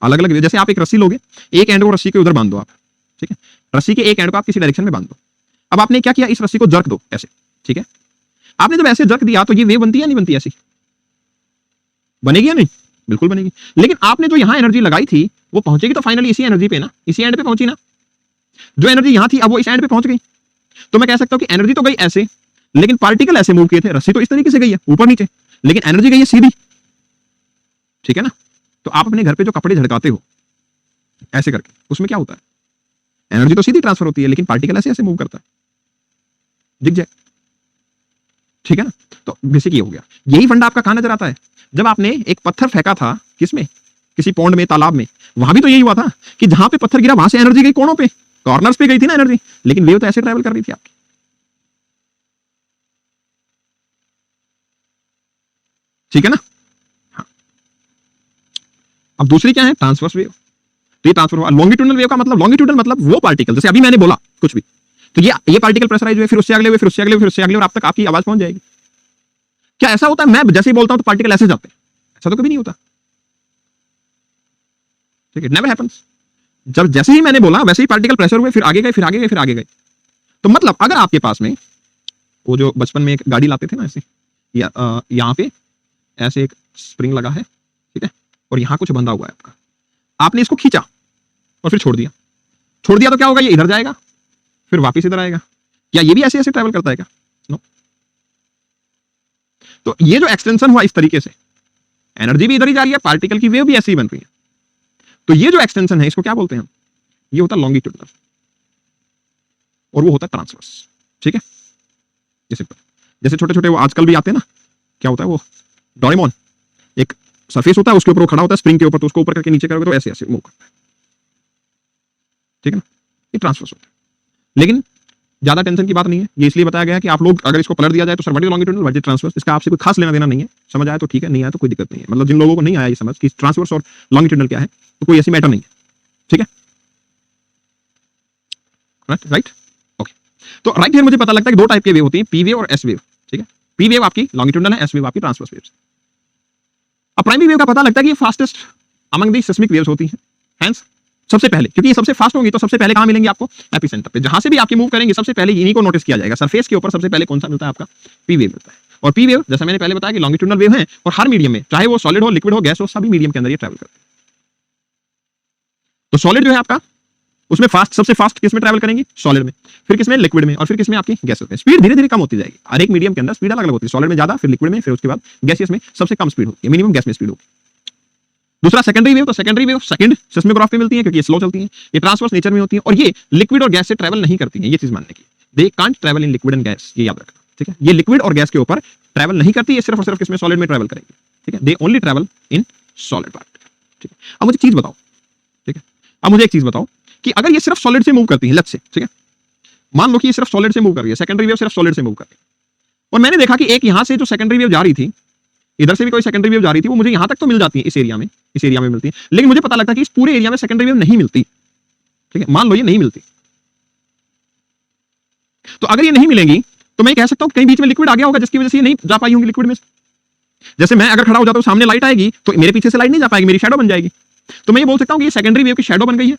अलग अलग वेव। जैसे आप एक रस्सी लोगे, एक एंड को रस्सी के उधर बांध दो आप, ठीक है, रस्सी के एक एंड को आप किसी डायरेक्शन में बांध दो। अब आपने क्या किया, इस रस्सी को जर्क दो ऐसे, ठीक है। आपने जब ऐसे जर्क दिया तो ये वेव बनती है नहीं बनती, ऐसी बनेगी या नहीं, बिल्कुल बनेगी। लेकिन आपने जो यहां एनर्जी लगाई थी वो पहुंचेगी तो फाइनली इसी एनर्जी पे ना, इसी एंड पे पहुंची ना। जो एनर्जी यहां थी अब वो इस एंड पे पहुंच गई, तो मैं कह सकता हूं कि एनर्जी तो गई ऐसे, लेकिन पार्टिकल ऐसे मूव किए थे, रस्सी तो इस तरीके से गई है ऊपर नीचे, लेकिन एनर्जी गई है सीधी, ठीक है ना। तो आप अपने घर पे जो कपड़े झड़काते हो ऐसे करके, उसमें क्या होता है, एनर्जी तो सीधी ट्रांसफर होती है, लेकिन पार्टिकल ऐसे ऐसे मूव करता है, दिख जाए, ठीक है ना। तो बेसिक ये हो गया। यही फंडा आपका कहां नजर आता है, जब आपने एक पत्थर फेंका था, किसमें, किसी पॉन्ड में, तालाब में, वहां भी तो यही हुआ था कि जहां पे पत्थर गिरा वहां से एनर्जी गई कोनों पे, कॉर्नर्स पे गई थी ना एनर्जी, लेकिन वेव तो ऐसे ट्रैवल कर रही थी आपकी, ठीक है ना। हाँ। अब दूसरी क्या है, ट्रांसवर्स वेव। तो ये ट्रांसफर हुआ। लॉन्गिट्यूडनल वेव का मतलब, लॉन्गिट्यूडनल मतलब वो पार्टिकल, जैसे अभी मैंने बोला कुछ भी, तो ये पार्टिकल प्रेशराइज हुए, फिर उससे अगले हुए, फिर उससे अगले हुए, फिर उससे अगले, और आप तक आपकी आवाज पहुंच जाएगी। क्या ऐसा होता है मैं जैसे ही बोलता हूं तो पार्टिकल ऐसे जाते हैं, ऐसा तो कभी नहीं होता। ठीक है, नेवर हैपेंस। जब जैसे ही मैंने बोला वैसे ही पार्टिकल प्रेशर हुए, फिर आगे गए, फिर आगे गए, फिर आगे गए। तो मतलब अगर आपके पास में वो जो बचपन में एक गाड़ी लाते थे ना ऐसे, यहाँ पे ऐसे एक स्प्रिंग लगा है, ठीक है, और यहाँ कुछ बंधा हुआ है आपका, आपने इसको खींचा और फिर छोड़ दिया तो क्या होगा, ये इधर जाएगा फिर वापस इधर आएगा। क्या ये भी ऐसे ऐसे ट्रैवल करता है क्या? नो। तो ये जो एक्सटेंशन हुआ इस तरीके से, एनर्जी भी इधर ही जा रही है, पार्टिकल की वेव भी ऐसी ही बन रही है। तो ये जो एक्सटेंशन है इसको क्या बोलते हैं हम? ये होता है लॉन्गिट्यूडनल और वो होता है ट्रांसवर्स। ठीक है, जैसे छोटे छोटे वो आजकल भी आते हैं ना, क्या होता है वो डोरेमोन, एक सरफेस होता है उसके ऊपर वो खड़ा होता है स्प्रिंग के ऊपर, तो उसको ऊपर करके नीचे करोगे तो ऐसे ऐसे मूव करता है। ठीक है ना, ये ट्रांसवर्स होता है। लेकिन ज्यादा टेंशन की बात नहीं है, ये इसलिए बताया गया है कि आप लोग अगर इसको पलट दिया जाए तो sir what is longitudinal, what is transverse, इसका आपसे कोई खास लेना देना नहीं है। समझ आया तो ठीक है, नहीं आया तो कोई दिक्कत नहीं है। मतलब जिन लोगों को नहीं आया ये समझ कि ट्रांसवर्स और लॉन्गिट्यूडनल क्या है, तो कोई ऐसी मैटर नहीं है। ठीक है, राइट, ओके। तो राइट हियर मुझे पता लगता है कि दो टाइप के वेव होती हैं, पी वेव और एस वेव। ठीक है, पी वेव आपकी लॉन्गिट्यूडनल है, एस वेव आपकी ट्रांसवर्स वेव्स। अब प्राइमरी वेव का पता लगता है कि ये fastest among the seismic waves होती हैं, हेंस सबसे पहले, क्योंकि ये सबसे फास्ट होंगी तो सबसे पहले कहां मिलेंगे आपको? एपिसेंटर पे। जहां से भी आपकी मूव करेंगे सबसे पहले इन्हीं को नोटिस किया जाएगा। सरफेस के ऊपर सबसे पहले कौन सा मिलता है आपका? पी वेव मिलता है। और पी वेव जैसा मैंने पहले बताया कि लॉन्गिट्यूडनल वेव है और हर मीडियम में, चाहे वो सॉलिड हो, लिक्विड हो, गैस हो, सभी मीडियम के अंदर ये ट्रैवल करते हैं। तो सॉलिड जो है आपका, उसमें फास्ट, सबसे फास्ट किस में ट्रैवल करेंगे? सॉलिड में, फिर किसमें? लिक्विड में, और फिर किसमें? आपकी गैसेस में। स्पीड धीरे धीरे कम होती जाएगी, हर एक मीडियम के अंदर स्पीड अलग अलग होती है। सॉलिड में ज्यादा, फिर लिक्विड में, फिर उसके बाद गैसियस में सबसे कम स्पीड होती है, मिनिमम गैस में स्पीड होती है। दूसरा सेकेंडरी वेव, तो सेकेंडरी वेव सेकंड सिस्मोग्राफ पे मिलती है क्योंकि ये स्लो चलती है, ये ट्रांसवर्स नेचर में होती है और ये लिक्विड और गैस से ट्रैवल नहीं करती है। ये चीज मानने की, they can't travel in liquid and gas, ये याद रखना। ठीक है, ये लिक्विड और गैस के ऊपर ट्रैवल नहीं करती, ये सिर्फ और सिर्फ किसमें? सॉलिड में ट्रैवल करेंगे। ठीक है, they only travel in solid part. ठीक है, अब मुझे चीज बताओ, ठीक है, अब मुझे एक चीज बताओ कि अगर ये सिर्फ सॉलिड से मूव करती है, लेट्स से, ठीक है, मान लो कि ये सिर्फ सॉलिड से मूव कर रही है, सेकेंडरी वेव सिर्फ सॉलिड से मूव कर रही है, और मैंने देखा कि एक यहां से जो सेकेंडरी वेव जा रही थी, इधर से भी कोई सेकेंडरी वेव जा रही थी, वो मुझे यहां तक तो मिल जाती है, इस एरिया में मिलती है, लेकिन मुझे पता लगता है कि इस पूरे एरिया में सेकेंडरी वेव नहीं मिलती। ठीक है, मान लो ये नहीं मिलती, तो अगर ये नहीं मिलेंगी तो मैं कह सकता हूं कहीं बीच में लिक्विड आ गया होगा जिसकी वजह से ये नहीं जा पाई होंगी लिक्विड में। जैसे मैं अगर खड़ा हो जाता हूं, सामने लाइट आएगी तो मेरे पीछे से लाइट नहीं जा पाएगी, मेरी शैडो बन जाएगी। तो मैं ये बोल सकता हूं कि ये सेकेंडरी वेव की शैडो बन गई है,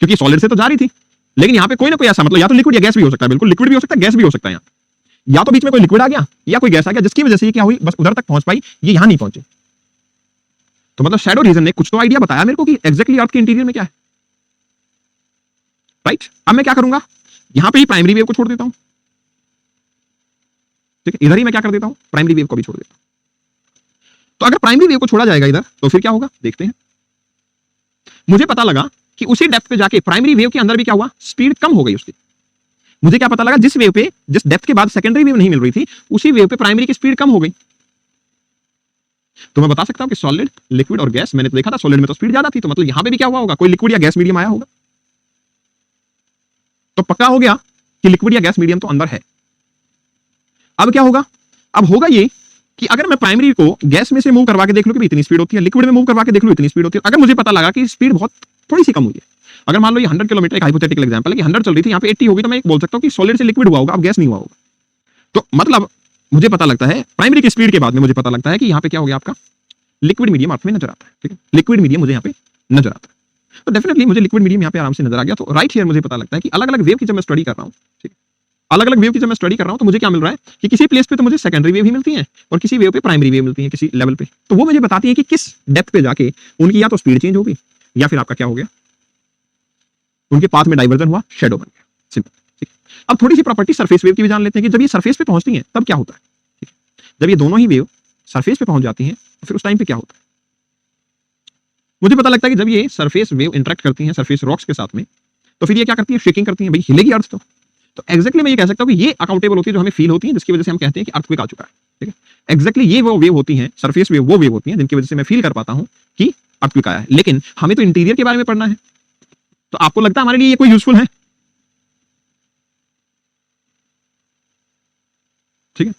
क्योंकि सॉलिड से तो जा रही थी, लेकिन यहां पे कोई ना कोई ऐसा, मतलब या तो लिक्विड या गैस भी हो सकता है, बिल्कुल लिक्विड भी हो सकता है, गैस भी हो सकता है। यहाँ या तो बीच में कोई लिक्विड आ गया या कोई गैस आ गया जिसकी वजह से ये क्या हुई, बस उधर तक पहुंच पाई, ये यहां नहीं पहुंची। तो मतलब शैडो रीजन ने कुछ तो आइडिया बताया मेरे को कि एग्जैक्टली अर्थ के इंटीरियर में क्या है। राइट, अब मैं क्या करूंगा, यहां पे ही प्राइमरी वेव को छोड़ देता हूं। ठीक है, इधर ही मैं क्या कर देता हूं, प्राइमरी वेव को भी छोड़ देता हूं। तो अगर प्राइमरी वेव को छोड़ा जाएगा इधर तो फिर क्या होगा, देखते हैं। मुझे पता लगा कि उसी डेप्थ पे जाके प्राइमरी वेव के अंदर भी क्या हुआ, स्पीड कम हो गई उसकी। मुझे क्या पता लगा, जिस वेव पे, जिस डेप्थ के बाद सेकेंडरी वेव नहीं मिल रही थी, उसी वेव पे प्राइमरी की स्पीड कम हो गई। तो मैं बता सकता हूं कि सॉलिड, लिक्विड और गैस, मैंने तो देखा था सॉलिड में तो स्पीड ज्यादा थी, तो मतलब यहां पे भी क्या हुआ होगा, कोई लिक्विड या गैस मीडियम आया होगा। तो पक्का हो गया कि लिक्विड या गैस मीडियम तो अंदर है। अब क्या होगा, अब होगा ये कि अगर मैं प्राइमरी को गैस में से मूव करवा के देख लूं कि इतनी स्पीड होती है, लिक्विड में मूव करवा के देख लूं इतनी स्पीड होती है, अगर मुझे पता लगा कि स्पीड बहुत थोड़ी सी कम हुई है, अगर मान लो ये 100 किलोमीटर, एक हाइपोथेटिकल एग्जांपल है कि 100 चल रही थी, यहाँ पे 80 होगी, तो मैं बोल सकता हूँ कि सॉलिड से लिक्विड हुआ होगा, अब गैस नहीं हुआ होगा। तो मतलब मुझे पता लगता है प्राइमरी की स्पीड के बाद में मुझे पता लगता है कि यहाँ पे क्या हो गया, आपका लिक्विड मीडियम अर्थ में नजर आता है। ठीक है, लिक्विड मीडियम मुझे यहाँ पे नजर आता है, तो डेफिनेटली मुझे लिक्विड मीडियम यहाँ पे आराम से नजर आ गया। तो राइट हियर मुझे पता लगता है कि अलग अलग वेव की जब मैं स्टडी कर रहा हूँ, ठीक है, अलग अलग वेव की जब मैं स्टडी कर रहा हूँ, तो मुझे क्या मिल रहा है कि किसी प्लेस पे तो मुझे सेकेंडरी वेव ही मिलती है और किसी वेव पे प्राइमरी वेव मिलती है, किसी लेवल पे। तो वो मुझे बताती है कि किस डेप्थ पे जाके उनकी या तो स्पीड चेंज होगी या फिर आपका क्या हो गया, उनके पाथ में डाइवर्जन हुआ, शैडो बन गया, सिंपल। ठीक है, अब थोड़ी सी प्रॉपर्टी सरफेस वेव की भी जान लेते हैं कि जब ये सरफेस पे पहुंचती है तब क्या होता है। ठीक है, जब ये दोनों ही वेव सरफेस पे पहुंच जाती हैं तो फिर उस टाइम पे क्या होता है। मुझे पता लगता है कि जब ये सरफेस वेव इंटरेक्ट करती हैं सरफेस रॉक्स के साथ में, तो फिर ये क्या करती है, शेकिंग करती है, भाई हिलेगी अर्थ। तो एग्जैक्टली मैं ये कह सकता हूँ कि ये अकाउंटेबल होती है जो हमें फील होती है, जिसकी वजह से हम कहते हैं कि अर्थक्वेक आ चुका है। ठीक है, एग्जैक्टली ये वो वेव होती हैं, सरफेस वेव वो वेव होती हैं जिनकी वजह से मैं फील कर पाता हूँ कि अर्थक्वेक आया है। लेकिन हमें तो इंटीरियर के बारे में पढ़ना है, तो आपको लगता है हमारे लिए ये कोई यूजफुल है? ठीक है,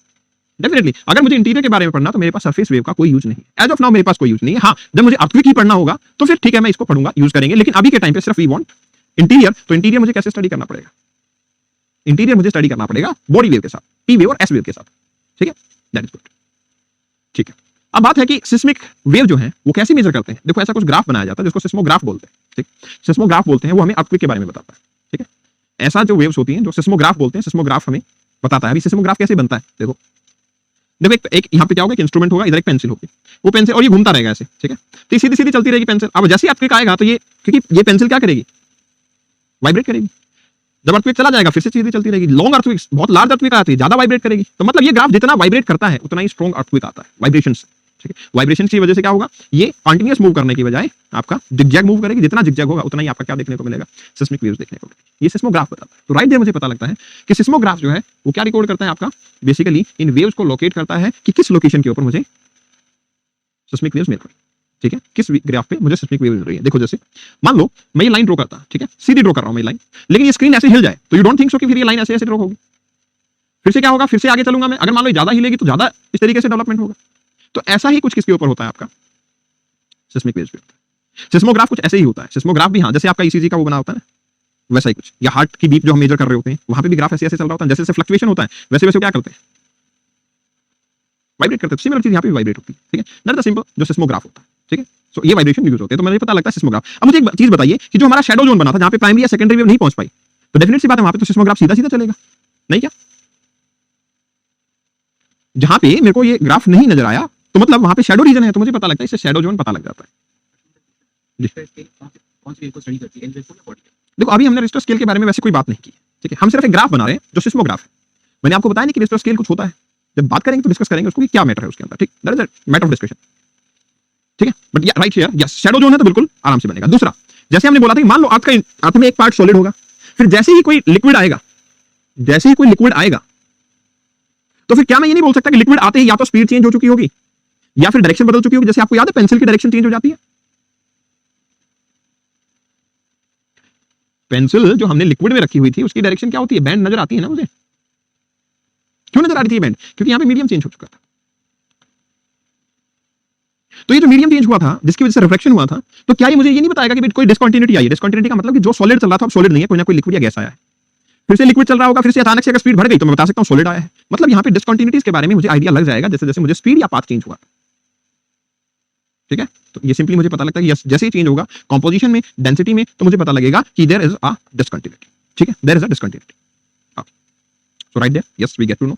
डेफिनेटली अगर मुझे इंटीरियर के बारे में पढ़ना तो मेरे पास सरफेस वेव का कोई यूज नहीं है, एज ऑफ नाउ मेरे पास कोई यूज नहीं है। हाँ, जब मुझे अर्थक्वेक ही पढ़ना होगा तो फिर ठीक है मैं इसको पढ़ूंगा, यूज करेंगे, लेकिन अभी के टाइम पे सिर्फ वी वांट इंटीरियर। तो इंटीरियर मुझे कैसे स्टडी करना पड़ेगा, इंटीरियर मुझे स्टडी करना पड़ेगा बॉडी वेव के साथ, पी वेव और एस वेव के साथ। ठीक है, दैट इज गुड। ठीक है, अब बात है कि सिस्मिक वेव जो है वो कैसे मेजर करते हैं। देखो ऐसा कुछ ग्राफ बनाया जाता है जिसको सिस्मोग्राफ बोलते हैं, ठीक। सिस्मोग्राफ बोलते हैं, वो हमें अर्थक्वेक के बारे में बताता है, ठीक है। ऐसा जो वेव्स होती हैं जो सिस्मोग्राफ बोलते हैं, सिस्मोग्राफ हमें बताता है। अभी सिस्मोग्राफ कैसे बनता है, देखो देखो एक यहाँ पे क्या होगा, एक इंस्ट्रूमेंट होगा, इधर एक पेंसिल होगी, वो पेंसिल और ये घूमता रहेगा ऐसे, ठीक है। तो ये सीधी सीधी चलती रहेगी पेंसिल। अब जैसे ही अर्थक्वेक आएगा तो ये, क्योंकि ये पेंसिल क्या करेगी, वाइब्रेट करेगी। जब अर्थक्वेक चला जाएगा फिर से सीधी चलती रहेगी। लॉन्ग अर्थक्वेक, बहुत लार्ज अर्थक्वेक आती है, ज्यादा वाइब्रेट करेगी। तो मतलब ये ग्राफ जितना वाइब्रेट करता है उतना ही स्ट्रॉन्ग अर्थक्वेक आता है, वाइब्रेशन से, ठीक है। वाइब्रेशन की वजह से क्या होगा, ये कंटिन्यूअस मूव करने की बजाय आपका जिगजैग मूव करेगी। जितना जिगजैग होगा उतना ही आपका क्या देखने को मिलेगा, सिस्मिक वेव्स देखने को मिलेगी। ये सिस्मोग्राफ बताता है। तो राइट देयर मुझे पता लगता है कि सिस्मोग्राफ जो है वो क्या रिकॉर्ड करता है, आपका बेसिकली इन वेव्स को लोकेट करता है कि किस लोकेशन के ऊपर मुझे सिस्मिक वेव्स मिल रही है, ठीक है। किस ग्राफ पे मुझे सिस्मिक वेव मिल रही है। देखो जैसे मान लो मैं ये लाइन ड्रॉ करता, ठीक है, सीधी ड्रॉ कर रहा हूं मैं लाइन, लेकिन ये स्क्रीन ऐसे हिल जाए तो यू डोंट थिंक सो कि फिर ये लाइन ऐसे ऐसे ड्रॉ होगी। फिर से क्या होगा, फिर से आगे चलूंगा मैं, अगर मान लो ज्यादा हिलेगी तो ज्यादा इस तरीके से डेवलपमेंट होगा। तो ऐसा ही कुछ किसके ऊपर होता है, आपका सिस्मिक वेव्स पे होता है। सिस्मोग्राफ कुछ ऐसे ही होता है। सिस्मोग्राफ भी हाँ, जैसे आपका ईसीजी का वो बना होता है ना, वैसा ही कुछ, या हार्ट की बीट जो हम मेजर कर रहे होते हैं वहां पे भी ग्राफ ऐसे ऐसे चल रहा होता है। जैसे जैसे फ्लक्चुएशन होता है वैसे वैसे क्या करते हैं, वाइब्रेट करते हैं। सिमिलर चीज यहाँ पे वाइब्रेट होती है, ठीक है। दैट इज द सिंपल जो सिस्मोग्राफ होता है, ठीक है। सो ये वाइब्रेशन यूज होते हैं, तो मुझे पता लगता है सिस्मोग्राफ। अब मुझे एक चीज बताइए कि जो हमारा शैडो जोन बना था जहां पे प्राइमरी या सेकेंडरी वेव नहीं पहुंच पाई, तो डेफिनेट सी बात है वहां पे तो सिस्मोग्राफ सीधा सीधा चलेगा, नहीं क्या। जहां पे मेरे को ये ग्राफ नहीं नजर आया तो मतलब वहां पे शैडो रीजन है, तो मुझे पता लगता है इससे शैडो जोन पता लग जाता है। देखो अभी हमने रिक्टर स्केल के बारे में वैसे कोई बात नहीं की, ठीक है। हम सिर्फ एक ग्राफ बना रहे हैं जो सिस्मोग्राफ है। मैंने आपको बताया नहीं कि रिक्टर स्केल कुछ होता है, जब बात करेंगे तो डिस्कस करेंगे उसको कि क्या मैटर है उसके अंदर, ठीक। That is a matter of discussion, ठीक है। But right here yes, shadow zone है तो बिल्कुल आराम से बनेगा। दूसरा, जैसे हमने बोला था कि मान लो अर्थ में एक पार्ट सॉलिड होगा, फिर जैसे ही कोई लिक्विड आएगा, जैसे ही कोई लिक्विड आएगा तो फिर क्या मैं ये नहीं बोल सकता कि लिक्विड आते ही या तो स्पीड चेंज हो चुकी होगी या फिर डायरेक्शन बदल चुकी होगी। जैसे आपको याद है पेंसिल की डायरेक्शन चेंज हो जाती है। पेंसिल जो हमने लिक्विड में रखी हुई थी उसकी डायरेक्शन क्या होती है, बैंड नजर आती है ना मुझे। क्यों नजर आ रही थी बैंड, क्योंकि यहां पे मीडियम चेंज हो चुका था। तो ये जो मीडियम चेंज हुआ था जिसकी वजह से रिफ्लेक्शन हुआ था, तो क्या ये मुझे ये नहीं बताएगा कि कोई डिस्कंटिन्यूटी आई है। डिस्कंटिन्यूटी का मतलब कि जो सॉलिड चल रहा था अब सॉलिड नहीं है, कोई ना कोई लिक्विड या गैस आया है। फिर से लिक्विड चल रहा होगा, फिर से अचानक से अगर स्पीड बढ़ गई तो मैं बता सकता हूं सॉलिड आया है। मतलब यहां पे डिस्कंटिन्यूटीज के बारे में मुझे आइडिया लग जाएगा जैसे जैसे मुझे स्पीड या पाथ चेंज हुआ, ठीक है। तो ये सिंपली मुझे पता लगता है कि जैसे ही चेंज होगा कंपोजिशन में, डेंसिटी में, तो मुझे पता लगेगा कि देयर इज अ डिस्कंटिन्यूटी, ठीक है, there is a discontinuity. Okay, so right there yes we get to know.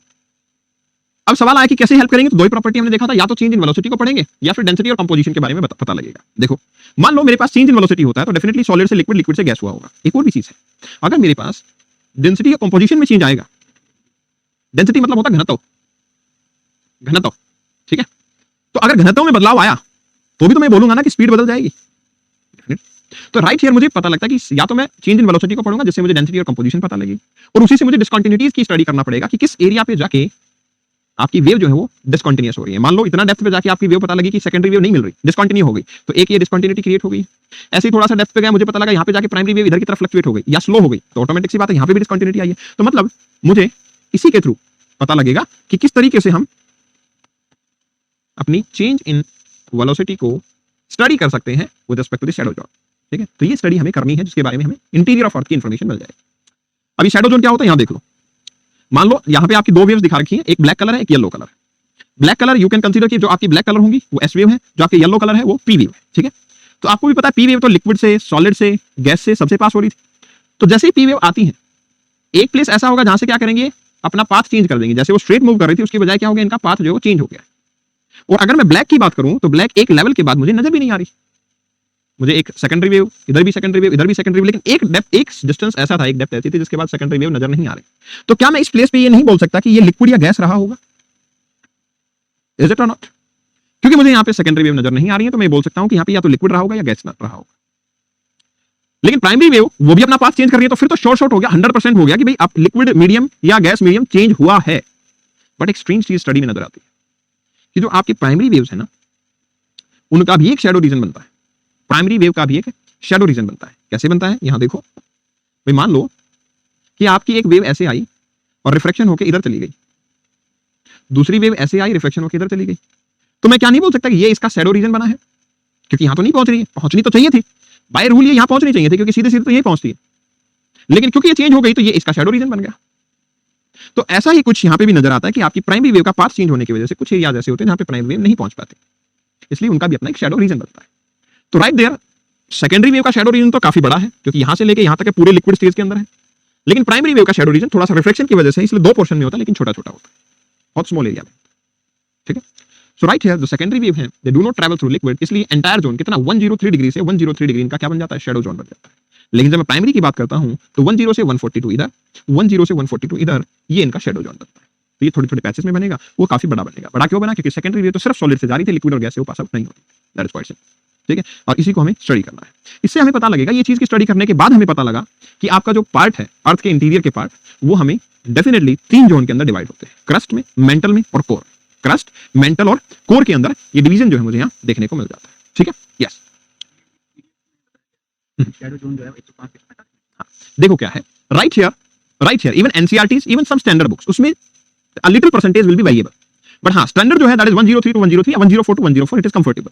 अब सवाल आया कि कैसे हेल्प करेंगे, तो दो ही प्रॉपर्टी हमने देखा था, या तो चेंज इन वेलोसिटी को पढ़ेंगे या फिर डेंसिटी और कंपोजिशन के बारे में पता लगेगा। देखो मान लो मेरे पास चेंज इन वेलोसिटी होता है तो डेफिनेटली सॉलिड से लिक्विड, लिक्विड से गैस हुआ होगा। एक और भी चीज है, अगर मेरे पास डेंसिटी या कंपोजिशन में चेंज आएगा, डेंसिटी मतलब होता है घनत्व, घनत्व, ठीक है। तो अगर घनत्व में बदलाव आया तो भी तो मैं बोलूंगा ना कि स्पीड बदल जाएगी। तो राइट हियर मुझे पता लगता है कि या तो मैं चेंज इन वेलोसिटी को पढ़ूंगा जिससे मुझे डेंसिटी और कंपोजिशन पता लगेगी, और उसी से मुझे डिस्कंटिन्यूटीज की स्टडी करना पड़ेगा कि किस एरिया पे जाके आपकी वेव जो है वो डिस्कंटिन्यूअस हो रही है। मान लो इतना डेप्थ पे जाके आपकी वेव पता लगी कि सेकेंडरी वेव नहीं मिल रही, डिस्कंटिन्यू हो गई, तो एक ये डिस्कंटिन्यूटी क्रिएट हो गई। ऐसे ही थोड़ा सा डेप्थ पे गया, मुझे पता लगा यहाँ पे जाके प्राइमरी वेव इधर की तरफ फ्लक्चुएट हो गई या स्लो हो गई, तो ऑटोमेटिक सी बात है यहाँ पे भी डिस्कंटिन्यूटी आई है। तो मतलब मुझे इसी के थ्रू पता लगेगा कि किस तरीके से हम अपनी चेंज इन वेलोसिटी को स्टडी कर सकते हैं with respect to the shadow zone, ठीक है। तो ये स्टडी हमें करनी है जिसके बारे में हमें इंटीरियर ऑफ अर्थ की इंफॉर्मेशन मिल जाएगी। अभी शैडो जोन क्या होता है यहाँ देख लो। मान लो यहाँ पे आपकी दो वेव्स दिखा रखी हैं, एक ब्लैक कलर है, एक yellow colour. Black colour you can consider कि जो आपकी ब्लैक कलर होंगी वो एस वेव है, जो आपकी येलो कलर है वो पी वेव है, ठीक है। तो आपको भी पता है पी वेव तो लिक्विड से, सॉलिड से, गैस से सबसे पास हो रही थी। तो जैसे ही पी वेव आती है एक प्लेस ऐसा होगा जहां से क्या करेंगे, अपना पाथ चेंज कर देंगे। जैसे वो स्ट्रेट मूव कर रही थी उसकी बजाय क्या हो गया, इनका पाथ जो है वो चेंज हो गया। और अगर मैं ब्लैक की बात करूं तो ब्लैक एक लेवल के बाद मुझे नजर भी नहीं आ रही। मुझे एक सेकेंडरी वेव, इधर भी सेकेंडरी वेव, इधर भी सेकेंडरी वेव, लेकिन एक डेप्थ, एक डिस्टेंस ऐसा था, एक डेप्थ ऐसी थी जिसके बाद सेकेंडरी वेव नजर नहीं आ रही। तो क्या मैं इस प्लेस पे ये नहीं बोल सकता कि ये लिक्विड या गैस रहा होगा? इज इट और नॉट? क्योंकि मुझे यहाँ पे सेकेंडरी वेव नजर नहीं आ रही है, तो मैं बोल सकता हूं कि यहाँ पे या तो लिक्विड रहा होगा या गैस रहा होगा। लेकिन प्राइमरी वेव वो भी अपना पाथ चेंज कर रही है, तो फिर तो शॉर्ट हो गया, 100% हो गया कि भाई अब लिक्विड मीडियम या गैस मीडियम चेंज हुआ है। बट एक स्ट्रेंज चीज स्टडी में नजर आती है कि जो आपकी प्राइमरी वेव्स है ना, उनका भी एक शैडो रीजन बनता है। प्राइमरी वेव का भी एक शैडो रीजन बनता है। कैसे बनता है, यहां देखो भाई, मान लो कि आपकी एक वेव ऐसे आई और रिफ्लेक्शन होकर इधर चली गई, दूसरी वेव ऐसे आई, रिफ्लेक्शन होकर इधर चली गई, तो मैं क्या नहीं बोल सकता कि ये इसका शैडो रीजन बना है, क्योंकि यहां तो नहीं पहुंच रही है, पहुंचनी तो चाहिए थी, बाय रूल ये यहां पहुंचनी चाहिए थी, क्योंकि सीधे सीधे तो यही पहुंचती है, लेकिन क्योंकि ये चेंज हो गई तो ये इसका शैडो रीजन बन गया। तो ऐसा ही कुछ यहां पे भी नजर आता है कि आपकी प्राइमरी वेव का पाथ चेंज होने की वजह से कुछ एरियाज ऐसे होते हैं जहां पे प्राइमरी वेव नहीं पहुंच पाते, इसलिए उनका भी अपना एक शैडो रीजन बनता है। तो राइट देयर सेकेंडरी वेव का शैडो रीजन तो काफी बड़ा है, क्योंकि यहां से लेके यहां तक के पूरे लिक्विड स्टेज के अंदर है। लेकिन प्राइमरी वेव का शैडो रीजन थोड़ा सा रिफ्लेक्शन की वजह से इसलिए दो पोर्शन में होता है, लेकिन छोटा छोटा होता है, बहुत स्मॉल एरिया में। ठीक है, सो राइट हियर जो सेकेंडरी वेव है they do not travel through liquid, इसलिए एंटायर जोन कितना 103 डिग्री से 103 डिग्री इनका क्या बन जाता है, शैडो जोन बन जाता है। लेकिन जब मैं प्राइमरी की बात करता हूं तो 10 से 142 इधर, 10 से 142 इधर, ये इनका शैडो जोन बनता है। तो ये थोड़े थोड़े पैचेस में बनेगा, वो काफी बड़ा बनेगा। बड़ा क्यों बना, क्योंकि सेकेंडरी वेव तो सिर्फ सॉलिड से जा रही थी, लिक्विड और गैस से वो पास आउट नहीं होती। That is quite simple. ठीक है, और इसी को हमें स्टडी करना है। इससे हमें पता लगेगा, ये चीज की स्टडी करने के बाद हमें पता लगा कि आपका जो पार्ट है अर्थ के इंटीरियर के पार्ट, वो हमें डेफिनेटली 3 जोन के अंदर डिवाइड होते हैं, क्रस्ट में, मेंटल में और कोर। क्रस्ट, मेंटल और कोर के अंदर ये डिवीजन जो है मुझे यहाँ देखने को मिल जाता है। ठीक है, यस। देखो क्या है, right here even NCERTs, even some standard books, उसमें a little percentage will be variable, but हाँ स्टैंडर्ड जो है दैट इज 103 टू 103 या 104 टू 104, इट इज कंफर्टेबल।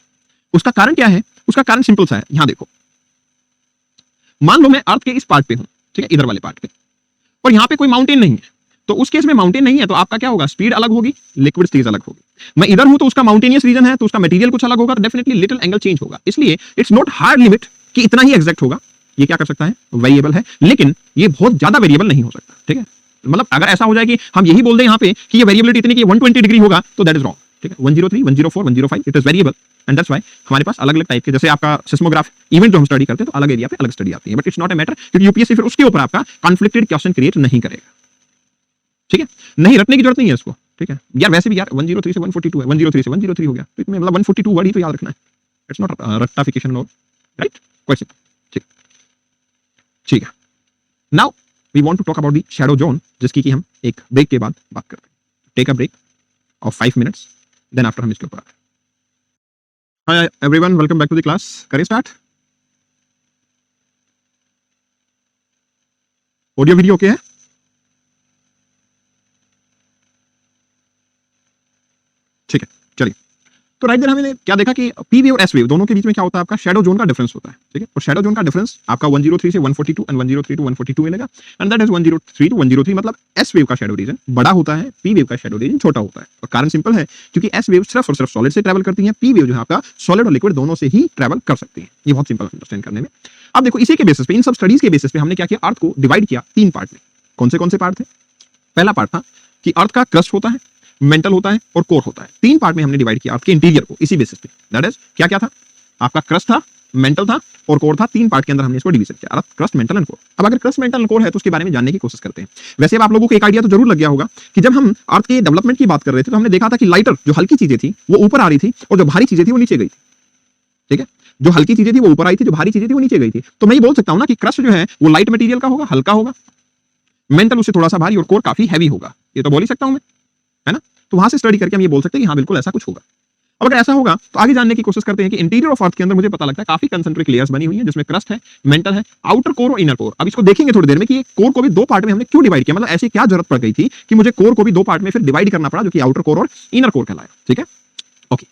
उसका कारण क्या है, उसका कारण सिंपल सा है, यहां देखो, मान लो मैं अर्थ के इस पार्ट पे हूं, ठीक है, इधर वाले पार्ट पे, और यहां पे कोई माउंटेन नहीं है, तो उस केस में माउंटेन नहीं है तो आपका क्या होगा, स्पीड अलग होगी, लिक्विड स्टेज अलग होगी। मैं इधर हूं तो उसका माउंटेनियस रीजन है, तो उसका मटेरियल कुछ अलग होगा, तो डेफिनेटली लिटिल एंगल चेंज होगा। इसलिए इट्स नॉट हार्ड लिमिट कि इतना ही एग्जैक्ट होगा, ये क्या कर सकता है, वेरिएबल है, लेकिन ये बहुत ज्यादा वेरिएबल नहीं हो सकता। ठीक है, मतलब अगर ऐसा हो जाए कि हम यही बोल दें यहाँ पे कि ये वेरिएबिलिटी इतनी कि 120 डिग्री होगा, तो दैट इज रॉन्ग। ठीक है, 103, 104, 105 it is variable, and that's why हमारे पास अलग अलग टाइप के, जैसे आपका सिस्मोग्राफ इवेंट जो हम स्टडी करते हैं, तो अलग एरिया पे अलग स्टडी आती है, but it's not a matter, क्योंकि यूपीएससी फिर उसके ऊपर आपका कॉन्फ्लिक्टेड क्वेश्चन क्रिएट नहीं करेगा। ठीक है, नहीं रटने की जरूरत नहीं है इसको। ठीक है यार, वैसे भी यार 103 से 142 है, 103 से 103 हो गया, तो इसमें मतलब 142 वर्ड ही तो याद रखना है, इट्स नॉट रट्टाफिकेशन और राइट क्वेश्चन। ठीक ठीक है, now we want to talk about the shadow zone, जिसकी कि हम एक ब्रेक के बाद बात करते हैं। Take a break of 5 minutes, then after हम इसके ऊपर आते हैं। Hi everyone, welcome back to the class. करें स्टार्ट। ऑडियो वीडियो ओके है? ठीक है, चलिए। तो राइट देयर हमने क्या देखा कि पी वेव और एस वेव दोनों के बीच में क्या होता है, आपका शैडो जोन का डिफरेंस होता है। ठीक है, और शैडो जोन का डिफरेंस आपका 103 से 142 एंड 103 टू 142 मिलेगा, एंड दैट इज 103 टू 103, मतलब एस वेव का शैडो रीजन बड़ा होता है, पी वेव का शैडो रीजन छोटा होता है। और कारण सिंपल है, क्योंकि एस वेव सिर्फ और सिर्फ सॉलिड से ट्रैवल करती है, पी वेव जो है आपका सॉलिड और लिक्विड दोनों से ही ट्रैवल कर सकती है। ये बहुत सिंपल अंडरस्टैंड करने में। अब देखो, इसी के बेसिस पे, इन सब स्टडीज के बेसिस पे हमने क्या किया, अर्थ को डिवाइड किया 3 पार्ट में। कौन से पार्ट थे? पहला पार्ट था कि अर्थ का क्रस्ट होता है, मेंटल होता है और कोर होता है। 3 पार्ट में हमने डिवाइड किया आपके इंटीरियर को इसी बेसिस पे। दैट इज क्या क्या था, आपका क्रस्ट था, मेंटल था और कोर था। 3 पार्ट के अंदर हमने इसको डिवीजन किया, अर्थ, क्रस्ट, मेंटल एंड कोर। अब अगर क्रस्ट, मेंटल एंड कोर है तो उसके बारे में जानने की कोशिश करते हैं। वैसे अब आप लोगों को एक आइडिया तो जरूर लग गया होगा कि जब हम अर्थ के डेवलपमेंट की बात कर रहे थे तो हमने देखा था कि लाइटर जो हल्की चीजें थी वो ऊपर आ रही थी और जो भारी चीजें थी वो नीचे गई थी। ठीक है, जो हल्की चीजें थी वो ऊपर आई थी, जो भारी चीजें थी वो नीचे गई थी। तो मैं ये बोल सकता हूं ना कि क्रस्ट जो है वो लाइट मटेरियल का होगा, हल्का होगा, मेंटल उससे थोड़ा सा भारी और कोर काफी हैवी होगा। ये तो बोल ही सकता हूं मैं, है ना? तो वहां से स्टडी करके हम ये बोल सकते हैं कि हाँ बिल्कुल ऐसा कुछ होगा। अब अगर ऐसा होगा तो आगे जानने की कोशिश करते हैं कि इंटीरियर ऑफ अर्थ के अंदर मुझे पता लगता है काफी कंसेंट्रिक लेयर्स बनी हुई हैं, जिसमें क्रस्ट है, मेंटल है, आउटर कोर और इनर कोर। अब इसको देखेंगे थोड़ी देर में कि ये कोर को भी 2 पार्ट में हमने क्यों डिवाइड किया, मतलब ऐसी क्या जरूरत पड़ गई थी कि मुझे कोर को भी 2 पार्ट में फिर डिवाइड करना पड़ा, जो कि आउटर कोर और इनर कोर कहलाया। ठीक है, ओके।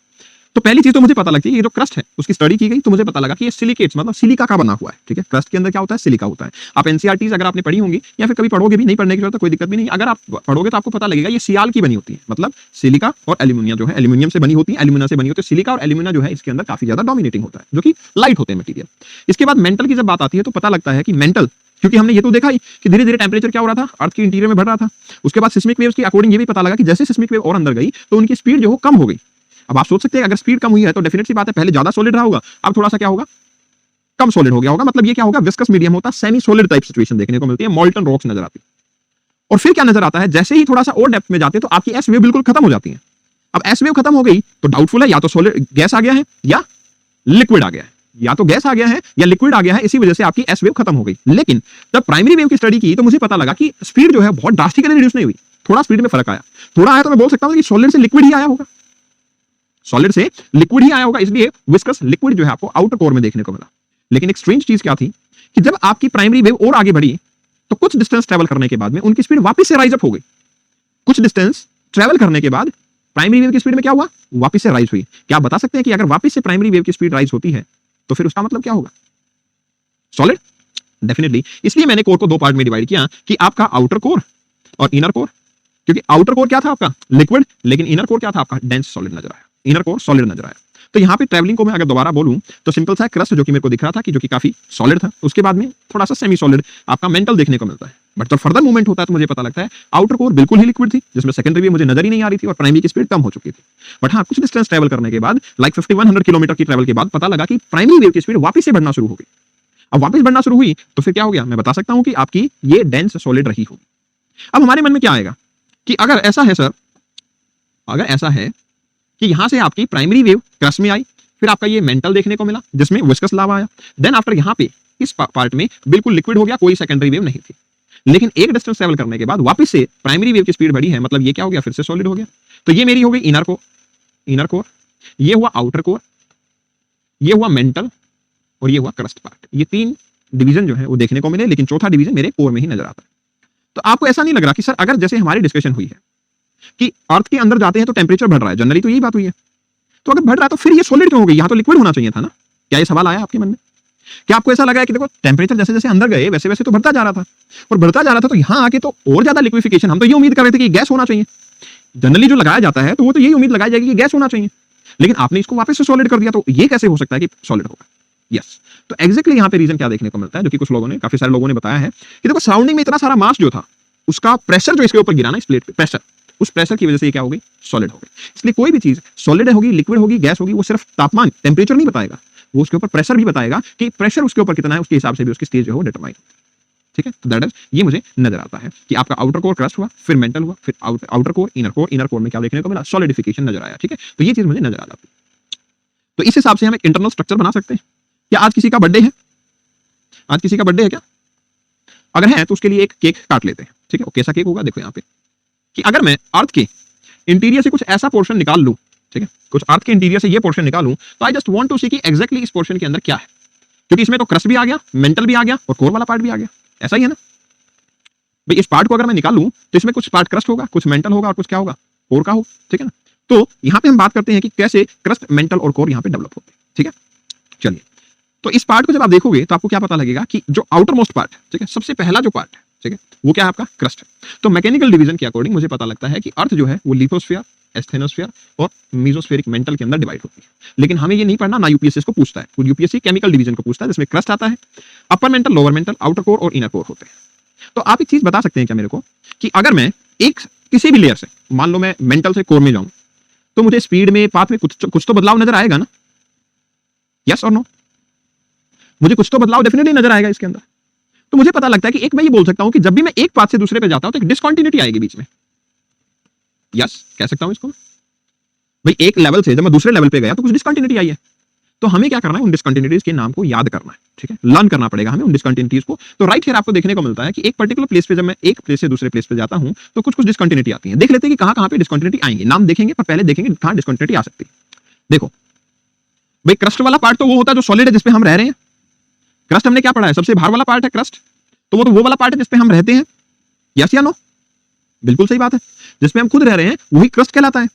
तो पहली चीज तो मुझे पता लगती है, ये जो क्रस्ट है उसकी स्टडी की गई तो मुझे पता लगा कि ये सिलिकेट्स मतलब सिलिका का बना हुआ है। ठीक है, क्रस्ट के अंदर क्या होता है, सिलिका होता है। आप एनसीईआरटीज अगर आपने पढ़ी होंगी या फिर कभी पढ़ोगे भी, नहीं पढ़ने की जरूरत है, कोई दिक्कत भी नहीं। अगर आप पढ़ोगे तो आपको पता लगेगा ये सियाल की बनी होती है, मतलब सिलिका और एल्यूमिनियम जो है, एल्यूमिनियम से बनी होती है, एल्यूमिना से बनी होती है। सिलिका और एल्यूमिना जो है इसके अंदर काफी ज्यादा डोमिनेटिंग होता है, जो कि लाइट होते हैं मटेरियल। इसके बाद मेंटल की जब बात आती है तो पता लगता है कि मेंटल, क्योंकि हमने ये तो देखा ही कि धीरे धीरे टेंपरेचर क्या हो रहा था, अर्थ के इंटीरियर में बढ़ रहा था। उसके बाद सिस्मिक वेव्स के अकॉर्डिंग ये भी पता लगा कि जैसे सिस्मिक वेव और अंदर गई तो उनकी स्पीड जो है कम हो गई। अब आप सोच सकते हैं अगर स्पीड कम हुई है तो डेफिनेटली बात है पहले ज्यादा सॉलिड रहा होगा, अब थोड़ा सा क्या होगा, कम सॉलिड हो गया होगा। मतलब ये क्या होगा, विस्कस मीडियम होता है, सेमी सॉलिड टाइप सिचुएशन देखने को मिलती है, मॉल्टन रॉक्स नजर आती है। और फिर क्या नजर आता है, जैसे ही थोड़ा सा और डेप्थ में जाते हैं तो आपकी एस वेव बिल्कुल खत्म हो जाती है। अब एस वेव खत्म हो गई तो डाउटफुल है, या तो सॉलिड गैस आ गया है या लिक्विड आ गया है, या तो गैस आ गया है या लिक्विड आ गया है, इसी वजह से आपकी एस वेव खत्म हो गई। लेकिन जब प्राइमरी वेव की स्टडी की तो मुझे पता लगा कि स्पीड जो है बहुत ड्रास्टिकली रिड्यूस नहीं हुई, थोड़ा स्पीड में फर्क आया। थोड़ा आया तो मैं बोल सकता हूं कि सॉलिड से लिक्विड ही आया होगा, सॉलिड से लिक्विड ही आया होगा, इसलिए विस्कस लिक्विड जो है आपको आउटर कोर में देखने को मिला। लेकिन एक स्ट्रेंज चीज क्या थी कि जब आपकी प्राइमरी वेव और आगे बढ़ी तो कुछ डिस्टेंस ट्रेवल करने के बाद में उनकी स्पीड वापस से राइज अप हो गई। कुछ डिस्टेंस ट्रेवल करने के बाद प्राइमरी वेव की स्पीड में क्या हुआ, वापस से राइज हुई। क्या आप बता सकते हैं कि अगर वापस से प्राइमरी वेव की स्पीड राइज होती है तो फिर उसका मतलब क्या होगा, सॉलिड? डेफिनेटली। इसलिए मैंने कोर को 2 पार्ट में डिवाइड किया कि आपका आउटर कोर और इनर कोर। क्योंकि आउटर कोर क्या था आपका लिक्विड, लेकिन इनर कोर क्या था आपका डेंस सॉलिड नजर आया, इनर कोर सॉलिड नजर आया। तो यहाँ पे ट्रैवलिंग को मैं अगर दोबारा बोलूं तो सिंपल सा क्रस्ट जो कि मेरे को दिख रहा था कि जो कि काफी सॉलिड था, उसके बाद में थोड़ा सा सेमी सॉलिड आपका मेंटल देखने को मिलता है। बट जब फर्दर मूवमेंट होता है तो मुझे पता लगता है आउटर कोर बिल्कुल ही लिक्विड थी, जिसमें सेकेंडरी वेव मुझे नजर ही नहीं आ रही थी और प्राइमरी की स्पीड कम हो चुकी थी। बट हाँ, कुछ डिस्टेंस ट्रैवल करने के बाद लाइक 5100 किलोमीटर की ट्रैवल के बाद पता लगा कि प्राइमरी वेव की स्पीड वापस से बढ़ना शुरू हो गई। अब वापस बढ़ना शुरू हुई तो फिर क्या हो गया, मैं बता सकता हूं कि आपकी ये डेंस सॉलिड रही होगी। अब हमारे मन में क्या आएगा कि अगर ऐसा है सर, अगर ऐसा है कि यहां से आपकी प्राइमरी वेव क्रस्ट में आई, फिर आपका ये मेंटल देखने को मिला जिसमें विस्कस लावा आया, देन आफ्टर यहां पे इस पार्ट में बिल्कुल लिक्विड हो गया, कोई सेकेंडरी वेव नहीं थी। लेकिन एक डिस्टेंस ट्रैवल करने के बाद वापस से प्राइमरी वेव की स्पीड बढ़ी है, मतलब ये क्या हो गया, फिर से सॉलिड हो गया। तो ये मेरी हो गई इनर कोर, ये हुआ आउटर कोर, ये हुआ मेंटल और ये हुआ क्रस्ट पार्ट। ये तीन डिवीजन जो है वो देखने को मिले, लेकिन चौथा डिवीजन मेरे कोर में ही नजर आता है। तो आपको ऐसा नहीं लग रहा कि सर अगर जैसे हमारी डिस्कशन हुई है कि अर्थ के अंदर जाते हैं तो टेम्परेचर बढ़ रहा है, जनरली तो यही बात हुई है, तो अगर बढ़ रहा है तो फिर ये सॉलिड क्यों हो गई, यहां तो लिक्विड होना चाहिए था ना? क्या ये सवाल आया आपके मन में? क्या आपको ऐसा लगा है कि देखो टेम्परेचर जैसे जैसे अंदर गए वैसे वैसे तो बढ़ता जा रहा था, और बढ़ता जा रहा था तो यहां आके तो और ज्यादा लिक्विफिकेशन, हम तो ये उम्मीद कर रहे थे कि गैस होना चाहिए। जनरली जो लगाया जाता है तो वो तो यही उम्मीद लगाई जाएगी कि गैस होना चाहिए, लेकिन आपने इसको वापस से सॉलिड कर दिया, तो ये कैसे हो सकता है कि सॉलिड होगा? यस, तो एग्जैक्टली यहां पे रीजन क्या देखने को मिलता है, जो कि कुछ लोगों ने, काफी सारे लोगों ने बताया है कि देखो सराउंडिंग में इतना सारा मास जो था, उसका प्रेशर जो इसके ऊपर गिरा ना, इस प्लेट पे प्रेशर, उस प्रेशर की वजह से ये क्या हो गई, सॉलिड हो गई। इसलिए कोई भी चीज सॉलिड होगी, लिक्विड होगी, गैस होगी, वो सिर्फ तापमान टेम्परेचर नहीं बताएगा, वो उसके ऊपर प्रेशर भी बताएगा कि प्रेशर उसके ऊपर कितना है, उसके हिसाब से भी उसकी स्टेज जो है वो डिटरमाइन। ठीक है, तो दैट इज, ये मुझे नजर आता है कि आपका आउटर कोर क्रस्ट हुआ, फिर मेंटल हुआ, फिर आउटर कोर, इनर कोर में क्या देखने को मिला, सॉलिडिफिकेशन नजर आया। ठीक है, तो ये चीज मुझे नजर आ जाती है। तो इस हिसाब से हम एक इंटरनल स्ट्रक्चर बना सकते हैं। क्या आज किसी का बर्थडे है? आज किसी का बर्थडे है क्या? अगर है तो उसके लिए एक केक काट लेते हैं। ठीक है, वो कैसा केक होगा, देखो यहाँ पे कि अगर मैं अर्थ के इंटीरियर से कुछ ऐसा पोर्शन निकाल लूं, ठीक है, कुछ अर्थ के इंटीरियर से ये पोर्शन निकालूं, तो आई जस्ट वांट टू सी कि एग्जैक्टली इस पोर्शन के अंदर क्या है, क्योंकि इसमें तो क्रस्ट भी आ गया, मेंटल भी आ गया और कोर वाला पार्ट भी आ गया। ऐसा ही है ना भाई? इस पार्ट को अगर मैं निकालूं तो इसमें कुछ पार्ट क्रस्ट होगा, कुछ मेंटल होगा और कुछ क्या होगा, कोर का हो। ठीक है ना? तो यहां पे हम बात करते हैं कि कैसे क्रस्ट, मेंटल और कोर यहां पे डेवलप होते हैं। ठीक है, चलिए, तो इस पार्ट को जब आप देखोगे तो आपको क्या पता लगेगा कि जो आउटर मोस्ट पार्ट, ठीक है, सबसे पहला जो पार्ट है, ठीक है, वो क्या है आपका, क्रस्ट है। तो मैकेनिकल डिवीजन के अकॉर्डिंग मुझे पता लगता है कि अर्थ जो है वो लिथोस्फीयर, एस्थेनोस्फीयर और मीजोस्फेरिक मेंटल के अंदर डिवाइड होती है। लेकिन हमें ये नहीं पढ़ना, ना यूपीएससी इसको पूछता है। यूपीएससी केमिकल डिवीजन को पूछता है, जिसमें क्रस्ट आता है, upper mantle, lower mental, outer core और इनर कोर होते हैं। तो आप एक चीज बता सकते हैं क्या मेरे को कि अगर मैं एक किसी भी लेयर से, मान लो मैं मेंटल से कोर में जाऊं, तो मुझे स्पीड में, पाथ में कुछ तो बदलाव नजर आएगा ना? यस और नो? मुझे कुछ तो बदलाव डेफिनेटली नजर आएगा इसके अंदर। तो मुझे पता लगता है कि एक मैं ये बोल सकता हूं कि जब भी मैं एक पाथ से दूसरे पे जाता हूं तो एक डिसकंटिन्यूटी आएगी बीच में। यस, कह सकता हूं इसको भाई, एक लेवल से जब मैं दूसरे लेवल पे गया तो कुछ डिसकंटिन्यूटी आई है। तो हमें क्या करना है, उन डिसकंटिन्यूटीज के नाम को याद करना है। ठीक है, लर्न करना पड़ेगा हमें उन डिसकंटिन्यूटीज को। तो राइट हियर आपको देखने को मिलता है कि एक पर्टिकुलर प्लेस पे जब मैं एक प्लेस से दूसरे प्लेस पे जाता हूं तो कुछ कुछ डिसकंटिन्यूटी आती है। देख लेते हैं कि कहां पे डिसकंटिन्यूटी आएंगे, नाम देखेंगे, पर पहले देखेंगे कहां डिसकंटिन्यूटी आ सकती है। देखो भाई, क्रस्ट वाला पार्ट तो वो होता है जो सॉलिड है, जिसपे हम रह रहे हैं। क्रस्ट हमने क्या पढ़ा है, सबसे बाहर वाला पार्ट है क्रस्ट, तो वो वाला पार्ट है जिसपे हम रहते हैं। यस या नो? बिल्कुल सही बात है, जिसपे हम खुद रह रहे हैं वही क्रस्ट कहलाता है।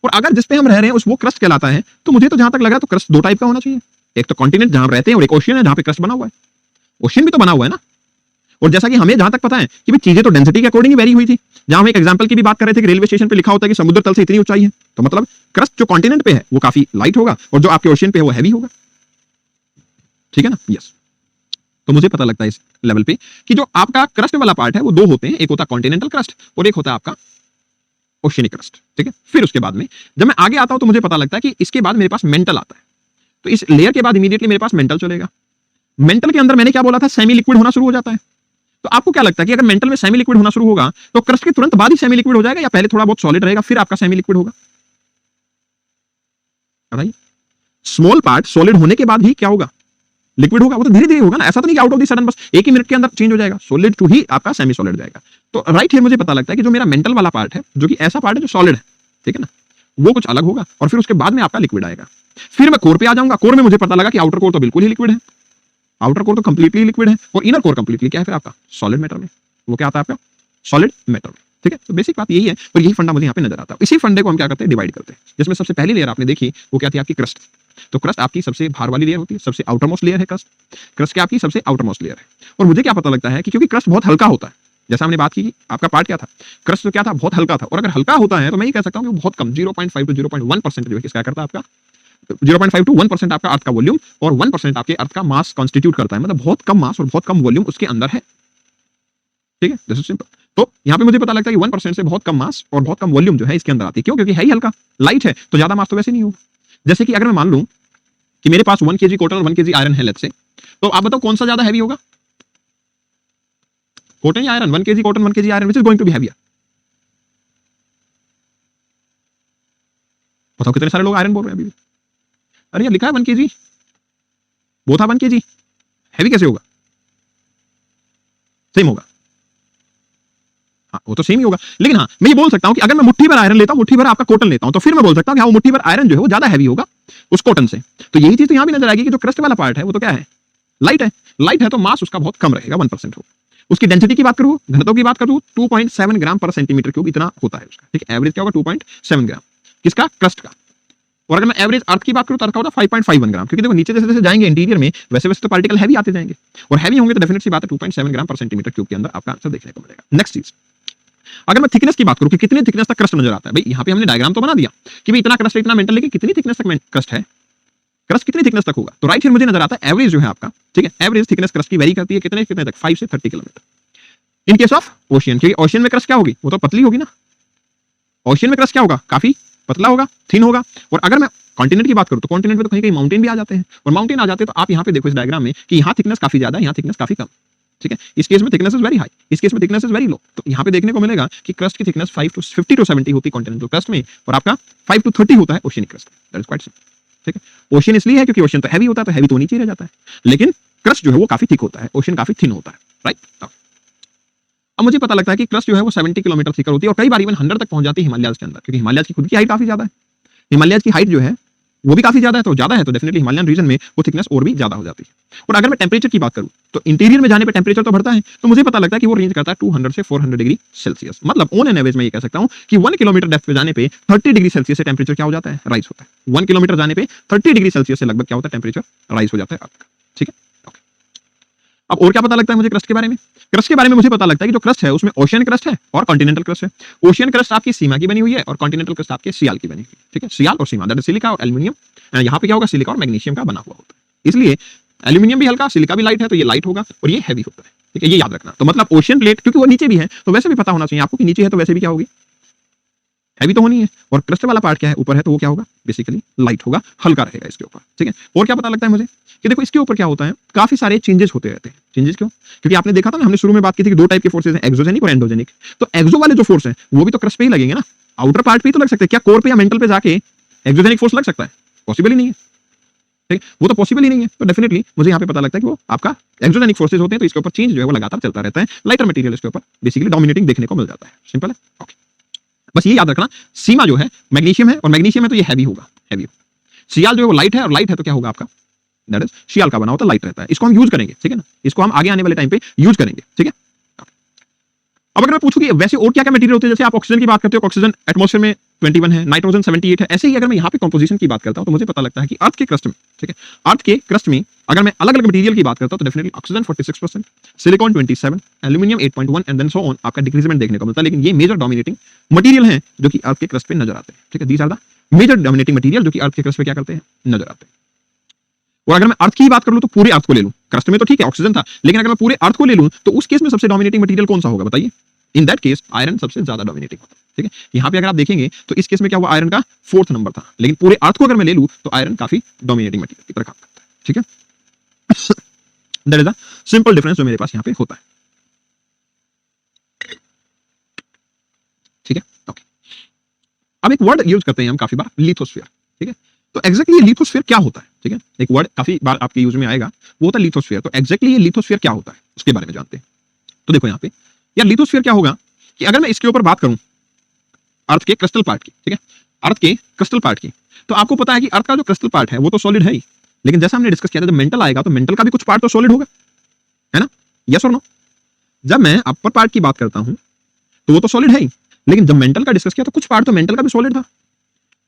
और अगर जिसपे हम रह रहे हैं उस वो क्रस्ट कहलाता है, तो मुझे तो जहां तक लग रहा है तो क्रस्ट दो टाइप का होना चाहिए। एक तो कॉन्टिनेंट जहां हम रहते हैं, और एक ओशियन है जहां पे क्रस्ट बना हुआ है। ओशियन भी तो बना हुआ है ना। और जैसा कि हमें जहां तक पता है कि भाई चीजें तो डेंसिटी के अकॉर्डिंग ही वेरी हुई थी। जहां हम एक एग्जांपल की भी बात कर रहे थे कि रेलवे स्टेशन पे लिखा होता है कि समुद्र तल से इतनी ऊंचाई है, तो मतलब क्रस्ट जो कॉन्टिनेंट पे है वो काफी लाइट होगा और जो आपके ओशियन पे है वो हैवी होगा। ठीक है ना? यस, तो मुझे पता लगता है इस लेवल पे कि जो आपका क्रस्ट वाला पार्ट है वो दो होते हैं, एक होता है कॉन्टिनेंटल क्रस्ट और एक होता है आपका ओशियनिक क्रस्ट। ठीक है, फिर उसके बाद में जब मैं आगे आता हूं तो मुझे पता लगता है कि इसके बाद मेरे पास मेंटल आता है। तो इस लेयर के बाद इमीडिएटली मेरे पास मेंटल चलेगा। मेंटल के अंदर मैंने क्या बोला था, सेमी लिक्विड होना शुरू हो जाता है। तो आपको क्या लगता है कि अगर मेंटल में सेमी लिक्विड होना शुरू होगा तो क्रस्ट के तुरंत बाद ही सेमी लिक्विड हो जाएगा, या पहले थोड़ा बहुत सॉलिड रहेगा फिर आपका सेमी लिक्विड होगा? बताइए। स्मॉल पार्ट सॉलिड होने के बाद ही क्या होगा, लिक्विड होगा। वो तो धीरे धीरे होगा ना, ऐसा तो नहीं कि आउट ऑफ द सडन बस एक ही मिनट के अंदर चेंज हो जाएगा, सॉलिड टू ही आपका सेमी सॉलिड जाएगा। तो राइट हियर मुझे पता लगता है कि जो मेरा मेंटल वाला पार्ट है, जो कि ऐसा पार्ट है जो सॉलिड है, ठीक है ना, वो कुछ अलग होगा और फिर उसके बाद में आपका लिक्विड आएगा। फिर मैं कोर पे आ जाऊंगा। कोर में मुझे पता लगा कि आउटर कोर तो बिल्कुल ही लिक्विड है, आउटर कोर तो कंप्लीटली लिक्विड है, और इनर कोर कंप्लीटली क्या है फिर आपका, सॉलिड मैटर में। वो क्या आता है आपका, सॉलिड मैटर में। ठीक है, तो बेसिक बात यही है, और यही फंडा मुझे यहाँ पे नजर आता है। इसी फंडे को हम क्या करते हैं, डिवाइड करते हैं। जिसमें सबसे पहली लेयर आपने देखी वो क्या थी, आपकी क्रस्ट। तो क्रस्ट आपकी सबसे बाहर वाली लेयर होती है, सबसे आउटर मोस्ट लेयर है क्रस्ट। क्रस्ट क्या आपकी सबसे आउटर मोस्ट लेयर है। और मुझे क्या पता लगता है कि क्योंकि क्रस्ट बहुत हल्का होता है, जैसा हमने बात की कि आपका पार्ट क्या था, क्रस्ट तो क्या था, बहुत हल्का था, और अगर हल्का होता है तो मैं ये कह सकता हूं कि वो बहुत कम 0.5 टू 0.1% जो है किसका करता है, आपका 0.5 टू 1% आपका अर्थ का वॉल्यूम और 1% आपके अर्थ का मास कॉन्स्टिट्यूट करता है, मतलब बहुत कम मास और बहुत कम वॉल्यूम उसके अंदर है। ठीक है, दिस इज सिंपल। तो यहाँ पे मुझे पता लगता है कि 1% से बहुत कम मास और बहुत कम वॉल्यूम जो है इसके अंदर आती है। क्यों? क्योंकि है ही हल्का, लाइट है, तो ज्यादा मास तो वैसे नहीं होगा। जैसे कि अगर मैं मान लूं कि मेरे पास 1 kg कॉटन और 1 kg आयरन है लेट्स से, तो आप बताओ कौन सा ज्यादा हैवी होगा, कॉटन या iron? 1 kg cotton 1 kg iron, which is going to be heavier? बताओ कितने सारे लोग आयरन बोल रहे हैं अभी भी? अरे यार लिखा है 1 kg, वो था 1 kg, हैवी कैसे होगा? सेम होगा, हाँ वो तो सेम ही होगा। लेकिन हाँ मैं ये बोल सकता हूं कि अगर मैं मुट्ठी भर आयरन लेता हूं, मुट्ठी भर आपका कॉटन लेता हूं, तो फिर मैं बोल सकता हूं कि हाँ वो मुट्ठी भर आयरन जो है वो ज्यादा हैवी होगा उस कॉटन से। तो यही चीज तो यहां भी नजर आएगी कि जो क्रस्ट वाला पार्ट है वो तो क्या है, लाइट है। लाइट है तो मास उसका बहुत कम रहेगा, 1% होगा। उसकी डेंसिटी की बात करूं, घनत्व की बात करूं, 2.7 ग्राम पर सेंटीमीटर क्यूब इतना होता है उसका। ठीक है, एवरेज क्या होगा 2.7 ग्राम किसका, क्रस्ट का। और अगर मैं एवरेज अर्थ की बात करूं तो अर्थ का होता है 5.51 ग्राम, क्योंकि देखो नीचे जैसे जैसे जाएंगे इंटीरियर में वैसे वैसे तो पार्टिकल हैवी आते जाएंगे, और हैवी होंगे तो डेफिनेट सी बात है 2.7 ग्राम पर सेंटीमीटर क्यूब के अंदर आपका आंसर देखने को मिलेगा। नेक्स्ट चीज, अगर मैं थिकनेस की बात करूं कि कितनी थिकनेस तक क्रस्ट नजर आता है, भाई यहाँ पे हमने डायग्राम तो बना दिया कि भाई इतना क्रस्ट है, इतना मेंटल, लेकिन कितनी थिकनेस तक क्रस्ट है, क्रस्ट कितनी थिकनेस तक होगा? तो राइट हियर मुझे नजर आता है एवरेज जो है आपका, ठीक है, एवरेज थिकनेस क्रस्ट की वेरी करती है कितने कितने तक, 5 से 30 kilometre. In case of ocean, क्योंकि ओशियन में क्रस्ट क्या होगी, वो तो पतली होगी ना। ओशियन में क्रस्ट क्या होगा, काफी पतला होगा, थिन होगा। और अगर मैं कॉन्टिनेंट की बात करूं तो कॉन्टिनेंट में तो कहीं कहीं माउंटेन भी आ जाते हैं, और माउंटेन आ जाते हैं तो आप यहाँ पे देखो इस डायग्राम में कि यहाँ थिकनेस काफी ज्यादा है, यहाँ थिकनेस काफी कम। ठीक है, इस केस में थिकनेस इज वेरी हाई, इस केस में थिकनेस इज वेरी लो। तो यहाँ पे देखने को मिलेगा कि क्रस्ट की थिकनेस 50 टू 70 होती है कॉन्टिनेंटल क्रस्ट में, और आपका 5 टू 30 होता है ओशियनिक क्रस्ट में। That is quite simple. ठीक है, ओशियन इसलिए है क्योंकि ओशियन तो हैवी होता है, तो हैवी तो नीचे ही रह जाता है, लेकिन क्रस्ट जो है वो काफी थिक होता है, ओशियन काफी थिन होता है। राइट, अब मुझे पता लगता है कि क्रस्ट जो है वो 70 किलोमीटर थिकर होती है, और कई बार इवन 100 तक पहुंच जाती है हिमालयाज के अंदर, क्योंकि हिमालयाज की खुद की हाइट काफी ज्यादा है। हिमालयाज की हाइट जो है वो भी काफी ज्यादा है, तो डेफिनेटली हिमालयन रीजन में वो थिकनेस और भी ज्यादा हो जाती है। और अगर मैं टेंपरेचर की बात करूं तो इंटीरियर में जाने पे टेंपरेचर तो बढ़ता है, तो मुझे पता लगता है कि वो रेंज करता है 200 से 400 डिग्री सेल्सियस। मतलब ऑन एन एवरेज मैं ये कह सकता हूं कि 1 किलोमीटर डेप्थ पे जाने पे 30 डिग्री सेल्सियस से टेंपरेचर क्या हो जाता है, राइज होता है। 1 किलोमीटर जाने पे 30 डिग्री सेल्सियस से लगभग क्या होता है, टेंपरेचर राइज हो जाता है आपका। ठीक है, ओके। अब और क्या पता लगता है मुझे क्रस्ट के बारे में? क्रस्ट के बारे में मुझे पता लगता है कि जो क्रस्ट है उसमें ओशियन क्रस्ट है और कॉन्टिनेंटल क्रस्ट है। ओशियन क्रस्ट आपकी सीमा की बनी हुई है और कॉन्टिनेंटल क्रस्ट आपके सियाल की बनी हुई है। ठीक है, सियाल और सीमा, दैट इज सिलिका और एल्यूमिनियम। यहाँ पे क्या होगा, सिलिका और मैग्नीशियम का बना हुआ होता है, इसलिए एल्यूमिनियम भी हल्का, सिलिका भी लाइट है, तो ये लाइट होगा और ये हैवी होता है। ठीक है, ये याद रखना। तो मतलब ओशियन प्लेट क्योंकि वो नीचे भी है तो वैसे भी पता होना चाहिए आपको कि नीचे है तो वैसे भी क्या होगी, हैवी तो होनी है। और क्रस्ट वाला पार्ट क्या है, ऊपर है, तो वो क्या होगा, बेसिकली लाइट होगा, हल्का रहेगा इसके ऊपर। ठीक है, और क्या पता लगता है मुझे कि देखो इसके ऊपर क्या होता है, काफी सारे चेंजेस होते रहते हैं। चेंजेस क्यों? क्योंकि आपने देखा था ना, हमने शुरू में बात की थी कि दो टाइप के फोर्सेज हैं, एक्सोजेनिक और एंडोजेनिक। तो एक्सो वाले जो फोर्स हैं वो भी तो क्रस्ट पे ही लगेंगे ना, आउटर पार्ट पे ही तो लग सकते हैं। क्या कोर पे या मेंटल पे जाके एक्सोजेनिक फोर्स लग सकता है? पॉसिबल ही नहीं है। ठीक, वो तो पॉसिबल ही नहीं है। तो डेफिनेटली मुझे यहाँ पे पता लगता है कि वो आपका एक्सोजेनिक फोर्सेज होते हैं, तो इसके ऊपर चेंज जो है वो लगातार चलता रहता है। लाइटर मटेरियल इसके ऊपर बेसिकली डोमिनेटिंग देखने को मिल जाता है। सिंपल है, ओके। बस ये याद रखना, सीमा जो है मैग्नीशियम है, और मैग्नीशियम है तो ये हैवी होगा, हैवी होगा। सियाल जो है वो लाइट है, और लाइट है तो क्या होगा आपका, दैट इज सियाल का बना होता लाइट रहता है। इसको हम यूज करेंगे, ठीक है ना, इसको हम आगे आने वाले टाइम पे यूज करेंगे। ठीक है, अब अगर मैं पूछूं कि वैसे और क्या क्या मटेरियल होते हैं, जैसे आप ऑक्सीजन की बात करते हो, ऑक्सीजन एटमॉस्फेयर में 21 है, नाइट्रोजन 78 है। ऐसे ही अगर मैं यहाँ पे कंपोजिशन की बात करता हूं तो मुझे पता लगता है कि अर्थ के क्रस्ट में, ठीक है, अर्थ के क्रस्ट में अगर मैं अलग अलग मटेरियल की बात करता हूं तो definitely oxygen 46%, silicon 27, aluminium 8.1 and then so on आपका डिक्रीजमेंट देखने को मिलता है। लेकिन ये मेजर डोमिनेटिंग मटेरियल हैं जो कि अर्थ के क्रस्ट पे नजर आते हैं। ठीक है, these are the major dominating material जो कि अर्थ के क्रस्ट पे क्या करते हैं, नजर आते हैं। और अगर मैं अर्थ की बात कर लूं तो पूरे अर्थ को ले लूं, क्रस्ट में तो ठीक है ऑक्सीजन था, लेकिन अगर मैं पूरे अर्थ को ले लूं तो उस केस में सबसे डोमिनेटिंग मटेरियल कौन सा होगा बताइए? इन दैट केस आयरन सबसे ज्यादा डोमिनेटिंग होता है। ठीक है, यहाँ पे अगर आप देखेंगे तो इस केस में क्या हुआ, आयरन का 4th नंबर था, लेकिन पूरे अर्थ को अगर मैं ले लूं तो आयरन काफी डोमिनेटिंग मटेरियल की तरह काम करता है। ठीक है, that is the simple difference जो मेरे पास यहाँ पे होता है। ठीक है, ओके। अब एक वर्ड यूज करते हैं हम काफी बार, लिथोस्फीयर। ठीक है, तो एक्जैक्टली लिथोस्फीयर क्या होता है? ठीक है, एक वर्ड काफी बार आपके यूज में आएगा, वो होता है लिथोस्फीयर। तो एक्जैक्टली ये लिथोस्फीयर क्या होता है उसके बारे में जानते हैं। तो देखो यहाँ पे यार लिथोस्फीयर क्या होगा कि अगर मैं इसके ऊपर बात करूं अर्थ के क्रिस्टल पार्ट की, ठीक है, अर्थ के क्रिस्टल पार्ट की, तो आपको पता है कि अर्थ का जो क्रिस्टल पार्ट है वो तो सॉलिड है ही, लेकिन जैसा हमने डिस्कस किया था जब मेंटल आएगा तो मेंटल का भी कुछ पार्ट तो सॉलिड होगा, है ना, यस और नो? जब मैं अपर पार्ट की बात करता हूं तो वो तो सॉलिड है ही, लेकिन जब मेंटल का डिस्कस किया तो कुछ पार्ट तो मेंटल का भी सॉलिड था।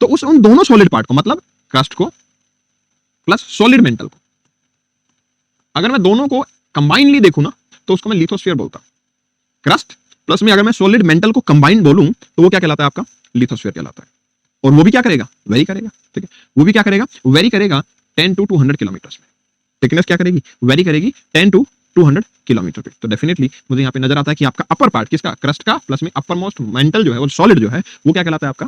तो उन दोनों सॉलिड पार्ट को, मतलब क्रस्ट को प्लस सॉलिड मेंटल को, अगर मैं दोनों को कंबाइनली देखूं ना तो उसको मैं लिथोस्फीयर बोलता हूं। क्रस्ट प्लस में अगर मैं सॉलिड मेंटल को कंबाइंड बोलूं तो वो क्या कहलाता है आपका? लिथोस्फीयर कहलाता है। और वो भी क्या करेगा? वेरी करेगा, ठीक है। वो भी क्या करेगा? वेरी करेगा 10 to 200 किलोमीटर में। थिकनेस क्या करेगी? वेरी करेगी 10 to 200 किलोमीटर पे। तो डेफिनेटली मुझे यहाँ पे नजर आता है कि आपका अपर पार्ट किसका? क्रस्ट का, प्लस में अपर मोस्ट मेंटल जो है वो सॉलिड जो है वो क्या कहलाता है आपका?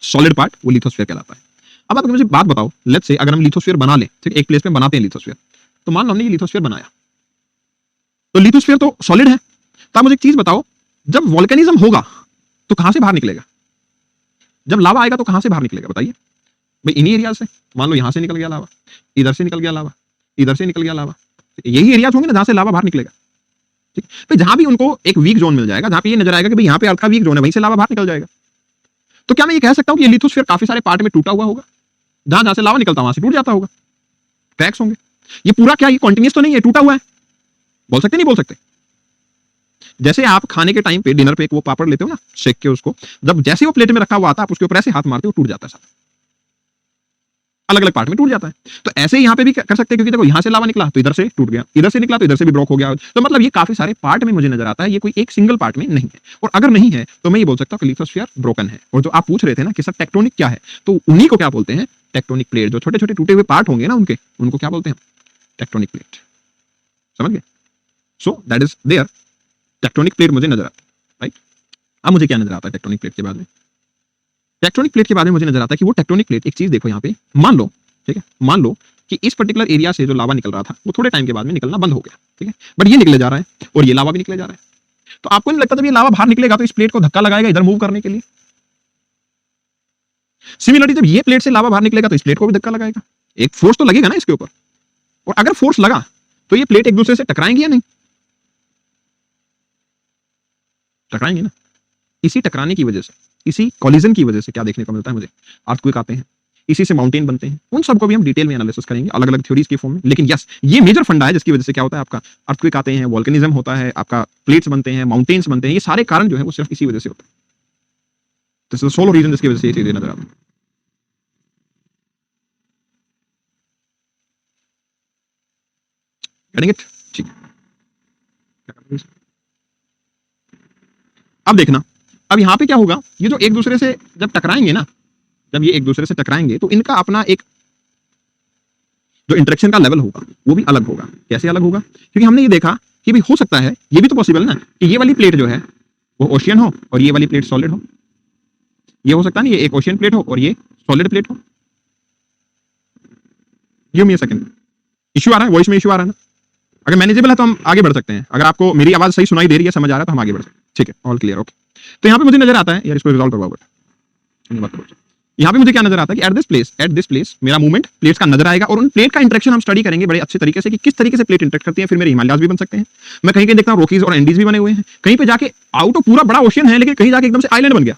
सॉलिड पार्ट, वो लिथोस्फीयर कहलाता है। अब आप मुझे बात बताओ, लेट्स से अगर हम लिथोस्फीयर बना लें, ठीक, एक प्लेस में बनाते हैं लिथोस्फीयर, तो मान लो हमने ये लिथोस्फीयर बनाया, तो लिथोस्फीयर तो सॉलिड है। तो आप मुझे एक चीज बताओ, जब वोल्केनिज्म होगा तो कहां से बाहर निकलेगा? जब लावा आएगा तो कहां से बाहर निकलेगा बताइए भाई? इन्हीं एरिया से। मान लो यहां से निकल गया लावा, इधर से निकल गया लावा, इधर से निकल गया लावा, यही एरियाज होंगे ना जहां से लावा बाहर निकलेगा, ठीक। तो जहां भी उनको एक वीक जोन मिल जाएगा, जहां पे ये नजर आएगा कि भाई यहां पे अर्थ का वीक जोन है, वहीं से लावा बाहर निकल जाएगा। तो क्या मैं ये कह सकता हूं कि ये लिथोस्फीयर काफी सारे पार्ट में टूटा हुआ होगा, जहां जहां से लावा निकलता वहां से टूट जाता होगा, क्रैक्स होंगे। ये पूरा क्या ये कॉन्टिन्यूस तो नहीं है, टूटा हुआ है? बोल सकते नहीं बोल सकते? जैसे आप खाने के टाइम पे डिनर पे एक वो पापड़ लेते हो ना, शेक के उसको, जब जैसे वो प्लेट में रखा हुआ आता है आप उसके ऊपर ऐसे हाथ मारते हो, टूट जाता है सारा, अलग अलग पार्ट में टूट जाता है। तो ऐसे ही यहाँ पे भी कर सकते हैं, क्योंकि देखो यहां से लावा निकला तो इधर से टूट गया, इधर से निकला तो इधर से भी ब्रोक हो गया। तो मतलब ये काफी सारे पार्ट में मुझे नजर आता है, ये कोई एक सिंगल पार्ट में नहीं है। और अगर नहीं है तो मैं ये बोल सकता हूँ कि लिथोस्फीयर ब्रोकन है। और जो आप पूछ रहे थे ना कि सर टेक्टोनिक क्या है, तो उन्हीं को क्या बोलते हैं? Tectonic plate. जो छोटे छोटे टूटे हुए पार्ट होंगे ना उनके, उनको क्या बोलते हैं? Tectonic plate. समझ गए? So that is there, tectonic plate मुझे नजर आता है, राइट। अब मुझे क्या नजर आता है टेक्टोनिक प्लेट के बाद में? टेक्टोनिक प्लेट के बाद में मुझे नजर आता है कि वो टेक्टोनिक प्लेट, एक चीज देखो यहाँ पे, मान लो, ठीक है, मान लो कि इस पर्टिकुलर एरिया से जो लावा निकल रहा था वो थोड़े टाइम के बाद में निकलना बंद हो गया, ठीक है, बट ये निकले जा रहा है और ये लावा भी निकले जा रहा है। तो आपको नहीं लगता जब ये लावा बाहर निकलेगा तो इस प्लेट को धक्का लगाएगा इधर मूव करने के लिए? सिमिलरली जब ये प्लेट से लावा बाहर निकलेगा तो इस प्लेट को भी धक्का लगाएगा, एक फोर्स तो लगेगा ना इसके ऊपर। और अगर फोर्स लगा तो ये प्लेट एक दूसरे से टकराएंगी या नहीं? टकराएंगे ना। इसी टकराने की वजह से, इसी कॉलिजन की वजह से क्या देखने को मिलता है मुझे? अर्थक्वेक आते हैं, इसी से माउंटेन बनते हैं। उन सबको भी हम डिटेल में एनालिसिस करेंगे अलग अलग थ्योरीज के फॉर्म में। लेकिन यस, ये मेजर फंडा है जिसकी वजह से क्या होता है आपका? अर्थक्वेक आते हैं, वोल्केनिज्म होता है, आपका प्लेट्स बनते हैं, माउंटेन्स बनते हैं। ये सारे कारण जो है वो सिर्फ इसी वजह से होता है। This is the solo reason जिसकी वजह से ये चीजें नजर आती है। Getting it? ठीक है। अब देखना, अब यहां पे क्या होगा, ये जो एक दूसरे से जब टकराएंगे ना, जब ये एक दूसरे से टकराएंगे तो इनका अपना एक जो इंटरेक्शन का लेवल होगा वो भी अलग होगा। कैसे अलग होगा? क्योंकि हमने ये देखा कि भी हो सकता है, ये भी तो पॉसिबल ना, कि ये वाली प्लेट जो है वो ओशियन हो और ये वाली प्लेट सॉलिड हो। ये हो सकता है ना, ये एक ओशियन प्लेट हो और ये सॉलिड प्लेट हो। Give me a second. Issue आ रहा है, वॉइस में इश्यू आ रहा है ना? अगर मैनेजेबल है तो हम आगे बढ़ सकते हैं। अगर आपको मेरी आवाज सही सुनाई दे रही है, समझ आ रहा है, तो हम आगे बढ़ सकते हैं। ठीक है, ऑल क्लियर, ओके। तो यहाँ पे मुझे नजर आता है, यार इसको रिजॉल्व करवाओ बेटा। यहाँ पे मुझे क्या नजर आता है कि एट दिस प्लेस मेरा मूवमेंट प्लेट्स का नजर आएगा और उन प्लेट का इंटरेक्शन हम स्टडी करेंगे बड़े अच्छे तरीके से कि किस तरीके से प्लेट इंटरेक्ट करती है। फिर मेरे हिमालयाज भी बन सकते हैं, मैं कहीं कहीं देखता हूँ रॉकीज और एंडीज भी बने हुए हैं, कहीं पे जाके आउट ऑफ पूरा बड़ा ओशियन है लेकिन कहीं जाके एकदम से आइलैंड बन गया,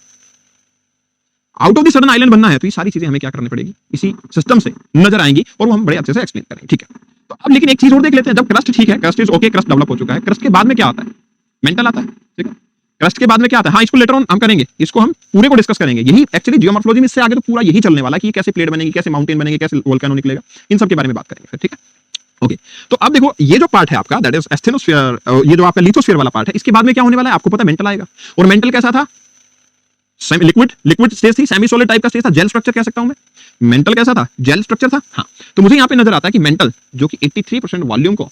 out of the sudden island बनना है। तो ये सारी चीजें हमें क्या करनी पड़ेगी, इसी सिस्टम से नजर आएंगी और वो हम बड़े अच्छे से एक्सप्लेन करेंगे। ठीक है, तो अब लेकिन एक चीज और देख लेते हैं। जब क्रस्ट ठीक है, crust is okay, crust develop हो चुका है, क्रस्ट के बाद में क्या आता है? मेंटल आता है। ठीक है, क्रस्ट के बाद में क्या आता है? हाँ, इसको लेटर ऑन हम करेंगे, इसको हम पूरे को डिस्कस करेंगे। यही एक्चुअली जियोमॉर्फोलॉजी में इससे आगे तो पूरा यही चलने वाला है कि कैसे प्लेट बनेगी, कैसे माउंटेन बनेगी, कैसे वोल्केनो निकलेगा, इन सब के बारे में बात करेंगे फिर। ठीक है, ओके। तो अब देखो, ये जो पार्ट है आपका दैट इज एस्थेनोस्फीयर, ये जो आपका लिथोस्फीयर वाला पार्ट है, इसके बाद में क्या होने वाला है आपको पता है? मेंटल आएगा। और मेंटल कैसा था? लिक्विड स्टेज थी, सेमी सॉलिड टाइप का स्टेज था, जेल स्ट्रक्चर कह सकता हूं मैं। मेंटल कैसा था? जेल स्ट्रक्चर था। हाँ, तो मुझे यहाँ पे नजर आता है कि मेंटल जो कि 83% वॉल्यूम को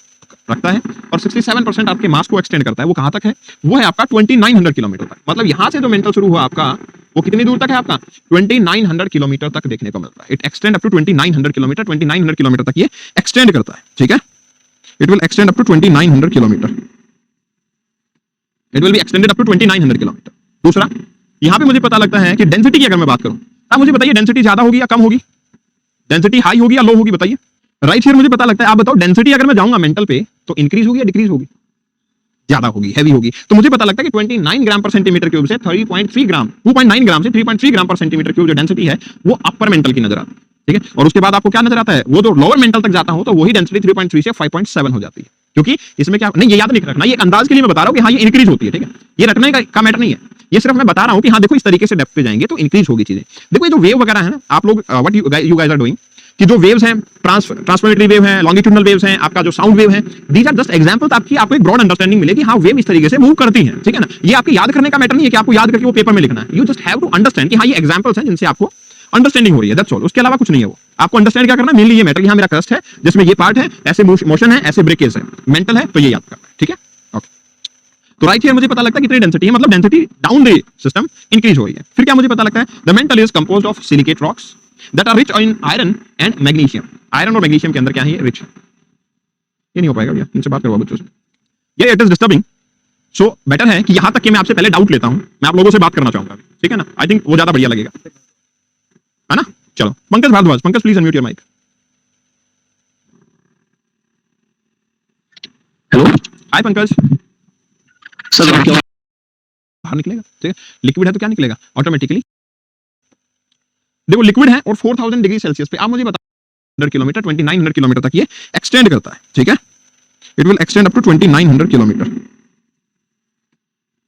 रखता है और 67% आपके मास को एक्सटेंड करता है, वो कहां तक है? वो है आपका 2900 किलोमीटर तक। मतलब यहां से जो मेंटल शुरू हुआ आपका, वो कितनी दूर तक है आपका? 2900 किलोमीटर तक देखने को मिलता है। It extend up to 2900 kilometre, 2900 kilometre तक ये एक्सटेंड करता है। ठीक है, it will extend up to 2900 kilometre, it will be extended up to 2900 kilometre. दूसरा, यहां पे मुझे पता लगता है कि डेंसिटी की अगर मैं बात करूं, आप मुझे बताइए डेंसिटी ज्यादा होगी या कम होगी? डेंसिटी हाई होगी या लो होगी? बताइए। राइट हियर मुझे पता लगता है। आप बताओ, डेंसिटी अगर मैं जाऊंगा मेंटल पे तो इंक्रीज होगी या डिक्रीज होगी? ज्यादा होगी, हैवी होगी। तो मुझे पता लगता है कि 29 ग्राम पर सेंटीमीटर क्यूब से 3.3 ग्राम, 2.9 ग्राम से 3.3 ग्राम पर सेंटीमीटर क्यूब जो डेंसिटी है वो अपर मेंटल की नजर आती है। ठीक है, और उसके बाद आपको क्या नजर आता है? वो जो लोअर मेंटल तक जाता हूं तो वही डेंसिटी 3.3 से 5.7 हो जाती है। क्योंकि इसमें क्या नहीं, ये याद नहीं रखना, ये अंदाज के लिए मैं बता रहा हूं कि हाँ ये इंक्रीज होती है। ठीक है, ये रखने का मैटर नहीं है, ये सिर्फ मैं बता रहा हूं कि हाँ देखो इस तरीके से डेप्थ पे जाएंगे तो इंक्रीज होगी चीजें। देखो ये जो वेव वगैरह है ना, आप लोग what you guys are doing, कि जो वेव्स हैं, ट्रांसफॉर्मेटरी वेव है, लॉन्गिट्यूडनल वेव्स हैं, आपका जो साउंड वेव है, दीज आर जस्ट एग्जांपल्स। आपको एक ब्रॉड अंडरस्टैंडिंग मिलेगी हाँ वेव इस तरीके से मूव करती हैं, ठीक है ना। ये आपके याद करने का मैटर नहीं है कि आपको याद करके वो पेपर में लिखना है। You just have to understand कि हाँ ये एग्जांपल्स हैं जिनसे आपको अंडरस्टैंडिंग हो रही है, दैट्स ऑल। उसके अलावा कुछ नहीं है वो। आपको अंडरस्टैंड क्या करना है, मेनली ये मैटर कि हाँ मेरा क्रस्ट है जिसमें ये पार्ट है, ऐसे मोशन है, ऐसे ब्रेकेज है, मेंटल है, तो ये याद करना है, ठीक है। ओके, तो राइट हियर मुझे पता लगता है कितनी डेंसिटी है, मतलब density down the system increase हो रही है। फिर क्या मुझे पता लगता है, the mantle is composed of silicate rocks that are rich in iron and magnesium. Iron और मैग्नीशियम के अंदर क्या है, ये रिच। ये नहीं हो पाएगा भैया, इनसे बात करवा बच्चों से। ये it is disturbing, so better है कि यहां तक कि मैं आपसे पहले डाउट लेता हूं, मैं आप लोगों से बात करना चाहूंगा, ठीक है ना। आई थिंक वो ज्यादा बढ़िया लगेगा, है ना। चलो Pankaj Bhardwaj, Pankaj please unmute your mic. Hello hi Pankaj. Sir, बाहर निकलेगा, ठीक है। लिक्विड है तो क्या निकलेगा ऑटोमेटिकली। देखो लिक्विड है और 4000 डिग्री सेल्सियस पे आप मुझे बता 100 किलोमीटर 2900 किलोमीटर तक ये एक्सटेंड करता है, ठीक है। It will extend up to 2900 kilometre.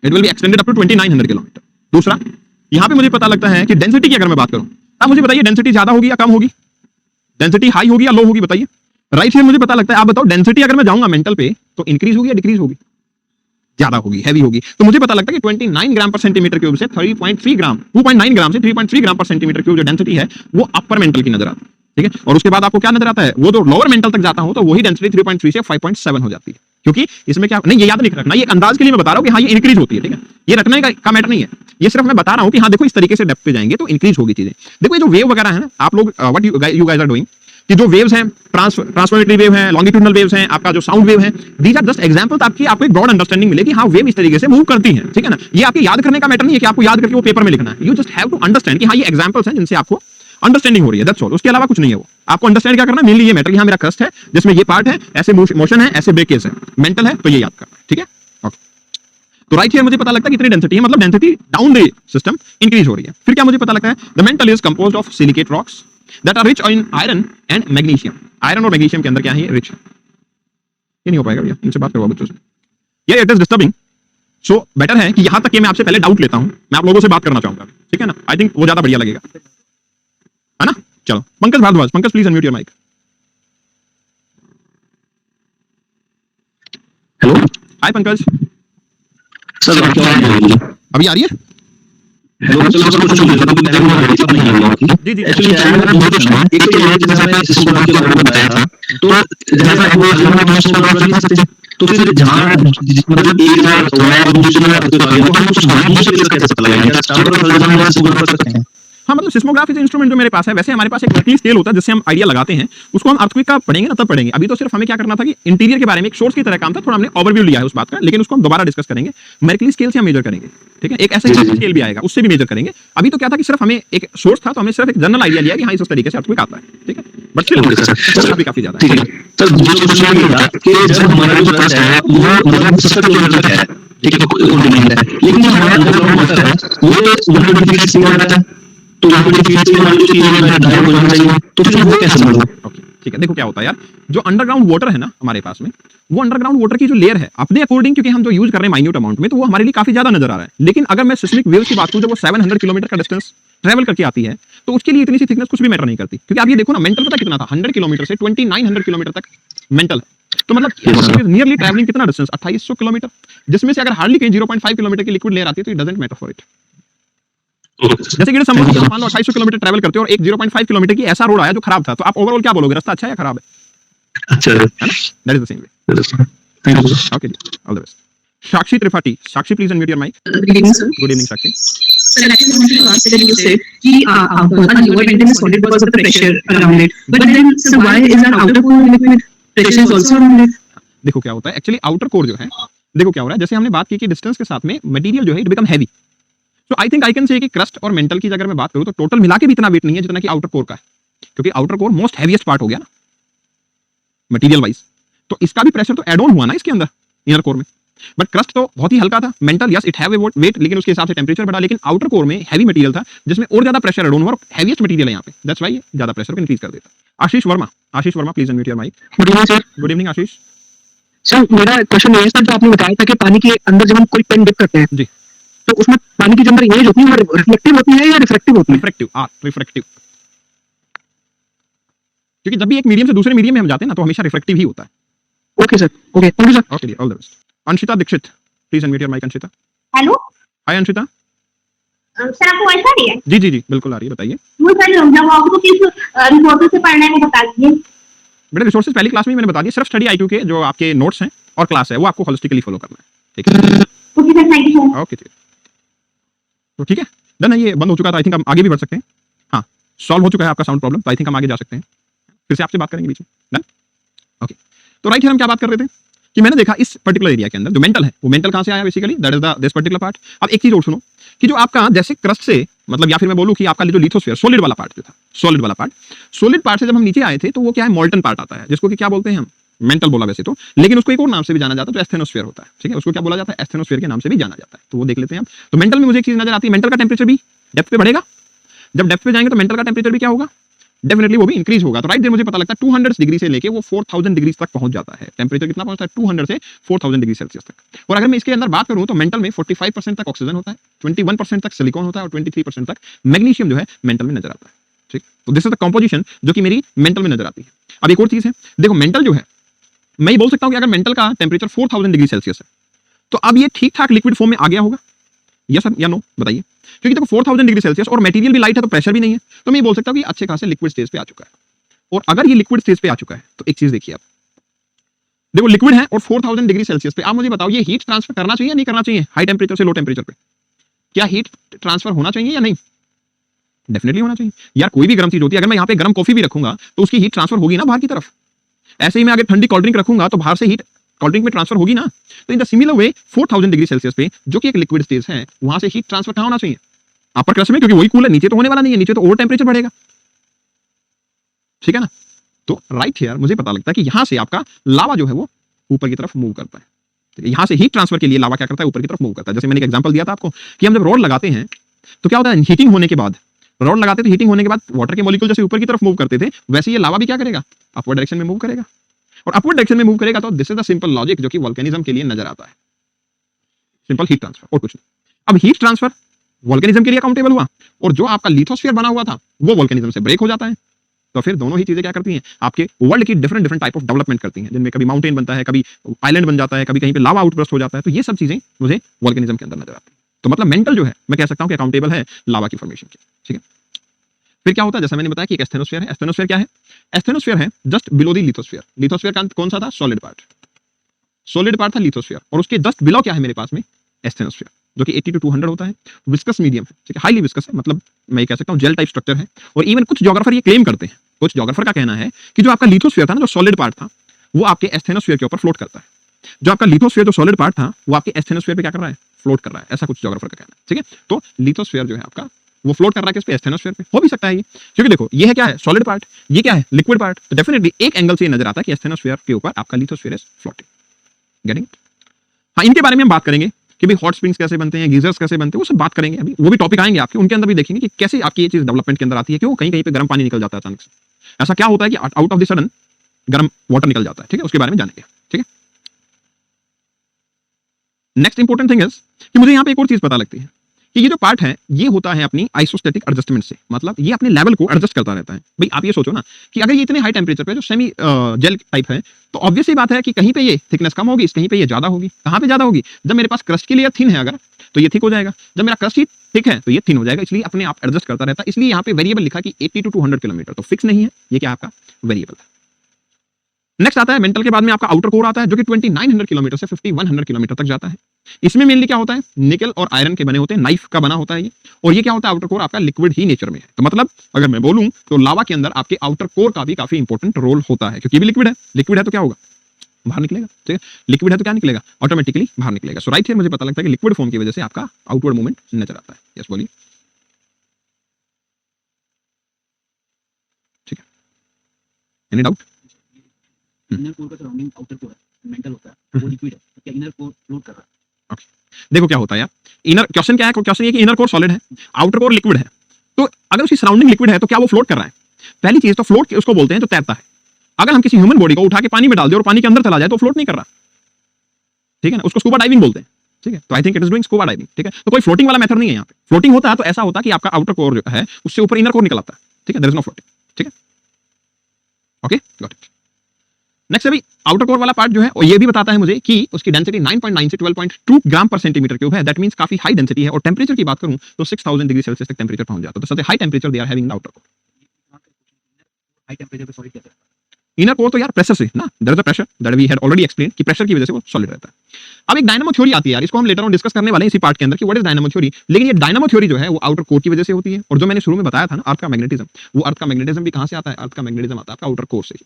It will be extended up to 2900 kilometre. दूसरा, यहां पे मुझे पता लगता है कि डेंसिटी की अगर मैं बात करूं, आप मुझे बताइए डेंसिटी ज्यादा होगी या कम होगी, डेंसिटी हाई होगी या लो होगी, बताइए। राइट हियर मुझे पता लगता है, आप बताओ डेंसिटी अगर मैं जाऊंगा मेंटल पे तो इंक्रीज होगी या डिक्रीज होगी, ज्यादा होगी, हैवी होगी। तो मुझे पता लगता है कि 29 ग्राम पर सेंटीमीटर क्यूब से 3.3 ग्राम 2.9 ग्राम से 3.3 ग्राम पर सेंटीमीटर क्यूब जो डेंसिटी है वो अपर मेंटल की नजर आती है, ठीक है। और उसके बाद आपको क्या नजर आता है, वो जो लोअर मेंटल तक जाता हो तो वही डेंसिटी 3.3 से 5.7 हो जाती है। क्योंकि इसमें क्या नहीं, ये याद नहीं रखना, ये एक अंदाज के लिए मैं बता रहा हूं कि हाँ ये इंक्रीज होती है, ठीक है। ये रखने का मैटर नहीं है, ये सिर्फ मैं बता रहा हूं कि हाँ देखो इस तरीके से डेप्थ पे जाएंगे तो इंक्रीज होगी चीजें। देखो ये जो वेव वगैरह है ना, आप लोग what you guys are doing, कि जो वेव्स हैं, ट्रांसफॉर्मेटरी वेव है, लॉन्गिट्यूडनल वेव्स हैं, आपका जो साउंड वेव है, दीज आर जस्ट एग्जांपल्स। आपको एक ब्रॉड अंडरस्टैंडिंग मिलेगी हाँ वेव इस तरीके से मूव करती हैं, ठीक है ना। ये आपके याद करने का मैटर नहीं है कि आपको याद करके वो पेपर में लिखना है। You just have to understand कि हाँ ये एग्जांपल्स हैं जिनसे आपको अंडरस्टैंडिंग हो रही है, दैट्स ऑल। उसके अलावा कुछ नहीं है वो। आपको अंडरस्टैंड क्या करना है, मेनली ये मैटर कि हाँ मेरा क्रस्ट है जिसमें ये पार्ट है, ऐसे मोशन है, ऐसे ब्रेकेज है, मेंटल है, तो ये याद करना है, ठीक है। ओके, तो राइट हियर मुझे पता लगता है कितनी डेंसिटी है, मतलब density down the system increase हो रही है। फिर क्या मुझे पता लगता है, the mantle is composed of silicate rocks that are rich in iron and magnesium. Iron और मैग्नीशियम के अंदर क्या है, ये रिच। ये नहीं हो पाएगा भैया, इनसे बात करवा बच्चों से। ये it is disturbing, so better है कि यहां तक कि मैं आपसे पहले डाउट लेता हूं, मैं आप लोगों से बात करना चाहूंगा, ठीक है ना। आई थिंक वो ज्यादा बढ़िया लगेगा, है ना। चलो Pankaj Bhardwaj, Pankaj please unmute your mic. Hello hi Pankaj. Sir, अभी आ रही है? हेलो सर, कुछ नहीं हुआ जी जी एक्चुअली मैंने बहुत पूछना एक तो ये जैसा मैं सिस्टम के बारे में बताया था, तो जैसा वो हम सिस्टम कर सकते हैं, तो फिर जहां मतलब एक जगह हुआ और दूसरी जगह तो आगे वो हम कुछ नहीं से कैसे पता लगाएंगे, स्टार्ट और थर्ड जगह से कर सकते हैं। हाँ, मतलब सिस्मोग्राफ इज इंस्ट्रूमेंट जो मेरे पास है, वैसे हमारे पास एक वर्किंग स्केल होता है जिससे हम आइडिया लगाते हैं, उसको हम अर्थक्वेक का पढ़ेंगे ना तब पढ़ेंगे। अभी तो सिर्फ हमें क्या करना था कि इंटीरियर के बारे में एक सोर्स की तरह काम था, थोड़ा हमने ओवरव्यू लिया है उस बात का, लेकिन उसको हम दोबारा डिस्कस करेंगे। मेरिकली स्केल से हम मेजर करेंगे, ठीक है। एक ऐसा स्केल भी आएगा, उससे भी मेजर करेंगे। अभी तो क्या था कि सिर्फ हमें एक सोर्स था, तो हमें सिर्फ एक जनरल आइडिया लिया कि हाँ इस तरीके से अर्थक्वेक आता है, ठीक है। बट स्टिल भी काफी ज्यादा है। सर दूसरा क्वेश्चन ये था कि जब हमारा जो क्रस्ट है वो मतलब सिस्टम के अंदर है, ठीक है, कॉन्टिनेंट है, लेकिन जो हमारा अंडरग्राउंड वाटर है वो 120 सी रहता है, तो 120 सी वाली जो चीज है डायरेक्ट हो जाना चाहिए, तो फिर वो कैसे होगा? ओके, ठीक है। देखो क्या होता है यार, जो अंडरग्राउंड वाटर है ना हमारे पास में, वो अंडरग्राउंड वाटर की जो लेयर है अपने अकॉर्डिंग, क्योंकि हम जो यूज कर रहे हैं माइन्यूट अमाउंट में, तो वो हमारे लिए काफी ज्यादा नजर आ रहा है। लेकिन अगर मैं सिस्मिक वेव्स की बात करूं, जब वो 700 किलोमीटर का डिस्टेंस ट्रैवल करके आती है, तो उसके लिए इतनी सी थिकनेस कुछ भी मैटर नहीं करती। क्योंकि आप ये देखो ना, मेंटल पता कितना था, 100 किलोमीटर से 2900 किलोमीटर तक मेंटल है। तो मतलब नियरली ट्रैवलिंग कितना डिस्टेंस, 2800 किलोमीटर, जिसमें से अगर हार्डली कहीं 0.5 किलोमीटर की लिक्विड लेयर आती है तो it doesn't matter for it. जैसे कि समुद्र में मान लो 2800 किलोमीटर ट्रैवल करते हो और एक 0.5 किलोमीटर की ऐसा रोड आया जो खराब था, तो आप ओवरऑल क्या बोलोगे, रास्ता अच्छा है या खराब है? अच्छा है ना, that is the same way. Thank you sir. Okay, all the best. Sakshi Tripathi, Sakshi please unmute your mic. Good evening, sir. Good evening Sakshi. Sir, I just wanted to ask that you said that our lower bending is solid because of the pressure around it. But then, sir, why is our outer core liquid? Pressure is also around it. देखो क्या होता है actually, outer core जो है, देखो क्या हो रहा है, जैसे हमने बात की कि डिस्टेंस के साथ में मटेरियल जो है it become heavy. So I think I can say कि क्रस्ट और मेंटल की अगर मैं बात करूं तो टोटल मिला के भी इतना वेट नहीं है जितना कि आउटर कोर का है, क्योंकि outer core most heaviest part हो गया ना मटेरियल वाइज। तो इसका भी प्रेशर तो एड ऑन हुआ ना इसके अंदर इनर कोर में। बट क्रस्ट तो बहुत ही हल्का था, mantle yes it have a weight, लेकिन उसके हिसाब से टेंपरेचर बढ़ा, लेकिन आउटर कोर में हैवी मटेरियल था जिसमें और ज्यादा प्रेशर एड ऑन हुआ, और हैवीएस्ट मटेरियल है यहाँ पे, दैट्स व्हाई ज्यादा प्रेशर को इंक्रीज कर देता। Ashish Verma, Ashish Verma please unmute your mic. Good evening sir. Good evening Ashish. Sir मेरा क्वेश्चन ये है सर, जो आपने बताया था कि पानी के अंदर जब हम कोई पेन डिप करते हैं जी, तो उसमें पानी की जो अंदर इमेज होती है वो रिफ्लेक्टिव होती है या रिफ्रैक्टिव होती है? Refractive, refractive. क्योंकि जब भी एक मीडियम से दूसरे मीडियम में हम जाते हैं ना तो हमेशा रिफ्लेक्टिव ही होता है। Okay sir, okay, thank you sir. Okay all the best. Anshita Dixit, please unmute your mic. Anshita, hello hi Anshita. Sir, आपको वॉइस आ रही है? जी जी जी बिल्कुल आ रही है, बताइए। वो सर, जब आपको किस रिपोर्ट से पढ़ना है वो बता दीजिए। बेटा रिसोर्सेज पहली क्लास में ही मैंने बता दिया, सिर्फ स्टडी IQ के जो आपके नोट्स हैं और क्लास है वो आपको होलिस्टिकली फॉलो करना है, ठीक है? Okay sir, thank you sir. Okay ठीक है, तो ठीक है डन है, ये बंद हो चुका था। आई थिंक हम आगे भी बढ़ सकते हैं। हाँ, सॉल्व हो चुका है आपका साउंड प्रॉब्लम, तो आई थिंक हम आगे जा सकते हैं। फिर से आपसे बात करेंगे बीच में, डन। ओके, तो राइट है, हम क्या बात कर रहे थे कि मैंने देखा इस पर्टिकुलर एरिया के अंदर जो मेंटल है, वो मेंटल कहाँ से आया basically, that is the this particular part. अब एक चीज और सुनो कि जो आपका जैसे क्रस्ट से मतलब, या फिर मैं बोलूं कि आपका जो लिथोस्फीयर सॉलिड वाला पार्ट जो था, सॉलिड वाला पार्ट, सॉलिड पार्ट से जब हम नीचे आए थे तो वो क्या है, मोल्टन पार्ट आता है, जिसको कि क्या बोलते हैं हम, मेंटल बोला वैसे तो, लेकिन उसको एक और नाम से भी जाना जाता है जो एस्थेनोस्फीयर होता है, ठीक है? उसको क्या बोला जाता है, एस्थेनोस्फीयर के नाम से भी जाना जाता है। तो वो देख लेते हैं हम। तो मेंटल में मुझे एक चीज नजर आती है, मेंटल का टेम्परेचर भी डेप्थ पे बढ़ेगा। जब डेप्थ पे जाएंगे तो मेंटल का टेम्परेचर भी क्या होगा, डेफिनेटली वो भी इंक्रीज होगा। तो राइट देयर मुझे पता लगता है 200 डिग्री से लेके वो 4000 डिग्री तक पहुंच जाता है। टेम्परेचर कितना पहुंचता है, 200 से 4000 डिग्री सेल्सियस तक। और अगर मैं इसके अंदर बात करूं तो मेंटल में 45% तक ऑक्सीजन होता है, 21% तक सिलिकॉन होता है और 23% तक मैग्नीशियम जो है मेंटल में नजर आता है, ठीक? तो दिस इज द कंपोजिशन जो कि मेरी मेंटल में नजर आती है। अब एक और चीज है, देखो मेंटल जो है, मैं ये बोल सकता हूं कि अगर मेंटल का टेम्परेचर 4000 डिग्री सेल्सियस है तो अब ये ठीक ठाक लिक्विड फॉर्म में आ गया होगा, यस सर या नो, बताइए। क्योंकि देखो 4000 डिग्री सेल्सियस और मटेरियल भी लाइट है तो प्रेशर भी नहीं है, तो मैं ये बोल सकता हूं कि अच्छे खासे लिक्विड स्टेज पे आ चुका है। और अगर ये लिक्विड स्टेज पे आ चुका है तो एक चीज देखिए आप, देखो लिक्विड है और 4000 डिग्री सेल्सियस पे, आप मुझे बताओ ये हीट ट्रांसफर करना चाहिए या नहीं करना चाहिए, हाई टेम्परेचर से लो टेम्परेचर पे? क्या हीट ट्रांसफर होना चाहिए या नहीं? डेफिनेटली होना चाहिए यार। कोई भी गर्म चीज होती है, अगर मैं यहाँ पे गर्म कॉफी भी रखूंगा तो उसकी हीट ट्रांसफर होगी ना बाहर की तरफ। ऐसे ही मैं अगर ठंडी कोल्ड ड्रिंक रखूंगा तो बाहर से हीट कोल्ड ड्रिंक में ट्रांसफर होगी ना। तो इन the similar way 4000 degree Celsius पे जो कि एक लिक्विड स्टेज है, वहां से हीट ट्रांसफर कहां होना चाहिए, अपर क्रस्ट में, क्योंकि वही कूल है, नीचे तो होने वाला नहीं है, नीचे तो और टेम्परेचर बढ़ेगा, ठीक है ना? तो राइट हियर मुझे पता लगता है कि यहां से आपका लावा जो है वो ऊपर की तरफ मूव करता है। यहां से हीट ट्रांसफर के लिए लावा क्या करता है, ऊपर की तरफ मूव करता है। जैसे मैंने एक एग्जांपल दिया था आपको कि हम जब रॉड लगाते हैं तो क्या होता है, हीटिंग होने के बाद, रॉड लगाते थे, हीटिंग होने के बाद वाटर के मॉलिक्यूल जैसे ऊपर की तरफ मूव करते थे, वैसे ये लावा भी क्या करेगा, अपवर्ड डायरेक्शन में मूव करेगा। और अपवर्ड डायरेक्शन में मूव करेगा तो this is the simple logic जो कि वोल्केनिज्म के लिए नजर आता है, सिंपल हीट ट्रांसफर और कुछ नहीं। अब हीट ट्रांसफर वोल्केनिज्म के लिए अकाउंटेबल हुआ और जो आपका लिथोस्फीयर बना हुआ था वो वोल्केनिज्म से ब्रेक हो जाता है। तो फिर दोनों ही चीजें क्या करती हैं, आपके वर्ल्ड की different different type of development करती हैं, जिनमें कभी माउंटेन बनता है, कभी आइलैंड बन जाता है, कभी कहीं पे लावा आउटबर्स्ट हो जाता है। तो ये सब चीजें मुझे वोल्केनिज्म के अंदर नजर आती है। तो मतलब मेंटल जो है मैं कह सकता हूं कि अकाउंटेबल है लावा की फॉर्मेशन के, ठीक है? फिर क्या होता है, जैसा मैंने बताया कि एक एस्थेनोस्फीयर है। एस्थेनोस्फीयर क्या है, एस्थेनोस्फीयर है just below the lithosphere. Lithosphere का कौन सा था, सॉलिड पार्ट, सॉलिड पार्ट था लिथोस्फीयर, और उसके जस्ट बिलो क्या है मेरे पास में, एस्थेनोस्फीयर, जो कि 80 to 200 होता है, विस्कस मीडियम है, ठीक है, हाईली विस्कस है, मतलब मैं कह सकता हूं जेल टाइप स्ट्रक्चर है। और इवन कुछ ज्योग्राफर ये क्लेम करते हैं, कुछ ज्योग्राफर का कहना है कि जो आपका लिथोस्फीयर था ना, जो सॉलिड पार्ट था, वो आपके एस्थेनोस्फीयर के ऊपर फ्लोट करता है। जो आपका लिथोस्फीयर जो सॉलिड पार्ट था वो आपके एस्थेनोस्फीयर पे क्या कर रहा है, फ्लोट कर रहा है, ऐसा कुछ ज्योग्राफर का कहना है, ठीक है? तो लिथोस्फीयर जो है आपका वो फ्लोट कर रहा है किस पे, एस्थेनोस्फीयर पे। हो भी सकता है ये, क्योंकि देखो ये है क्या है, सॉलिड पार्ट, ये क्या है, लिक्विड पार्ट। तो डेफिनेटली एक एंगल से ये नजर आता है कि एस्थेनोस्फीयर के ऊपर आपका lithosphere is floating, getting it? हाँ, इनके बारे में हम बात करेंगे कि भाई हॉट स्प्रिंग्स कैसे बनते हैं, गीजर्स कैसे बनते हैं, वो सब बात करेंगे अभी, वो भी टॉपिक आएंगे आपके, उनके अंदर भी देखेंगे कि कैसे आपकी ये चीज डेवलपमेंट के अंदर आती है। क्यों कहीं कहीं पे गर्म पानी निकल जाता है अचानक से, ऐसा क्या होता है कि आउट ऑफ द सडन गर्म वाटर निकल जाता है, ठीक है? उसके बारे में जानेंगे, ठीक है? नेक्स्ट इंपॉर्टेंट थिंग इज कि मुझे यहाँ पे एक और चीज पता लगती है कि ये जो पार्ट है ये होता है अपनी आइसोस्टैटिक एडजस्टमेंट से, मतलब ये अपने लेवल को एडजस्ट करता रहता है। भाई आप ये सोचो ना कि अगर ये इतने हाई टेम्परेचर पे जो सेमी जेल टाइप है, तो ऑब्वियस ही बात है कि कहीं पे ये थिकनेस कम होगी, कहीं पे ये ज्यादा होगी। कहाँ पे ज्यादा होगी, जब मेरे पास क्रस्ट की लेयर थिन है अगर, तो ये थिक हो जाएगा, जब मेरा क्रस्ट ही थिक है तो ये थिन हो जाएगा। इसलिए अपने आप एडजस्ट करता रहता है। इसलिए यहाँ पे वेरिएबल लिखा कि 80 to 200 किलोमीटर, तो फिक्स नहीं है, ये क्या आपका वेरिएबल है। नेक्स्ट आता है मेंटल के बाद में आपका आउटर कोर आता है, जो कि 2900 किलोमीटर से 5100 किलोमीटर तक जाता है। इसमें मेनली क्या होता है, निकल और आयरन के बने होते हैं, नाइफ का बना होता है ये। और ये क्या होता है, आउटर कोर आपका लिक्विड ही नेचर में है। तो मतलब अगर मैं बोलूं तो लावा के अंदर आपके आउटर कोर का भी काफी इंपॉर्टेंट रोल होता है, क्योंकि ये भी लिक्विड है। लिक्विड है तो क्या होगा, बाहर निकलेगा, ठीक है? लिक्विड है तो क्या निकलेगा, ऑटोमेटिकली बाहर निकलेगा। सो राइट हियर मुझे पता लगता है कि लिक्विड फॉर्म की वजह से आपका आउटवर्ड मूवमेंट नजर आता है। यस बोलिए, ठीक है? Any doubt? इनर कोर का सराउंडिंग आउटर कोर है, मेंटल होता है, वो लिक्विड है, तो क्या इनर कोर फ्लोट कर रहा है? देखो क्या होता है यार, इनर क्वेश्चन क्या है, क्वेश्चन ये कि इनर कोर सॉलिड है, आउटर कोर लिक्विड है, तो अगर उसकी सराउंडिंग लिक्विड है तो क्या वो फ्लोट कर रहा है? पहली चीज तो फ्लोट उसको बोलते हैं जो तैरता है। अगर हम किसी ह्यूमन बॉडी को उठा के पानी में डाल दे और पानी के अंदर चला जाए तो फ्लोट नहीं कर रहा, ठीक है ना? उसको स्कूबा डाइविंग बोलते हैं, ठीक है? तो I think it is doing scuba diving, ठीक है? तो कोई फ्लोटिंग वाला मेथड नहीं है यहाँ पे। फ्लोटिंग होता है तो ऐसा होता है कि आपका आउटर कोर जो है उससे ऊपर इनर कोर निकल आता है, ठीक है? देयर इज नो फ्लोटिंग, ठीक है? Okay got it. नेक्स्ट अभी आउटर कोर वाला पार्ट जो है वो ये भी बताता है मुझे कि उसकी डेंसिटी 9.9 से 12.2 ग्राम पर सेंटीमीटर क्यूब है। दैट मींस काफी हाई डेंसिटी है। और टेंपरेचर की बात करूं तो 6000 डिग्री सेल्सियस तक टेंपरेचर पहुंच जाता है। तो सबसे high temperature they are having the outer core. High temperature पे सॉलिड कैसे? इनर कोर तो यार प्रेशर से ना, there is a pressure that we had already explain कि प्रेशर की वजह से वो सॉलिड रहता है। अब एक डायनामो थ्योरी आती है यार, इसको हम लेटर ऑन डिस्कस करने वाले हैं इसी पार्ट के अंदर कि व्हाट इज डायनामो थ्योरी। लेकिन ये डायनामो थ्योरी जो है वो आउटर कोर की वजह से होती है। और जो मैंने शुरू में बताया था ना अर्थ का मैग्नेटिज्म, वो अर्थ का मैग्नेटिज्म भी कहां से आता है? अर्थ का मैग्नेटिज्म आता है आपका आउटर कोर से ही।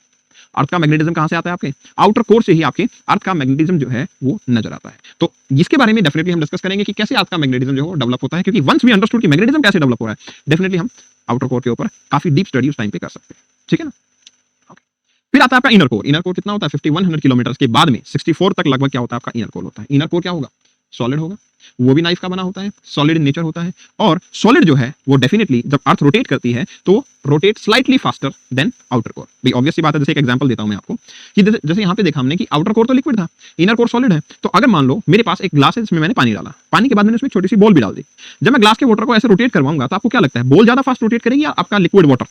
अर्थ का मैग्नेटिज्म कहां से आता है? आपके आउटर कोर से ही आपके अर्थ का मैग्नेटिज्म जो है वो नजर आता है। तो इसके बारे में डेफिनेटली हम डिस्कस करेंगे कि कैसे अर्थ का मैग्नेटिज्म जो है वो डेवलप होता है। क्योंकि वंस वी अंडरस्टूड कि मैग्नेटिज्म कैसे डेवलप हो रहा है, डेफिनेटली हम आउटर कोर के ऊपर काफी डीप स्टडी उस टाइम पे कर सकते हैं। ठीक है ना। फिर आता है आपका इनर कोर। इनर कोर कितना होता है? 5100 किलोमीटर के बाद में 64 तक लगभग क्या होता है आपका इनर कोर होता है। इनर कोर क्या होगा? सॉलिड होगा, वो भी नाइफ का बना होता है, सॉलिड इन नेचर होता है। और सॉलिड जो है वो डेफिनेटली जब अर्थ रोटेट करती है तो rotate slightly faster than outer core. भाई ऑब्वियस सी बात है, जैसे एक एग्जांपल देता हूं मैं आपको कि जैसे यहाँ पे देखा हमने कि आउटर कोर तो लिक्विड था, इनर कोर सॉलिड है। तो अगर मान लो मेरे पास एक ग्लास है जिसमें मैंने पानी डाला, पानी के बाद मैंने उसमें छोटी सी बॉल भी डाल दी। जब मैं ग्लास के वाटर को ऐसे रोटेट करवाऊंगा तो आपको क्या लगता है, बॉल ज्यादा फास्ट रोटेट करेगी या आपका लिक्विड वाटर?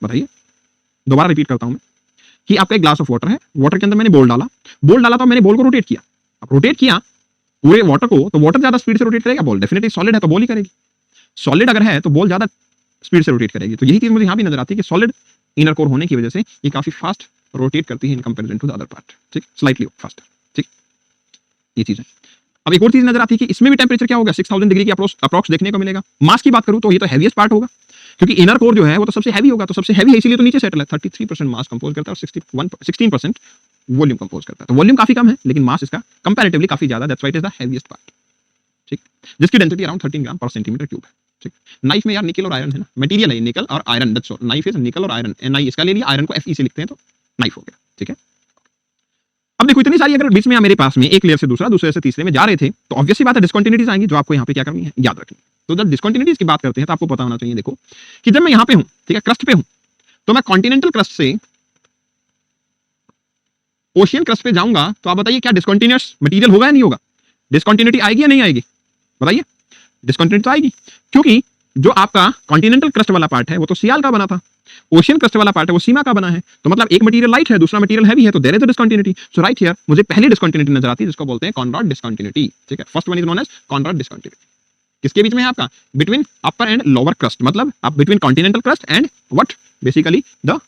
बताइए। दोबारा रिपीट करता हूं मैं कि आपका एक ग्लास ऑफ वाटर है, वाटर के अंदर मैंने बॉल डाला तो मैंने बॉल को रोटेट किया। अब रोटेट किया पूरे वाटर को, तो वाटर ज्यादा स्पीड से रोटेट करेगा, बॉल डेफिनेटली सॉलिड है तो बॉल ही करेगी। सॉलिड अगर है तो बॉल ज्यादा स्पीड से रोटेट करेगी। तो यही चीज मुझे यहाँ भी नजर आती है कि सॉलिड इनर कोर होने की वजह से ये काफी फास्ट रोटेट करती है in comparison to the other part. ठीक, स्लाइटली फास्टर। ठीक, ये चीज है। अब एक और चीज नजर आती है कि इसमें भी टेंपरेचर क्या होगा? 6000 डिग्री की अप्रॉक्स देखने को मिलेगा। मास की बात करूं तो ये तो हैवीएस्ट पार्ट होगा, क्योंकि इनर कोर जो है वो तो सबसे हैवी होगा। तो सबसे हैवी है इसीलिए तो नीचे सेटल है। 33% मास कंपोज करता है और 16% वॉल्यूम कंपोज करता है। तो वॉल्यूम काफी कम है लेकिन मास इसका कंपैरेटिवली काफी ज्यादा। That's why it is the heaviest part. ठीक, जिसकी डेंसिटी अराउंड 13 ग्राम पर सेंटीमीटर क्यूब है। ठीक, नाइफ में यार निकल और आयरन है ना, मटेरियल है निकल और iron. That's all. Knife is निकल और आयरन। Ni इसका ले लिया, आयरन को Fe से लिखते हैं तो नाइफ हो गया। ठीक है। अब देखो इतनी सारी अगर बीच में मेरे पास में एक लेयर से दूसरे से तीसरे में जा रहे थे तो ऑब्वियस सी बात है डिस्कंटिन्यूटीज आएंगी जो आपको यहाँ पे क्या करनी है, याद रखनी है। तो जब डिस्कंटिन्यूटीज की बात करते हैं तो आपको पता होना चाहिए देखो कि जब मैं यहाँ पे हूं, ठीक है, क्रस्ट पे हूं, तो मैं कॉन्टिनेंटल क्रस्ट से ओशियन क्रस्ट पे जाऊंगा तो आप बताइए क्या डिस्कंटिन्यूअस मटेरियल होगा या नहीं होगा? डिस्कंटिन्यूटी आएगी या नहीं आएगी? बताइए। डिस्कंटिन्यूटी तो आएगी, क्योंकि जो आपका कॉन्टिनेंटल क्रस्ट वाला पार्ट है वो तो सियाल का बना था, ओशियन क्रस्ट वाला पार्ट है वो सीमा का बना है। तो मतलब एक मटेरियल लाइट है, दूसरा मटेरियल हैवी है, तो there is a discontinuity. So right here मुझे पहली डिस्कंटिन्यूटी नजर आती है जिसको बोलते हैं कॉनरॉड डिस्कंटिन्यूटी। ठीक है, first one is known as Conrad discontinuity. किसके बीच में है आपका? Between upper and lower crust, मतलब आप between continental crust and what basically the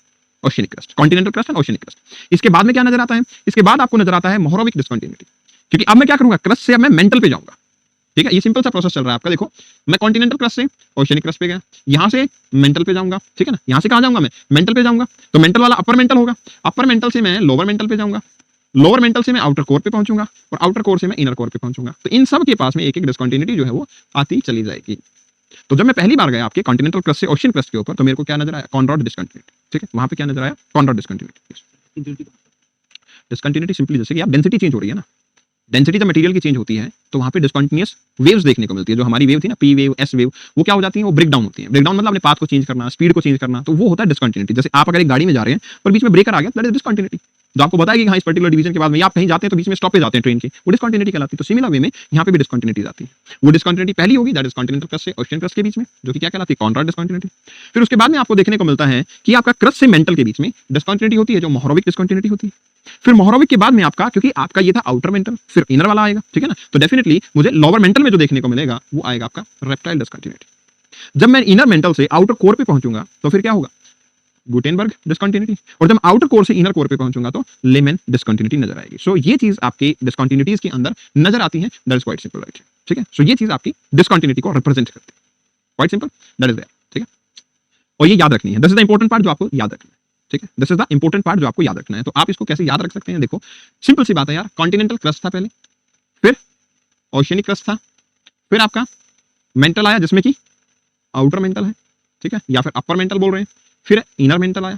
oceanic crust. Continental crust and oceanic crust. इसके बाद में क्या नजर आता है? इसके बाद आपको नजर आता है मोहरोविक डिस्कंटिन्यूटी। क्योंकि अब मैं क्या करूंगा, क्रस्ट से अब मैं मेंटल पे जाऊंगा। ठीक है, ये सिंपल सा प्रोसेस चल रहा है आपका। देखो मैं कॉन्टिनेंटल क्रस्ट से ओशियनिक क्रस्ट पे गया, यहां से मेंटल पे जाऊंगा। ठीक है ना, यहां से कहां जाऊंगा मैं? मेंटल पे जाऊंगा। तो मेंटल वाला अपर मेंटल होगा, अपर मेंटल से मैं लोअर मेंटल पे जाऊंगा, लोअर मेंटल से मैं आउटर कोर पे पहुंचूंगा और आउटर कोर से मैं इनर कोर पे पहुंचूंगा। तो इन सब के पास में एक एक डिस्कंटिन्यूटी जो है वो आती चली जाएगी। तो जब मैं पहली बार गया आपके कॉन्टिनेंटल क्रस्ट से ओशियन क्रस्ट के ऊपर तो मेरे को क्या नजर आया? Conrad discontinuity. ठीक है, वहां पे क्या नजर आया? Conrad discontinuity. डिस्कंटिन्यूटी सिंपली जैसे कि आप डेंसिटी चेंज हो रही है ना, डेंसिटी जब मटेरियल की चेंज होती है तो वहां पे डिस्कंटिन्यूअस वेव्स देखने को मिलती है। जो हमारी वेव थी ना, पी वेव, एस वेव, वो क्या हो जाती है? वो ब्रेक डाउन होती है। ब्रेक डाउन मतलब अपने पाथ को चेंज करना, स्पीड को चेंज करना, तो वो होता है डिस्कंटिन्यूटी। जैसे आप अगर एक गाड़ी में जा रहे हैं पर बीच में ब्रेकर आ गया, दैट इज डिस्कंटिन्यूटी। जो आपको बताएगी कि हाँ इस पर्टिकुलर डिवीजन के बाद में आप कहीं जाते हैं तो बीच में स्टॉप पे जाते हैं ट्रेन की, वो डिस्कंटिन्यूटी कहलाती है। तो सिमिलर वे में यहाँ पे भी डिस्कंटिन्यूटीज आती है। वो डिस्कंटिन्यूटी पहली होगी दैट इज कॉन्टिनेंटल क्रस्ट से ओशियन क्रस्ट के बीच में, जो कि क्या कहलाती है? Conrad discontinuity. फिर उसके बाद में आपको देखने को मिलता है कि आपका क्रस्ट से मेंटल के बीच में डिस्कंटिन्यूटी होती है जो मोहरोविक डिस्कंटिन्यूटी होती है। फिर मोहरोविक के बाद में आपका, क्योंकि आपका ये था आउटर मेंटल, फिर इनर वाला आएगा। ठीक है ना, तो डेफिनेटली मुझे लोअर मेंटल में जो देखने को मिलेगा वो आएगा आपका रेप्टाइल डिस्कंटिन्यूटी। जब मैं इनर मेंटल से आउटर कोर पे पहुंचूंगा तो फिर क्या होगा? Gutenberg discontinuity. और जब आउटर कोर से इनर कोर पे पहुंचूंगा तो लेमन डिस्कंटिन्यूटी नजर आएगी। सो ये चीज आपकी डिस्कंटिन्यूटीज के अंदर नजर आती है। That is quite simple, right? ठीक है, सो ये चीज आपकी डिस्कंटिन्यूटी को रिप्रेजेंट करती है। Quite simple, that is there. ठीक है, और ये याद रखनी है। This is the important part जो आपको याद रखना है। ठीक है, this is the important part जो आपको याद रखना है। तो आप इसको कैसे याद रख सकते हैं? देखो सिंपल सी बात है यार, कॉन्टिनेंटल क्रस्ट था पहले, फिर ओशियनिक क्रस्ट था, फिर आपका मेंटल आया जिसमें कि आउटर मेंटल है। ठीक है, या फिर अपर मेंटल बोल रहे हैं, फिर इनर मेंटल आया,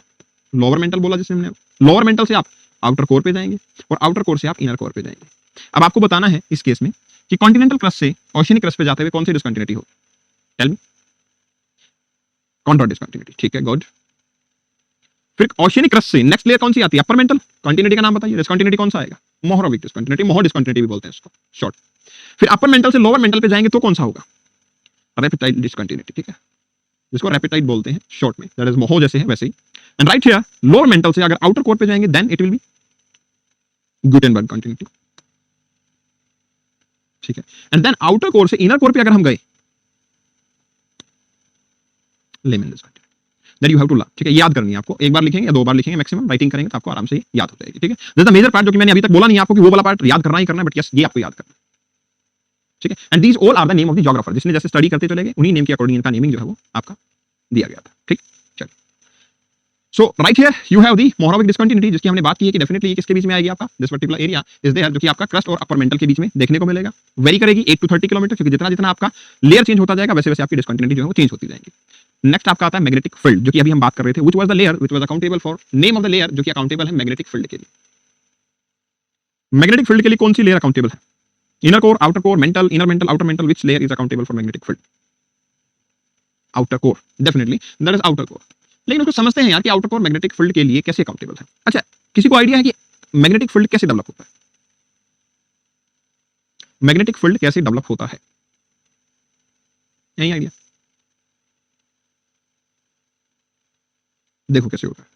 लोअर मेंटल बोला जिसने हमने। लोअर मेंटल से आप आउटर कोर पे जाएंगे और आउटर कोर से आप इनर कोर पे जाएंगे। अब आपको बताना है इस केस में कि कॉन्टिनेंटल क्रस्ट से ओशियनिक क्रस्ट पे जाते हुए कौन सी डिस्कंटिन्यूटी हो? Tell me. Conrad discontinuity. ठीक है, गुड। फिर ओशियनिक क्रस्ट से नेक्स्ट लेयर कौन सी आती है? Upper mantle. कंटिन्यूटी का नाम बताइए, डिस्कंटिन्यूटी कौन सा आएगा? मोहरोविक डिस्कंटिन्यूटी, मोहो डिस्कंटिन्यूटी भी बोलते हैं इसको, शॉर्ट। फिर अपर मेंटल से लोअर मेंटल पे जाएंगे तो कौन सा होगा? Reptile discontinuity. ठीक है, जिसको रेपेटाइट बोलते हैं शॉर्ट में, दैट इज मोहो जैसे है वैसे ही। And right here lower mantle से अगर आउटर कोर पे जाएंगे then it will be Gutenberg continuity, ठीक है। एंड देन आउटर कोर से इनर कोर पे अगर हम गए Lehmann's continuity, that you have to learn, ठीक है। याद करनी है आपको, एक बार लिखेंगे या 2 बार लिखेंगे मैक्सिमम, राइटिंग करेंगे तो आपको आराम से याद हो जाएगी, ठीक है। This is the major part जो कि मैंने अभी तक बोला नहीं आपको कि वो वाला पार्ट याद करना ही करना है, बट यस ये आपको याद करना है, ठीक है। And these all are the name of the geographer, जिसने जैसे स्टडी करते चले गए उन्हीं नेम के अकॉर्डिंग इनका नेमिंग जो है वो आपका दिया गया था, ठीक। चलिए, so right here you have the Mohorovicic discontinuity, जिसकी हमने बात की है कि डेफिनेटली ये किसके बीच में आएगी, आपका this particular area is there, जो कि आपका क्रस्ट और अपर मेंटल के बीच में देखने को मिलेगा। वेरी करेगी 8 to 30 किलोमीटर, क्योंकि जितना जितना आपका लेयर चेंज होता जाएगा वैसे वैसे आपकी डिसकंटिन्यूटी जो है वो चेंज होती जाएगी। नेक्स्ट आपका आता है मैग्नेटिक फील्ड, जो कि अभी हम बात कर रहे थे, which was the layer which was accountable for name of the layer, जो कि अकाउंटेबल है मैग्नेटिक फील्ड के लिए। मैग्नेटिक फील्ड के लिए कौन सी लेयर अकाउंटेबल है? Inner core, outer core, mental, inner mental, outer mental, which layer is accountable for magnetic field? Outer core, definitely that is outer core. लेकिन उसको समझते हैं यार कि आउटर कोर मैग्नेटिक फील्ड के लिए कैसे अकाउंटेबल है। अच्छा, किसी को आइडिया है कि मैग्नेटिक फील्ड कैसे डेवलप होता है? मैग्नेटिक फील्ड कैसे डेवलप होता है? यही आइडिया? देखो कैसे होता है।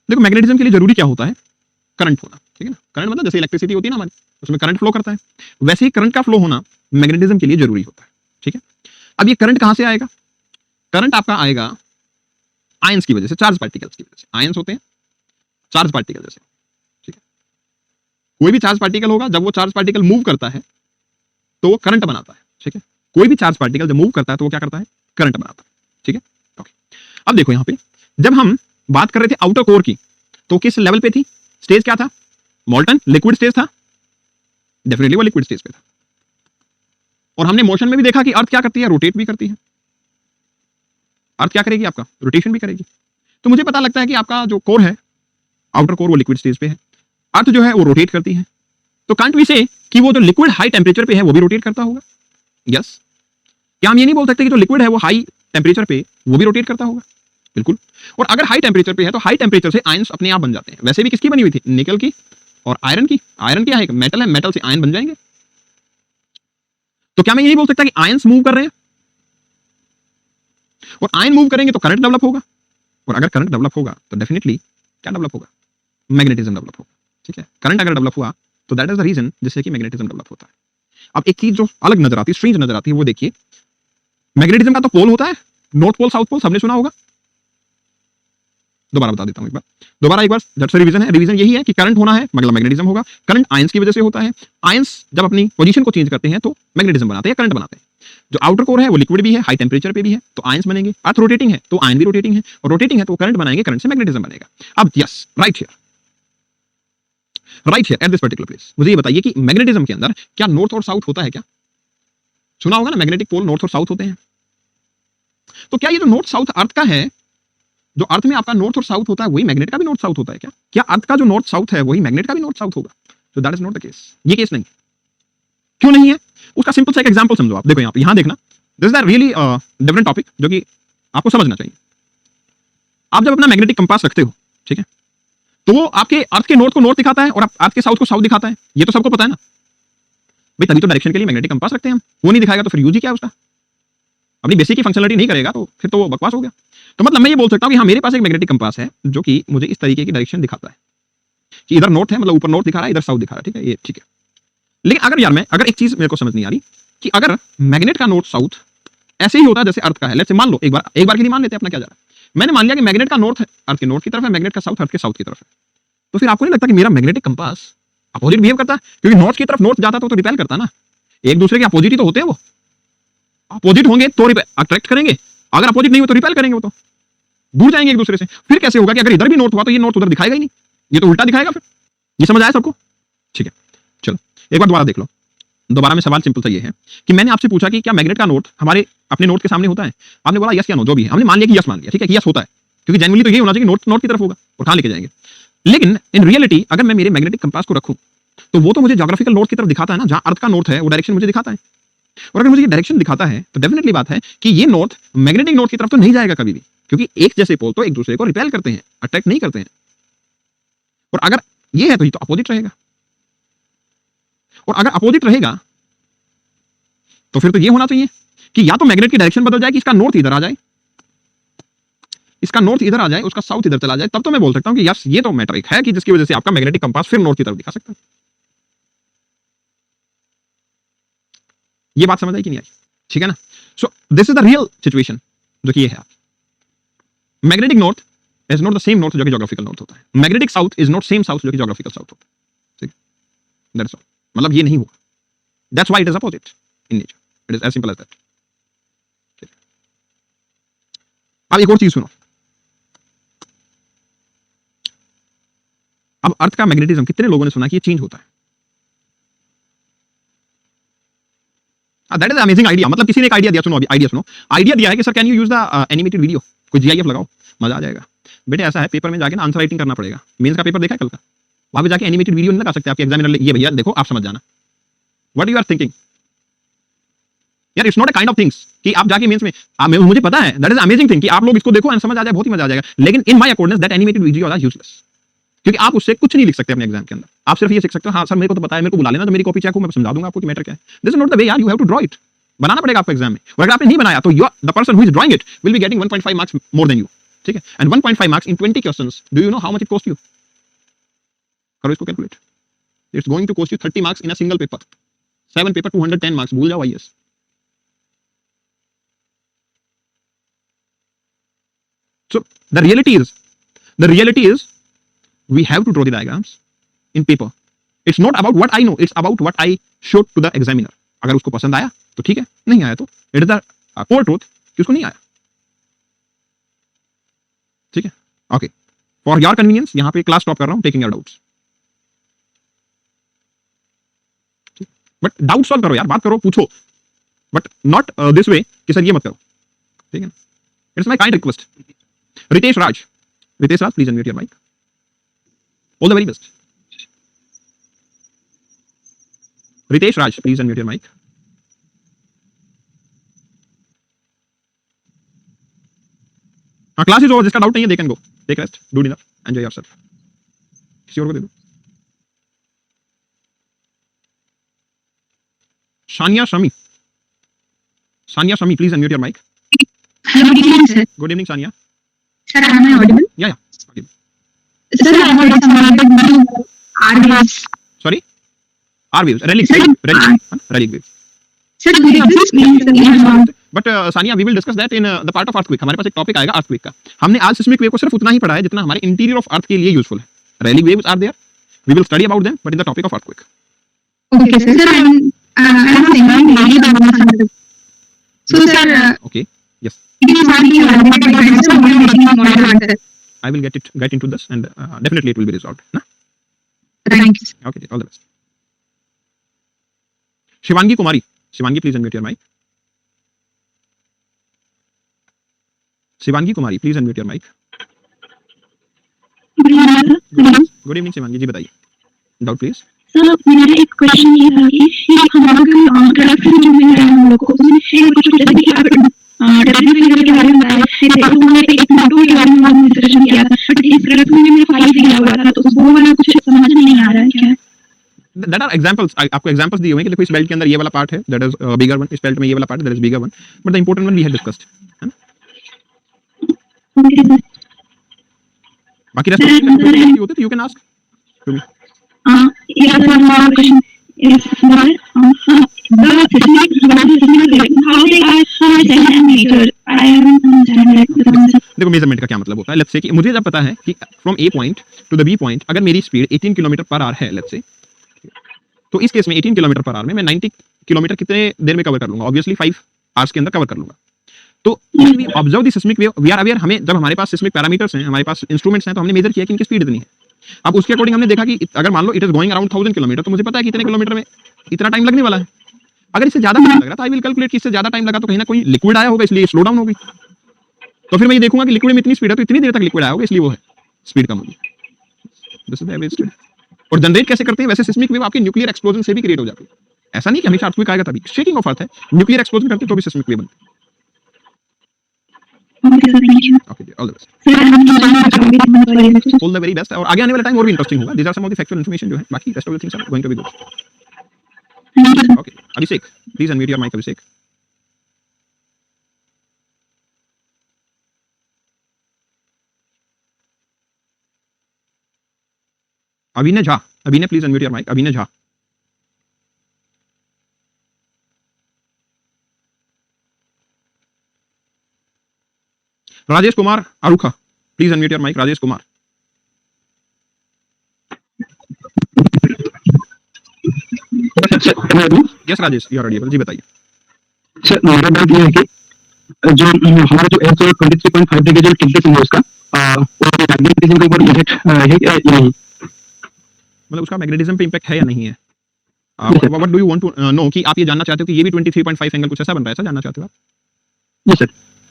देखो मैग्नेटिज्म के लिए जरूरी क्या होता है? करंट होना, ठीक है ना। करंट मतलब जैसे इलेक्ट्रिसिटी होती है ना हमारी, उसमें करंट फ्लो करता है, वैसे ही करंट का फ्लो होना मैग्नेटिज्म के लिए जरूरी होता है, ठीक है। अब ये करंट कहां से आएगा? करंट आपका आएगा आयंस की वजह से, चार्ज पार्टिकल्स की वजह से। आयंस होते हैं चार्ज पार्टिकल जैसे, ठीक है। कोई भी चार्ज पार्टिकल होगा, जब वो चार्ज पार्टिकल मूव करता है तो वो करंट बनाता है, ठीक है। कोई भी चार्ज पार्टिकल जब मूव करता है तो वो क्या करता है? करंट बनाता है, ठीक है। ओके, अब देखो यहां पे जब हम बात कर रहे थे आउटर कोर की, तो किस लेवल पे थी? स्टेज क्या था? मोल्टन लिक्विड स्टेज था, डेफिनेटली वो लिक्विड स्टेज पे था। और हमने मोशन में भी देखा कि अर्थ क्या करती है? रोटेट भी करती है। अर्थ क्या करेगी? आपका रोटेशन भी करेगी। तो मुझे पता लगता है कि आपका जो कोर है, आउटर कोर, वो लिक्विड स्टेज पे है, अर्थ जो है वो रोटेट करती है। तो कांट वी से कि वो जो लिक्विड हाई टेम्परेचर पे है वो भी रोटेट करता होगा? यस। क्या हम ये नहीं बोल सकते कि जो लिक्विड है वो हाई टेम्परेचर पे वो भी रोटेट करता होगा? बिल्कुल। और अगर हाई टेम्परेचर पे है तो हाई टेम्परेचर से आयंस अपने आप बन जाते हैं। वैसे भी किसकी बनी हुई थी? निकल की और आयरन की। आयरन क्या है? मेटल है, मेटल से आयन बन जाएंगे। तो क्या मैं ये नहीं बोल सकता कि आयंस मूव कर रहे हैं और आयन मूव करेंगे तो करंट डेवलप होगा, और अगर करंट डेवलप होगा तो डेफिनेटली क्या डेवलप होगा? मैग्नेटिज्म डेवलप होगा, ठीक है। करंट अगर डेवलप हुआ तो दैट इज द रीजन जिससे कि मैग्नेटिज्म डेवलप होता है। अब एक चीज जो अलग नजर आती है, स्ट्रेंज नजर आती है, वो देखिए, मैग्नेटिज्म का तो पोल होता है, नॉर्थ पोल साउथ पोल, सबने सुना होगा। दोबारा बता देता हूं एक बार झट से रिवीजन है। रिवीजन यही है कि करंट होना है मतलब मैग्नेटिज्म होगा। करंट आयंस की वजह से होता है। आयंस जब अपनी पोजीशन को चेंज करते हैं तो मैग्नेटिज्म बनाते हैं, करंट बनाते हैं। जो आउटर कोर है वो लिक्विड भी है, हाई टेम्परेचर पे भी है, तो आयंस बनेंगे। अर्थ रोटेटिंग है तो आयन भी रोटेटिंग है, और रोटेटिंग है तो करंट बनाएंगे, करंट से मैग्नेटिज्म बनेगा। अब yes, right here at this particular place मुझे ये बताइए कि मैग्नेटिज्म के अंदर क्या नॉर्थ और साउथ होता है? क्या सुना होगा ना, मैग्नेटिक पोल नॉर्थ और साउथ होते हैं। तो क्या ये जो नॉर्थ साउथ अर्थ का है, जो अर्थ में आपका नॉर्थ और साउथ होता है वही मैग्नेट का भी नॉर्थ साउथ होता है? क्या अर्थ का जो नॉर्थ साउथ है वही मैग्नेट का भी नॉर्थ साउथ होगा? तो that is not the case. ये केस नहीं। क्यों नहीं है? उसका सिंपल सा एक एग्जांपल समझो आप। देखो यहां देखना, this is the really different topic जो कि आपको समझना चाहिए। आप जब अपना मैग्नेटिक कंपास रखते हो, ठीक है, तो वो आपके अर्थ के नॉर्थ को नॉर्थ दिखाता है और अर्थ के साउथ को साउथ दिखाता है। ये तो सबको पता है ना भाई, तभी तो डायरेक्शन के लिए मैग्नेटिक कंपास रखते हैं हम। वो नहीं दिखाएगा तो फिर यूज ही क्या है उसका? अपनी बेसिक की फंक्शनलिटी नहीं करेगा तो फिर तो वो बकवास हो गया। तो मतलब मैं ये बोल सकता हूं कि हाँ, मेरे पास एक मैग्नेटिक कंपास है जो कि मुझे इस तरीके की डायरेक्शन दिखाता है कि इधर नॉर्थ है, मतलब ऊपर नॉर्थ दिखा रहा है, इधर साउथ दिखा रहा है, ठीक है, ये ठीक है। लेकिन अगर एक चीज मेरे को समझ नहीं आ रही कि अगर मैग्नेट का नॉर्थ साउथ ऐसे ही होता है जैसे अर्थ का है, लेट्स से मान लो एक बार के लिए मान लेते हैं, अपना क्या जा रहा है, मैंने मान लिया कि मैग्नेट का नॉर्थ अर्थ के नॉर्थ की तरफ है, मैग्नेट का साउथ अर्थ के साउथ की तरफ है। तो फिर आपको नहीं लगता कि मेरा मैग्नेटिक कंपास अपोजिट बिहेव करता है? क्योंकि नॉर्थ की तरफ नॉर्थ जाता तो रिपेल करता ना, एक दूसरे के अपोजिट ही तो होते हैं। वो अपोजिट होंगे तो अट्रैक्ट करेंगे, अगर अपोजिट नहीं हो तो रिपेल करेंगे, वो तो दूर जाएंगे एक दूसरे से। फिर कैसे होगा कि अगर इधर भी नॉर्थ हुआ तो ये नॉर्थ उधर दिखाएगा ही नहीं, ये तो उल्टा दिखाएगा। फिर ये समझ आया सबको? ठीक है, चलो एक बार दोबारा देख लो। दोबारा में सवाल सिंपल सा ये है कि मैंने आपसे पूछा कि क्या मैग्नेट का नॉर्थ हमारे अपने नॉर्थ के सामने होता है? आपने बोला यस या नो, जो भी है। हमने मान लिया कि यस मान लिया, ठीक है, कि यस होता है, क्योंकि जेन्युइनली तो ये होना चाहिए नॉर्थ की तरफ होगा और कहां लेके जाएंगे। लेकिन इन रियलिटी अगर मैं मेरे मैग्नेटिक कंपास को रखूं तो वो तो मुझे ज्योग्राफिकल नॉर्थ की तरफ दिखाता है ना, जहां अर्थ का नॉर्थ है वो डायरेक्शन मुझे दिखाता है। और अगर मुझे ये डायरेक्शन दिखाता है तो डेफिनेटली बात है कि ये नॉर्थ मैग्नेटिक नॉर्थ की तरफ तो नहीं जाएगा कभी भी, क्योंकि एक जैसे पोल तो एक दूसरे को रिपेल करते हैं, अट्रैक्ट नहीं करते हैं। और अगर ये है तो ये तो अपोजिट रहेगा, और अगर अपोजिट रहेगा तो फिर तो ये होना चाहिए कि या तो मैग्नेट की डायरेक्शन बदल जाए कि इसका नॉर्थ इधर आ जाए, इसका नॉर्थ इधर आ जाए, उसका साउथ इधर चला जाए, तब तो मैं बोल सकता हूं कि यस ये तो मैटर एक है कि जिसकी वजह से आपका मैग्नेटिक कंपास फिर नॉर्थ की तरफ दिखा सकता है। ये बात समझ आई कि नहीं आई? ठीक है ना? So this is the real situation जो कि ये है। Magnetic north is not the same north जो कि ज्योग्राफिकल नॉर्थ होता है। Magnetic south is not same south जो कि ज्योग्राफिकल साउथ होता है। ठीक है, दैट्स ऑल। मतलब ये नहीं होगा, that's why it is opposite in nature, it is as simple as that. अब एक और चीज सुनो, अब अर्थ का मैग्नेटिज्म कितने लोगों ने सुना कि ये चेंज होता है? That is amazing idea. मतलब किसी ने एक आइडिया दिया, सुनो अभी आइडिया सुनो। आइडिया दिया है कि sir can you use the animated video, कोई जीआईएफ लगाओ, मजा आ जाएगा। बेटे ऐसा है, पेपर में जाके ना आंसर राइटिंग करना पड़ेगा। मेंस का पेपर देखा है कल का? वहां पे जाके एनिमेटेड वीडियो नहीं लगा सकते आपके एग्जामिनर, ये भैया देखो आप समझ जाना। व्हाट यू आर थिंकिंग यार, it's not a kind of things कि आप जाके मेंस में मुझे पता है दैट इज अमेजिंग थिंग कि आप लोग इसको देखो एंड समझ आ जाए, बहुत ही मजा आ जाएगा। लेकिन in my according that animated video are useless, क्योंकि आप उससे कुछ नहीं लिख सकते अपने एग्जाम के अंदर। आप सिर्फ ये सीख सकते हो, हाँ सर मेरे को तो पता है, मेरे को बुला लेना तो मेरी कॉपी चेक हो, मैं समझा दूंगा आपको कि मैटर क्या है। This is not the way यार, you have to draw it. बनाना पड़ेगा आपको एग्जाम में, और अगर आपने नहीं बनाया तो you the person who is drawing it will be getting 1.5 marks more than you. ठीक है, and 1.5 marks in 20 questions, do you know how much it cost you? करो इसको calculate, it's going to cost you 30 marks in a single paper. 7 paper 210 marks, भूल जाओ IAS. So the reality is we have to draw the diagrams in paper. It's not about what I know, it's about what I showed to the examiner. अगर उसको पसंद आया तो ठीक है, नहीं आया तो it is the core truth कि उसको नहीं आया। ठीक है, ओके। फॉर योर कन्वीनियंस यहाँ पे क्लास स्टॉप कर रहा हूँ, taking your doubts. But doubt solve करो यार, बात करो, पूछो, बट नॉट दिस वे कि सर ये मत करो। ठीक है, it's my kind request. Ritesh Raj, please unmute your mic. All the very best. Ritesh Raj, please unmute your mic. हाँ, क्लास इज ओवर, जिसका डाउट नहीं है they can go, take rest, do dinner, enjoy yourself. किसी और को दे दो। Sania Shami, please unmute your mic. Good evening, sir. Good evening Sania. Sir, am I audible? Yeah. Sir, I heard about the new RBS. Sorry? R-waves, relic waves. Sir, could you explain the name about? But Sania, we will discuss that in the part of earthquake. हमारे पास एक topic आएगा earthquake का। हमने आज seismic wave को सिर्फ उतना ही पढ़ा है जितना हमारे इंटीरियर ऑफ अर्थ के लिए यूजफुल है। relic waves are there. We will study about them, but in the topic of earthquake. Okay, sir. Sir, I'm saying really about something. So, sir, Okay. Yes. it is not the so we are making a model answer. I will get into this and definitely it will be resolved. Na? Thank you. Okay, all the best. Shivangi Kumari, please unmute your mic. Shivangi Kumari, please unmute your mic. Good evening Shivangi जी, बताइए doubt please. Sir मेरा एक question ये था कि हमारा introduction जो मिल रहा है हम लोग को उसमें कुछ जैसे कि आप डेवलपमेंट फिगर के बारे में बताया, फिर उन्होंने एक मोटो के बारे में डिस्कशन किया था, बट इस ग्राफ में मेरा 5 दिया हुआ था तो वो वाला कुछ समझ नहीं आ रहा है क्या? That are examples. आपको examples दिए हुए हैं कि देखो इस बेल्ट के अंदर ये वाला पार्ट है, that is bigger one, इस बेल्ट में ये वाला पार्ट है, that is bigger one, but the important one we had discussed, है ना? बाकी रेस्ट होते तो you can ask to me. Yeah, so my question is how they are measured. I haven't understand like the concept. देखो measurement का क्या मतलब होता है, लेट्स से कि मुझे जब पता है कि from A point to the B point अगर मेरी स्पीड 18 किलोमीटर पर आवर है लेट्स से, तो इस केस में 18 किलोमीटर पर आवर में मैं 90 किलोमीटर कितने देर में कवर कर लूंगा? ऑब्वियसली 5 आवर्स के अंदर कवर कर लूंगा। तो we observe the seismic wave, we are aware, हमें जब हमारे पास सिस्मिक पैरामीटर्स हैं, हमारे पास इंस्ट्रूमेंट्स हैं, तो हमने मेजर किया कि इनकी स्पीड इतनी है। अब उसके अकॉर्डिंग हमने देखा कि अगर मान लो it is going around 1000 kilometre, तो मुझे पता है कि इतने किलोमीटर में इतना टाइम लगने वाला है। अगर इससे ज्यादा टाइम लग रहा था, आई विल कैलकुलेट कि इससे ज्यादा टाइम लगा तो कहीं ना कोई लिक्विड आया होगा, इसलिए स्लो डाउन होगी। तो फिर मैं ये देखूंगा कि लिक्विड में इतनी स्पीड है तो इतनी देर तक लिक्विड आया होगा, इसलिए वो है स्पीड कम होगी। This is the average speed. और जनरेट कैसे करते हैं? वैसे सिस्मिक वेव आपके न्यूक्लियर एक्सप्लोजन से भी क्रिएट हो जाती है। ऐसा नहीं कि हमेशा अर्थक्वेक आएगा तभी, शेकिंग ऑफ अर्थ है, न्यूक्लियर एक्सप्लोजन करते तो भी सिस्मिक वेव बनती है। Okay, sir, thank you. Okay, all the best, Sir, I'm all the very best. और आगे आने वाला टाइम और भी इंटरेस्टिंग होगा। These are some of the factual information जो है, बाकी rest of the things are going to be good. Okay, Abhishek please unmute your mic. Abhishek Abhinay Jha, Abhinay please unmute your mic, Abhinay Jha. Rajesh Kumar Arukha, please unmute your mic, Rajesh Kumar. Yes Rajesh, you are Audible, जी बताइए। Sir मेरा doubt ये है कि जो हमारा जो एफ 23.5 डिग्री जो टेम्परेचर है उसका वो मैग्नेटिज्म के ऊपर इफेक्ट है या नहीं? मतलब उसका मैग्नेटिज्म पे इंपैक्ट है या नहीं है? What do you want to know, कि आप ये जानना चाहते हो कि ये भी 23.5 एंगल कुछ ऐसा बन रहा है, ऐसा जानना चाहते हो आप? Yes sir.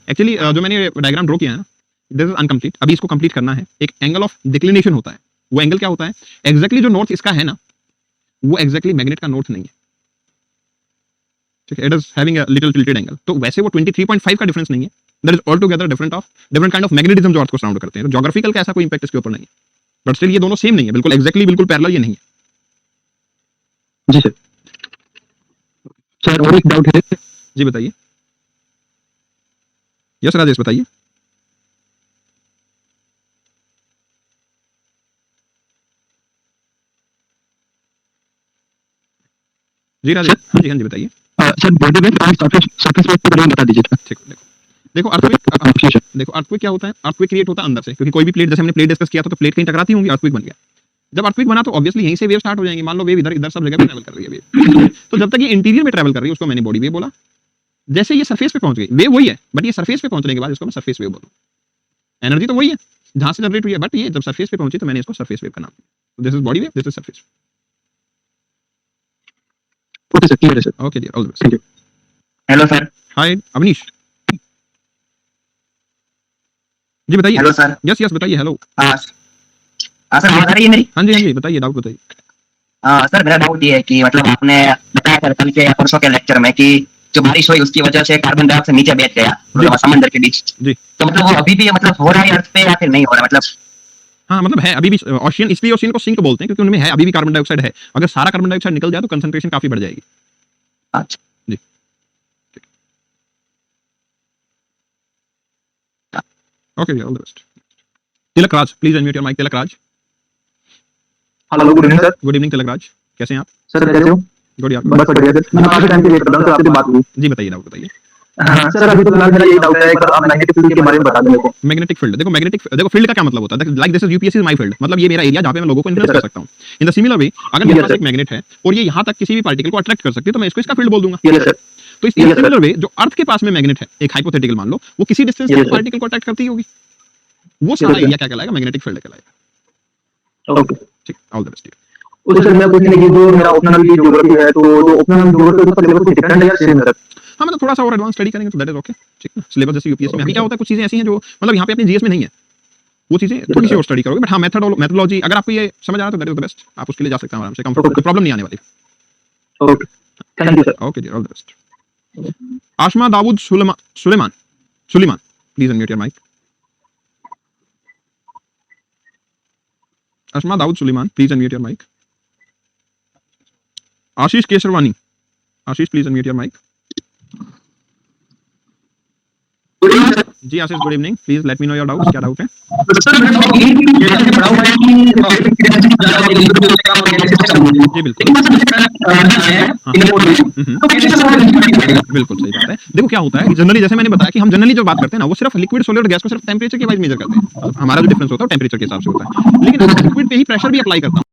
एक्चुअली जो मैंने डायग्राम ड्रॉ किया है ना, दिस इज अनकम्प्लीट, अभी इसको कंप्लीट करना है। एक एंगल ऑफ डिक्लिनेशन होता है, वो एंगल क्या होता है? एग्जैक्टली जो नॉर्थ इसका है ना, वो एग्जैक्टली मैग्नेट का नॉर्थ नहीं है, ठीक है, it is having a little tilted angle. तो वैसे वो 23.5 का डिफरेंस नहीं है, that is all together different kind of magnetism जो अर्थ को सराउंड करते हैं। तो ज्योग्राफिकल का ऐसा कोई इंपैक्ट इसके ऊपर नहीं है, बट स्टिल ये दोनों सेम नहीं है, बिल्कुल एग्जैक्टली बिल्कुल पैरेलल ये नहीं है। जी सर। सर और एक डाउट है। जी बताइए। यस राजेश बताइए। जी राजेश, हाँ जी बताइए। सर बॉडी वेव और सरफेस वेव के बारे में बता दीजिए। ठीक, देखो अर्थक्वेक क्या होता है? अर्थक्वेक क्रिएट होता है अंदर से, क्योंकि कोई भी प्लेट, जैसे हमने प्लेट डिस्कस किया था, तो प्लेट कहीं टकराती होंगी, अर्थक्वेक बन गया। जब अर्थक्वेक बना तो ऑब्वियसली यहीं से वेव स्टार्ट हो जाएंगी। मान लो वेव इधर सब जगह पे ट्रैवल कर रही है वेव, तो जब तक ये इंटीरियर में ट्रैवल कर रही है उसको मैंने बॉडी वेव बोला। जैसे ये सरफेस पे पहुंच गई, वेव वही है, बट ये सरफेस पे पहुंचने के बाद इसको मैं सरफेस वेव बोलूं। एनर्जी तो वही है जहां से जनरेट हुई है, बट ये जब सरफेस पे पहुंची तो मैंने इसको सरफेस वेव का नाम दिया। This is body wave, this is surface. Okay sir, clear है sir. Okay dear, all the best. Thank you. Hello sir. Hi Avnish, जी बताइए। Hello sir. यस बताइए। हेलो। सर आवाज आ रही है मेरी? हाँ जी बताइए, डाउट बताइए। सर मेरा डाउट ये है कि मतलब आपने बताया था कल के या परसों के लेक्चर में कि जो बारिश हुई उसकी वजह से कार्बन डाइऑक्साइड नीचे बैठ गया मतलब समंदर के बीच। जी। तो मतलब वो अभी भी मतलब हो रहा है अर्थ पे या फिर नहीं हो रहा? मतलब हाँ, मतलब है अभी भी ओशियन, इसलिए ओशियन को सिंक बोलते हैं क्योंकि उनमें है अभी भी कार्बन डाइऑक्साइड है। अगर सारा कार्बन डाइऑक्साइड निकल जाए तो कंसंट्रेशन काफी बढ़ जाएगी। अच्छा जी, okay, all the best. Tilak Raj, please unmute your mic. Tilak Raj. Hello, good evening sir. Good evening Tilak Raj, कैसे हैं आप? सर कैसे हो? गुड यार। बस बढ़िया सर। मैं काफी टाइम से वेट कर रहा हूं, सर आपसे बात हुई। जी बताइए, डाउट बताइए। हाँ सर, अभी तो फिलहाल मेरा ये डाउट है कि आप मैग्नेटिक फील्ड के बारे में बता दें मेरे को। मैग्नेटिक फील्ड, देखो फील्ड का क्या मतलब होता है? Like this is UPSC is my field, मतलब ये मेरा एरिया जहां पे मैं लोगों को इन्फ्लुएंस कर सकता हूं। इन द सिमिलर वे, अगर मेरे पास एक मैग्नेट है और ये यहां तक किसी भी पार्टिकल को अट्रैक्ट कर सकती है तो मैं इसको इसका फील्ड बोल दूंगा। Yes sir. तो इस सिमिलर वे जो अर्थ के पास में मैग्नेट है, एक हाइपोथेटिकल मान लो, वो किसी डिस्टेंस Yes, पे sir. पार्टिकल को अट्रैक्ट करती होगी, वो सारा एरिया क्या कहलाएगा? मैग्नेटिक फील्ड कहलाएगा। ओके ठीक, ऑल द बेस्ट। तो सर मैं पूछने की जो मेरा ओपनल की ज्योग्राफी है, तो जो ओपनल ज्योग्राफी का सिलेबस कुछ डिफरेंट है या सेम है सर? हाँ, मतलब थोड़ा सा और एडवांस स्टडी करेंगे तो दैट इज ओके। ठीक ना, सिलेबस जैसे यूपीएससी में अभी क्या होता है, कुछ चीजें ऐसी हैं जो मतलब यहाँ पे अपनी जीएस में नहीं है, वो चीजें थोड़ी सी और स्टडी करोगे। बट हाँ, मेथोडोलॉजी अगर आपको ये समझ आ रहा है तो दैट इज द बेस्ट, आप उसके लिए जा सकते हैं आराम से, कंफर्टेबल, प्रॉब्लम नहीं आने वाली। Okay, thank you sir. Okay dear, all the best. Ashma Daud Suleman, please unmute your mic. Ashma Daud Suleman, please unmute your mic. Ashish Kesarwani, Ashish please unmute your mic. जी Ashish, good evening, please let me know your doubts, क्या doubt है? जी बिल्कुल, बिल्कुल सही बात है। देखो क्या होता है जनरली, जैसे मैंने बताया कि हम जनरली जो बात करते हैं ना, वो सिर्फ लिक्विड सॉलिड गैस को सिर्फ टेंपरेचर के वाइज मेजर करते हैं। हमारा जो डिफरेंस होता है वो टेंपरेचर के हिसाब से होता है, लेकिन लिक्विड पे ही प्रेशर भी अप्लाई करता हूं